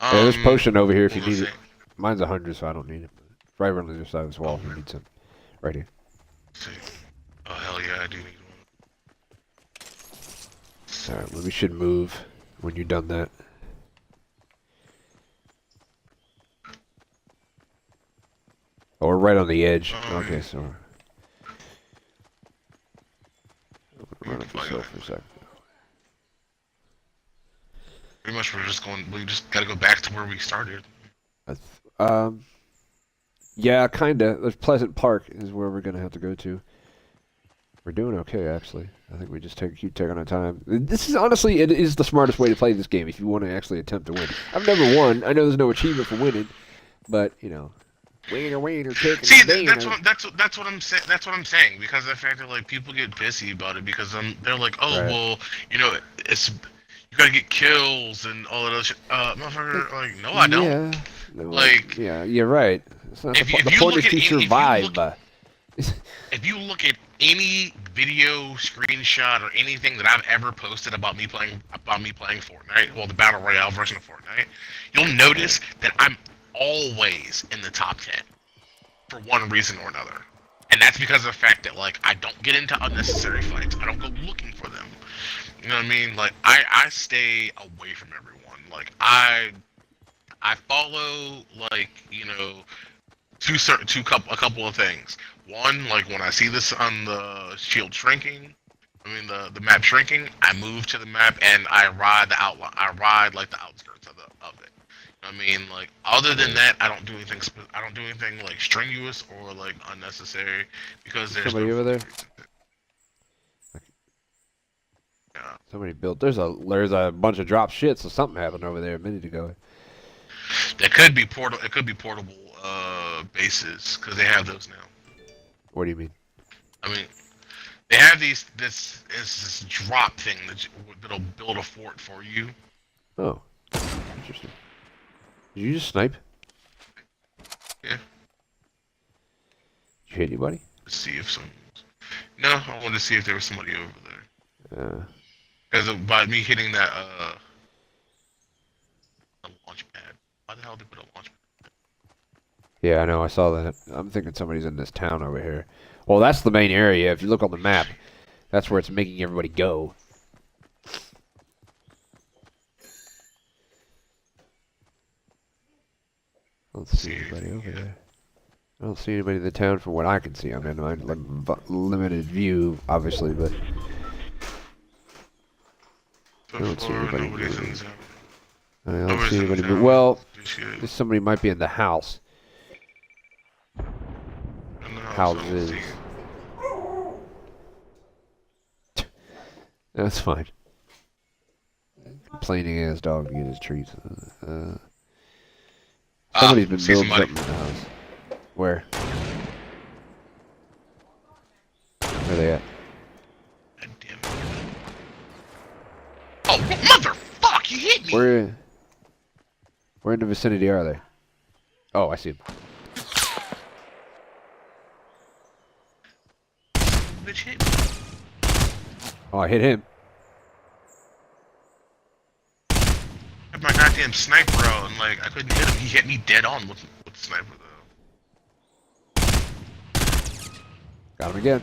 C: Yeah, there's potion over here if you need it. Mine's 100, so I don't need it. Right on the other side of this wall if you need some. Right here.
D: Oh, hell yeah, I do need one.
C: Alright, well, we should move when you're done that. Oh, we're right on the edge. Okay, so we're running for self for a second.
D: Pretty much we just gotta go back to where we started.
C: Yeah, kinda. There's Pleasant Park is where we're gonna have to go to. We're doing okay, actually. I think we just keep taking our time. This is honestly, it is the smartest way to play this game if you want to actually attempt to win. I've never won. I know there's no achievement for winning, but you know, win or kick.
D: See, that's what I'm saying. That's what I'm saying because of the fact that like people get pissy about it because they're like, oh right. Well, you know, it's you gotta get kills and all that other shit. Motherfucker, like, no, I don't.
C: Yeah.
D: Like,
C: yeah, you're right. It's not the point is to survive.
D: If you look at any video, screenshot, or anything that I've ever posted about me playing Fortnite, well, the Battle Royale version of Fortnite, you'll notice that I'm always in the top 10 for one reason or another. And that's because of the fact that, like, I don't get into unnecessary fights. I don't go looking for them. You know what I mean? Like, I stay away from everyone. Like, I follow, like, you know, a couple of things. One, like, when I see this on the shield shrinking, the map shrinking, I move to the map and I ride the outline. I ride, like, the outskirts of it. I mean, like, other than that, I don't do anything like strenuous or like unnecessary because there's
I: somebody over there.
D: Yeah.
I: Somebody built. There's a bunch of drop shit, so something happened over there a minute ago.
D: That could be portable. It could be portable bases because they have those now.
I: What do you mean?
D: I mean, they have this drop thing that'll build a fort for you.
I: Oh, interesting. Did you just snipe?
D: Yeah.
I: Did you hit anybody?
D: Let's see if some. No, I wanted to see if there was somebody over there. Because by me hitting that a launch pad. Why the hell did they put a launch pad?
I: Yeah, I know. I saw that. I'm thinking somebody's in this town over here. Well, that's the main area. If you look on the map, that's where it's making everybody go. I don't see anybody over there. I don't see anybody in the town from what I can see. I'm in my limited view, obviously, but I don't see anybody. I don't see anybody. Well, somebody might be in the house. Houses. That's fine. Complaining ass dog to get his treats. Somebody's been building something in the house. Where? Where are they at?
D: God damn it. Oh, motherfuck! You hit me!
I: Where in the vicinity are they? Oh, I see them.
D: Bitch hit me.
I: Oh, I hit him.
D: I had my goddamn sniper out and like I couldn't hit him. He hit me dead on with the sniper though.
I: Got him again.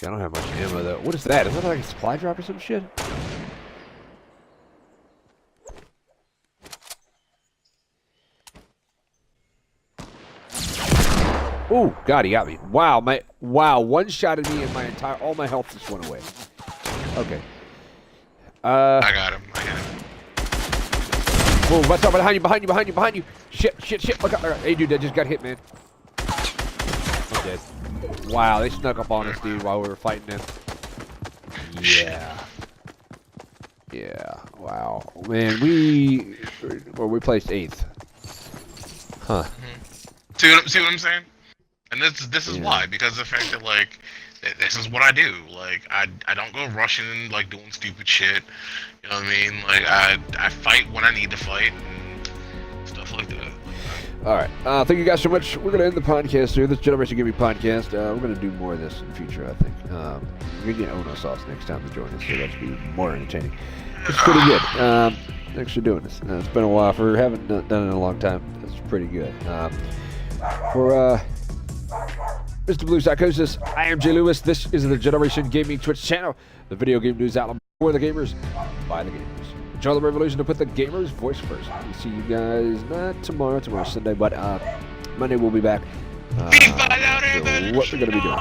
I: I don't have much ammo though. What is that? Is that like a supply drop or some shit? Ooh, God, he got me. Wow, one shot at me and all my health just went away. Okay.
D: I got him.
I: Whoa, watch out, behind you. Shit. Look out. Hey, dude, that just got hit, man. I'm dead. Wow, they snuck up on us, dude, while we were fighting them. Yeah, wow. Man, we placed 8th. Huh.
D: See what I'm saying? And this is why, because of the fact that like this is what I do. Like I don't go rushing like doing stupid shit. You know what I mean? Like I fight when I need to fight and stuff like that.
I: All right. Thank you guys so much. We're gonna end the podcast here. This Generation Gaming podcast. We're gonna do more of this in the future. I think. We're gonna get Ono Sauce next time to join us, so that should be more entertaining. It's pretty good. Thanks for doing this. It's been a while. For having done it in a long time, it's pretty good. For Mr. Blue Psychosis, I am Jay Lewis. This is the Generation Gaming Twitch channel, the video game news outlet for the gamers, by the gamers. Join the revolution to put the gamers' voice first. We'll see you guys not tomorrow Sunday, but Monday we'll be back. So what we're gonna be doing?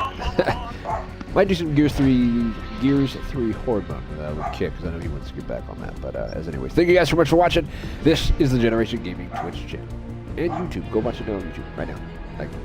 I: Might do some Gears 3 Horde mode with Kick, because I know he wants to get back on that. But as anyways, thank you guys so much for watching. This is the Generation Gaming Twitch channel and YouTube. Go watch it on YouTube right now. Thank you.